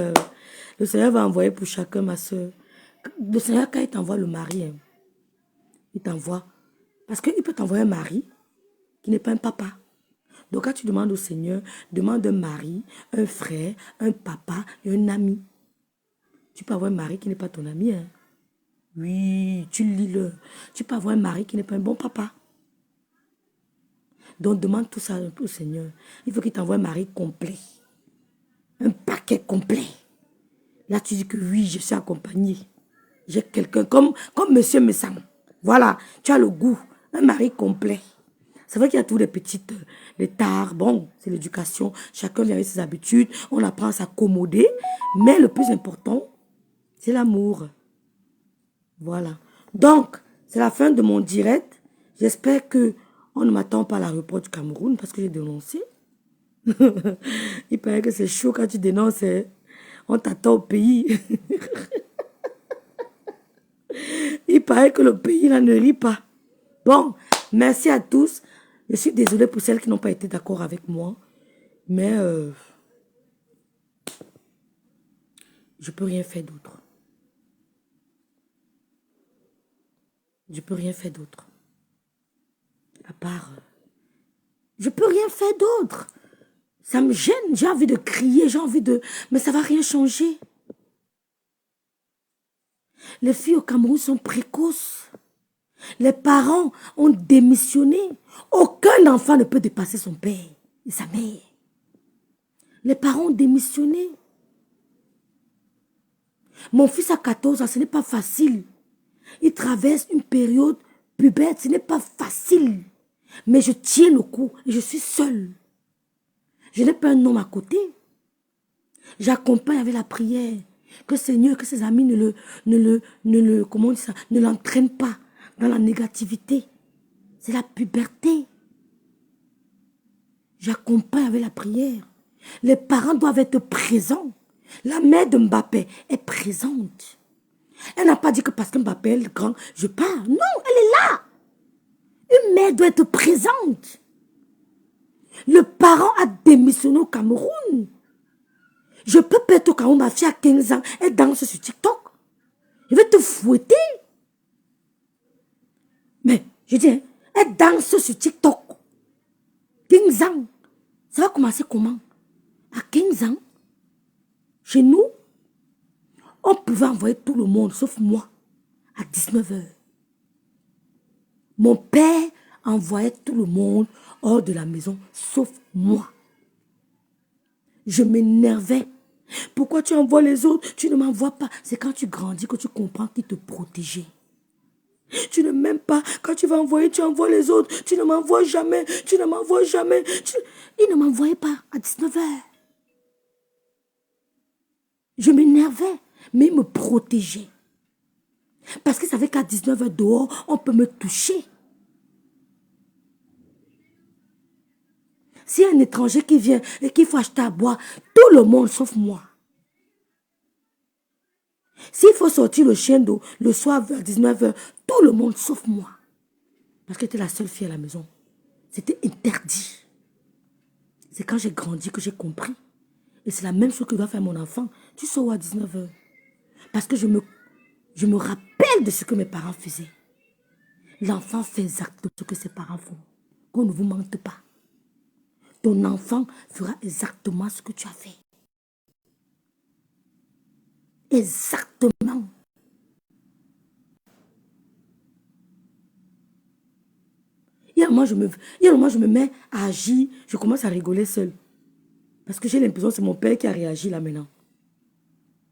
le Seigneur va envoyer pour chacun, ma soeur. Le Seigneur, quand il t'envoie le mari, hein, il t'envoie. Parce qu'il peut t'envoyer un mari qui n'est pas un papa. Donc, quand tu demandes au Seigneur, demande un mari, un frère, un papa et un ami. Tu peux avoir un mari qui n'est pas ton ami, hein. Oui, tu lis-le. Tu peux avoir un mari qui n'est pas un bon papa. Donc, demande tout ça au Seigneur. Il faut qu'il t'envoie un mari complet. Un paquet complet. Là, tu dis que oui, je suis accompagnée. J'ai quelqu'un comme Monsieur Messam. Voilà, tu as le goût. Un mari complet. C'est vrai qu'il y a tous les petites, les tares. Bon, c'est l'éducation. Chacun vient avec ses habitudes. On apprend à s'accommoder. Mais le plus important, c'est l'amour. Voilà. Donc, c'est la fin de mon direct. J'espère que on ne m'attend pas à l'aéroport du Cameroun parce que j'ai dénoncé. Il paraît que c'est chaud quand tu dénonces. Hein. On t'attend au pays. Il paraît que le pays là ne rit pas. Bon, merci à tous. Je suis désolée pour celles qui n'ont pas été d'accord avec moi. Mais je peux rien faire d'autre. Je peux rien faire d'autre. À part... je peux rien faire d'autre. Ça me gêne. J'ai envie de crier. J'ai envie de... mais ça va rien changer. Les filles au Cameroun sont précoces. Les parents ont démissionné. Aucun enfant ne peut dépasser son père et sa mère. Les parents ont démissionné. Mon fils a 14 ans, ce n'est pas facile. Il traverse une période pubère, ce n'est pas facile. Mais je tiens le coup et je suis seule. Je n'ai pas un homme à côté. J'accompagne avec la prière. Que Seigneur, que ses amis ne l'entraînent pas dans la négativité. C'est la puberté. J'accompagne avec la prière. Les parents doivent être présents. La mère de Mbappé est présente. Elle n'a pas dit que parce que Mbappé est grand, je pars. Non, elle est là. Une mère doit être présente. Le parent a démissionné au Cameroun. Je peux perdre au Cameroun, ma fille a 15 ans, elle danse sur TikTok. fouetter. Mais, je dis, elle danse sur TikTok. 15 ans. Ça va commencer comment? À 15 ans, chez nous, on pouvait envoyer tout le monde, sauf moi, à 19 h. Mon père envoyait tout le monde hors de la maison, sauf moi. Je m'énervais. Pourquoi tu envoies les autres? Tu ne m'envoies pas. C'est quand tu grandis que tu comprends qu'il te protégeait. Tu ne m'aimes pas. Quand tu vas envoyer, tu envoies les autres. Tu ne m'envoies jamais. Tu ne m'envoies jamais. Il ne m'envoyait pas à 19 h. Je m'énervais, mais il me protégeait. Parce qu'il savait qu'à 19 h dehors, on peut me toucher. S'il y a un étranger qui vient et qu'il faut acheter à boire, tout le monde sauf moi. S'il faut sortir le chien d'eau le soir vers 19 h, tout le monde sauf moi. Parce que j'étais la seule fille à la maison. C'était interdit. C'est quand j'ai grandi que j'ai compris. Et c'est la même chose que doit faire mon enfant. Tu sors à 19 h. Parce que je me rappelle de ce que mes parents faisaient. L'enfant fait exactement ce que ses parents font. Qu'on ne vous mente pas. Ton enfant fera exactement ce que tu as fait. Exactement. Il y a un moment, je me mets à agir. Je commence à rigoler seule. Parce que j'ai l'impression que c'est mon père qui a réagi là maintenant.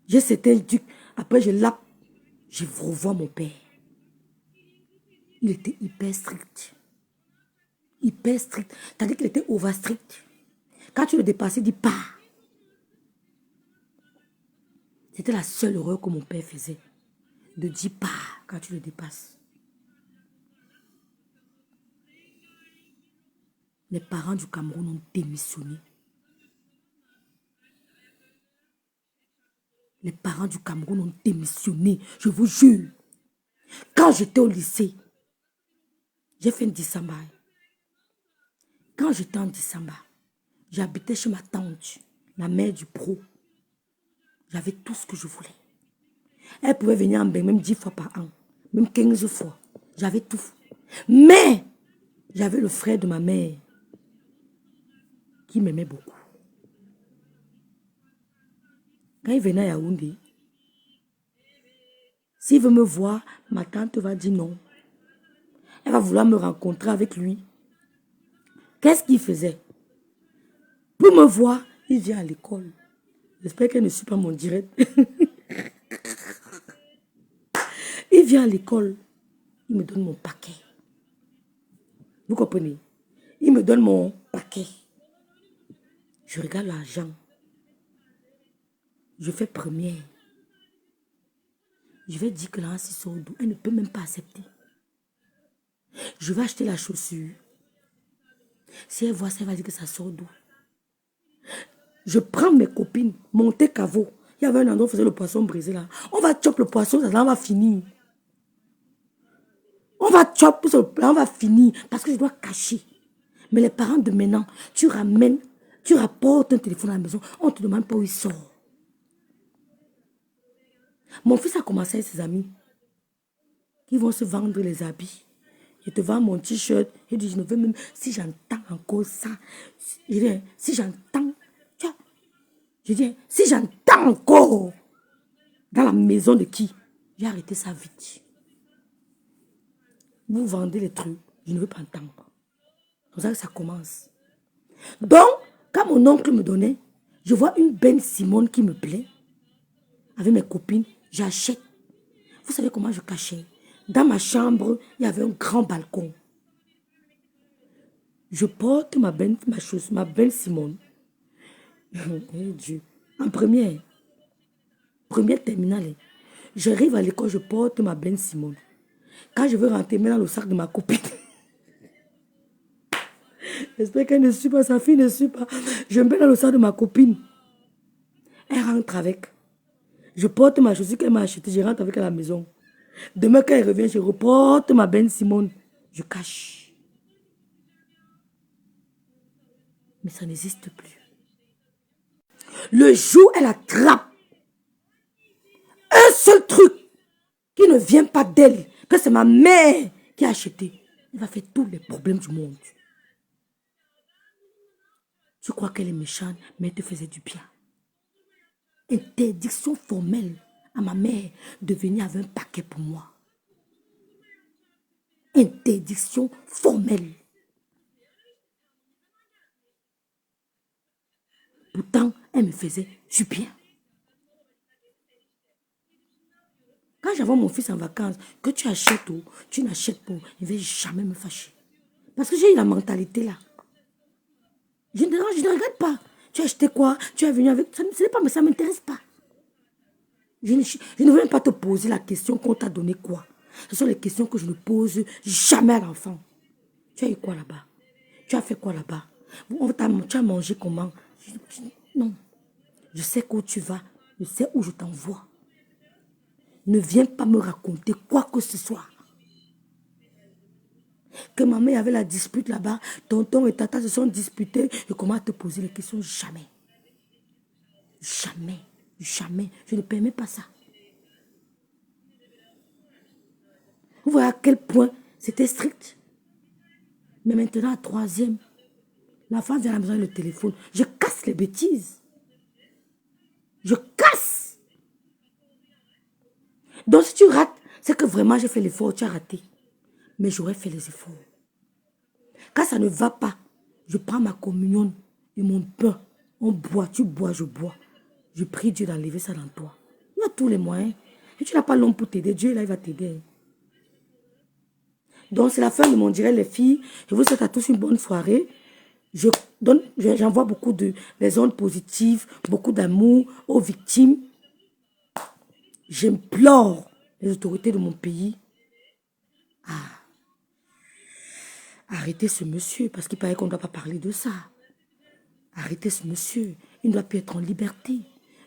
J'ai certains trucs. Après, je lappe. Je revois mon père. Il était hyper strict. Hyper strict. C'est-à-dire qu'il était over strict. Quand tu le dépassais, il dit pas. C'était la seule erreur que mon père faisait. De dire pas quand tu le dépasses. Les parents du Cameroun ont démissionné. Les parents du Cameroun ont démissionné. Je vous jure. Quand j'étais au lycée, j'ai fait un décembre. Quand j'étais en décembre, j'habitais chez ma tante, la mère du pro. J'avais tout ce que je voulais. Elle pouvait venir en bain même 10 fois par an, même 15 fois. J'avais tout. Mais, j'avais le frère de ma mère qui m'aimait beaucoup. Quand il venait à Yaoundé, s'il veut me voir, ma tante va dire non. Elle va vouloir me rencontrer avec lui. Qu'est-ce qu'il faisait? Pour me voir, il vient à l'école. J'espère qu'elle ne suit pas mon direct. Il vient à l'école. Il me donne mon paquet. Vous comprenez? Il me donne mon paquet. Je regarde l'argent. Je fais première. Je vais dire que là, c'est son dos. Elle ne peut même pas accepter. Je vais acheter la chaussure. Si elle voit ça, elle va dire que ça sort d'où. Je prends mes copines, monter caveau. Il y avait un endroit où on faisait le poisson brisé là. On va chopper le poisson, ça va finir. On va chopper ce plat, on va finir. Parce que je dois cacher. Mais les parents de maintenant, tu rapportes un téléphone à la maison, on ne te demande pas où il sort. Mon fils a commencé avec ses amis qui vont se vendre les habits. Je te vends mon t-shirt. Il dit, je ne veux même, si j'entends encore ça, je dis, si j'entends, je dis, si j'entends encore dans la maison de qui, j'ai arrêté ça vite. Vous vendez les trucs, je ne veux pas entendre. C'est comme ça que ça commence. Donc, quand mon oncle me donnait, je vois une Ben Simone qui me plaît. Avec mes copines, j'achète. Vous savez comment je cachais? Dans ma chambre, il y avait un grand balcon. Je porte ma Ben Simone. Eh Dieu. En première terminale, j'arrive à l'école, je porte ma Ben Simone. Quand je veux rentrer dans le sac de ma copine, j'espère qu'elle ne suit pas, sa fille ne suit pas. Je me mets dans le sac de ma copine. Elle rentre avec. Je porte ma chaussure qu'elle m'a achetée, je rentre avec à la maison. Demain, quand elle revient, je reporte ma Ben Simone. Je cache. Mais ça n'existe plus. Le jour où elle attrape un seul truc qui ne ne vient pas d'elle, que c'est ma mère qui a acheté, elle va faire tous les problèmes du monde. Tu crois qu'elle est méchante, mais elle te faisait du bien. Interdiction formelle à ma mère de venir avec un paquet pour moi. Interdiction formelle. Pourtant, elle me faisait du bien. Quand j'avais mon fils en vacances, que tu achètes ou tu n'achètes pas, il ne va jamais me fâcher. Parce que j'ai eu la mentalité là. Je ne regrette pas. Tu as acheté quoi? Tu es venu avec... Ce n'est pas, mais ça ne m'intéresse pas. Je ne veux même pas te poser la question qu'on t'a donné quoi. Ce sont les questions que je ne pose jamais à l'enfant. Tu as eu quoi là-bas? Tu as fait quoi là-bas? Tu as mangé comment? Non. Je sais où tu vas. Je sais où je t'envoie. Ne viens pas me raconter quoi que ce soit. Que maman avait la dispute là-bas, tonton et tata se sont disputés. Je commence à te poser les questions. Jamais. Jamais. Jamais. Je ne permets pas ça. Vous voyez à quel point c'était strict. Mais maintenant, à troisième, la femme vient à la maison avec le téléphone. Je casse les bêtises. Je casse. Donc si tu rates, c'est que vraiment j'ai fait l'effort, tu as raté. Mais j'aurais fait les efforts. Quand ça ne va pas, je prends ma communion et mon pain. On boit, tu bois, je bois. Je prie Dieu d'enlever ça dans toi. Il y a tous les moyens. Et tu n'as pas l'homme pour t'aider. Dieu, là, il va t'aider. Donc, c'est la fin de mon direct, les filles. Je vous souhaite à tous une bonne soirée. J'envoie beaucoup des ondes positives, beaucoup d'amour aux victimes. J'implore les autorités de mon pays à arrêter ce monsieur, parce qu'il paraît qu'on ne doit pas parler de ça. Arrêtez ce monsieur. Il ne doit plus être en liberté.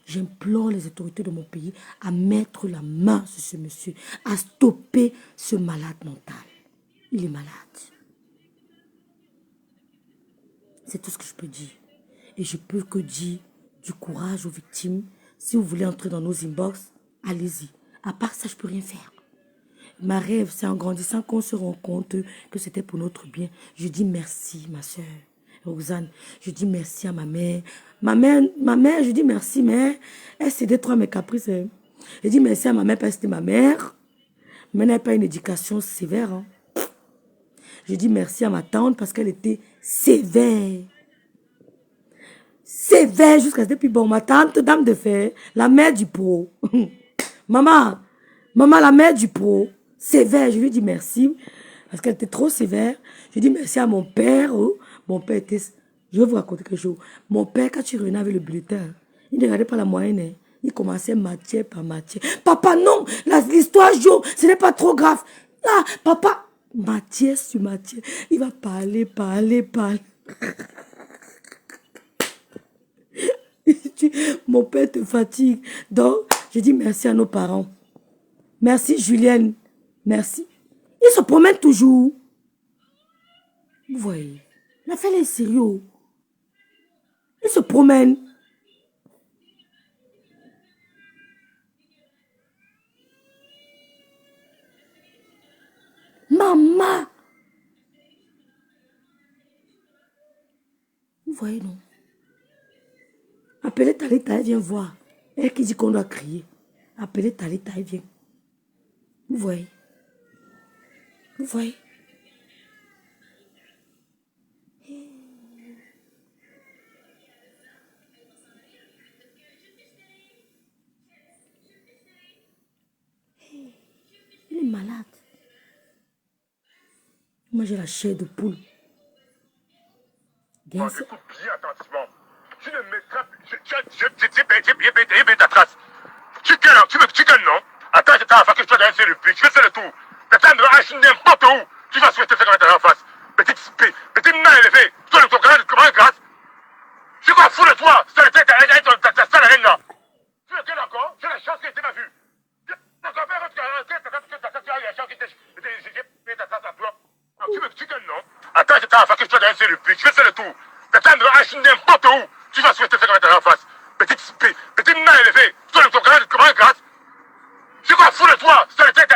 J'implore les autorités de mon pays à mettre la main sur ce monsieur, à stopper ce malade mental. Il est malade. C'est tout ce que je peux dire. Et je peux que dire du courage aux victimes. Si vous voulez entrer dans nos inbox, allez-y. À part ça, je ne peux rien faire. Ma rêve, c'est en grandissant qu'on se rend compte que c'était pour notre bien. Je dis merci, ma soeur Roxane. Je dis merci à ma mère. Ma mère, je dis merci, mais elle cédait trop à mes caprices. Je dis merci à ma mère parce que c'était ma mère. Mais elle n'a pas une éducation sévère. Hein. Je dis merci à ma tante parce qu'elle était sévère. Sévère jusqu'à ce depuis bon. Ma tante, dame de fer, la mère du pro. Maman, la mère du pro. Sévère, je lui dis merci parce qu'elle était trop sévère. Je dis merci à mon père. Oh. Mon père était... Je vais vous raconter quelque chose. Mon père, quand tu revenais avec le bulletin, il ne regardait pas la moyenne. Hein. Il commençait matière par matière. Papa, non, l'histoire, Jo, ce n'est pas trop grave. Ah, papa, matière sur matière. Il va parler. Mon père te fatigue. Donc, je dis merci à nos parents. Merci, Julienne. Merci. Il se promène toujours. Vous voyez, l'affaire est sérieux. Il se promène. Maman. Vous voyez, non? Appelez Talita, elle vient voir. Elle qui dit qu'on doit crier. Appelez Talita, elle vient. Vous voyez? Vous voyez? Il est malade. Moi, j'ai la chair de poule. Écoute bien attentivement. Tu ne mettras plus. J'ai payé ta trace. Tu gagnes, non? Attends, je t'ai fait que tu vas danser le prix. Tu fais ça le tour. T'attends de acheter n'importe où. Tu vas souhaiter ça quand tu es en face. Petite main élevée. Toi, le comment grâce? C'est quoi, fou de toi? Ça le fait, ta sale reine là. Tu es quel encore? C'est la chance que tu m'as vue. D'accord, mais tu as la chance que j'ai payé ta trace à toi. Tu gagnes, non? Attends, je t'ai fait que tu vas danser le prix. Tu fais ça le tour. T'attends de acheter n'importe où. Tu vas souhaiter ça quand tu es en face. Petite main élevée. Toi, le comment grâce? C'est quoi, fou de toi? Ça le fait,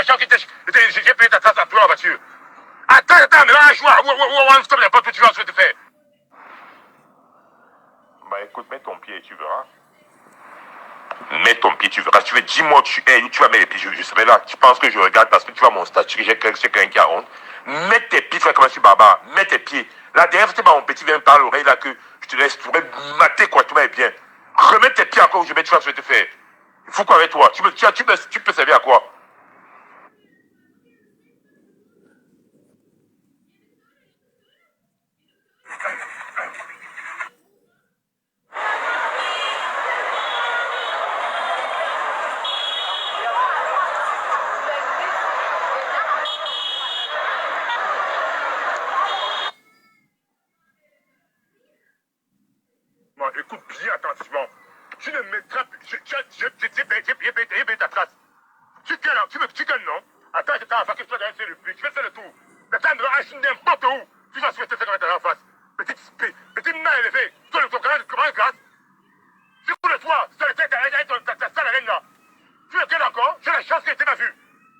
gens qui j'ai payé ta trace à toi la voiture. Attends, mais là, on stop n'importe où tu vas te faire. Bah écoute, mets ton pied et tu verras. Mets ton pied, tu verras. Si tu veux, dis-moi où tu es, où tu vas mettre les pieds. Je serai là. Tu penses que je regarde parce que tu vois mon statut, j'ai quelqu'un qui a honte. Mets tes pieds, frère, comme je suis barbare. Mets tes pieds. La dernière fois, mon petit vient me parler à l'oreille là que je te laisse, tu pourrais mater quoi, tout va bien. Remets tes pieds encore où je mets, tu vois ce que je vais te faire. Il faut quoi avec toi? Tu peux servir à quoi? Bon, écoute bien attentivement. Tu ne mettras plus. J'ai payé ta trace. Tu gagnes, non? Attends, je t'en que je sois dans le plus. Je vais faire le tour. La femme va acheter n'importe où. Tu vas souhaiter faire comme en face. Petite main élevée. Toi, ton comment grâce? C'est pour le toit. Ça le fait, ta reine là. Tu le gagnes encore? J'ai la chance qu'elle t'ait pas vue.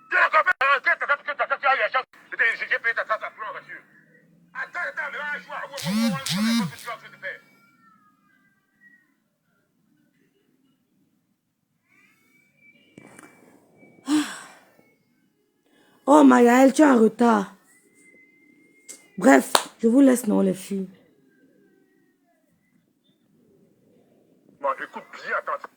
Tu l'as encore fait. Tu as eu la chance. J'ai payé ta trace à fleur, monsieur. Attends, mais là, je vois. Tu vas te faire. Oh, Mayaël, tu es en retard. Bref, je vous laisse, non, les filles. Bon, écoute bien attentivement.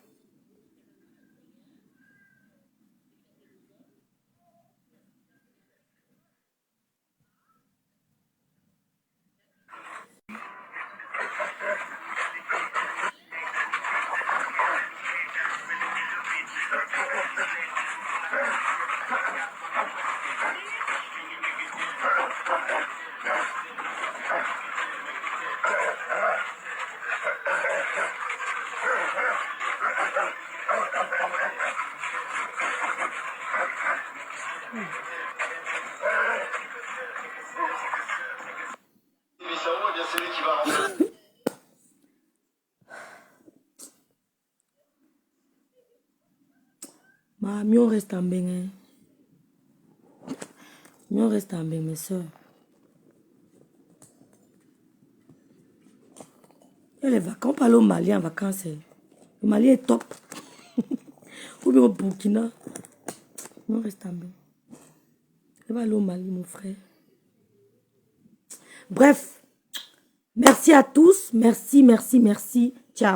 Mieux on reste en bain. Hein. Mieux on reste en bain, mes soeurs. Et les vacances, on parle au Mali en vacances. Le Mali est top. Ou bien au Burkina. Mieux on reste en bain. Je vais aller au Mali, mon frère. Bref. Merci à tous. Merci.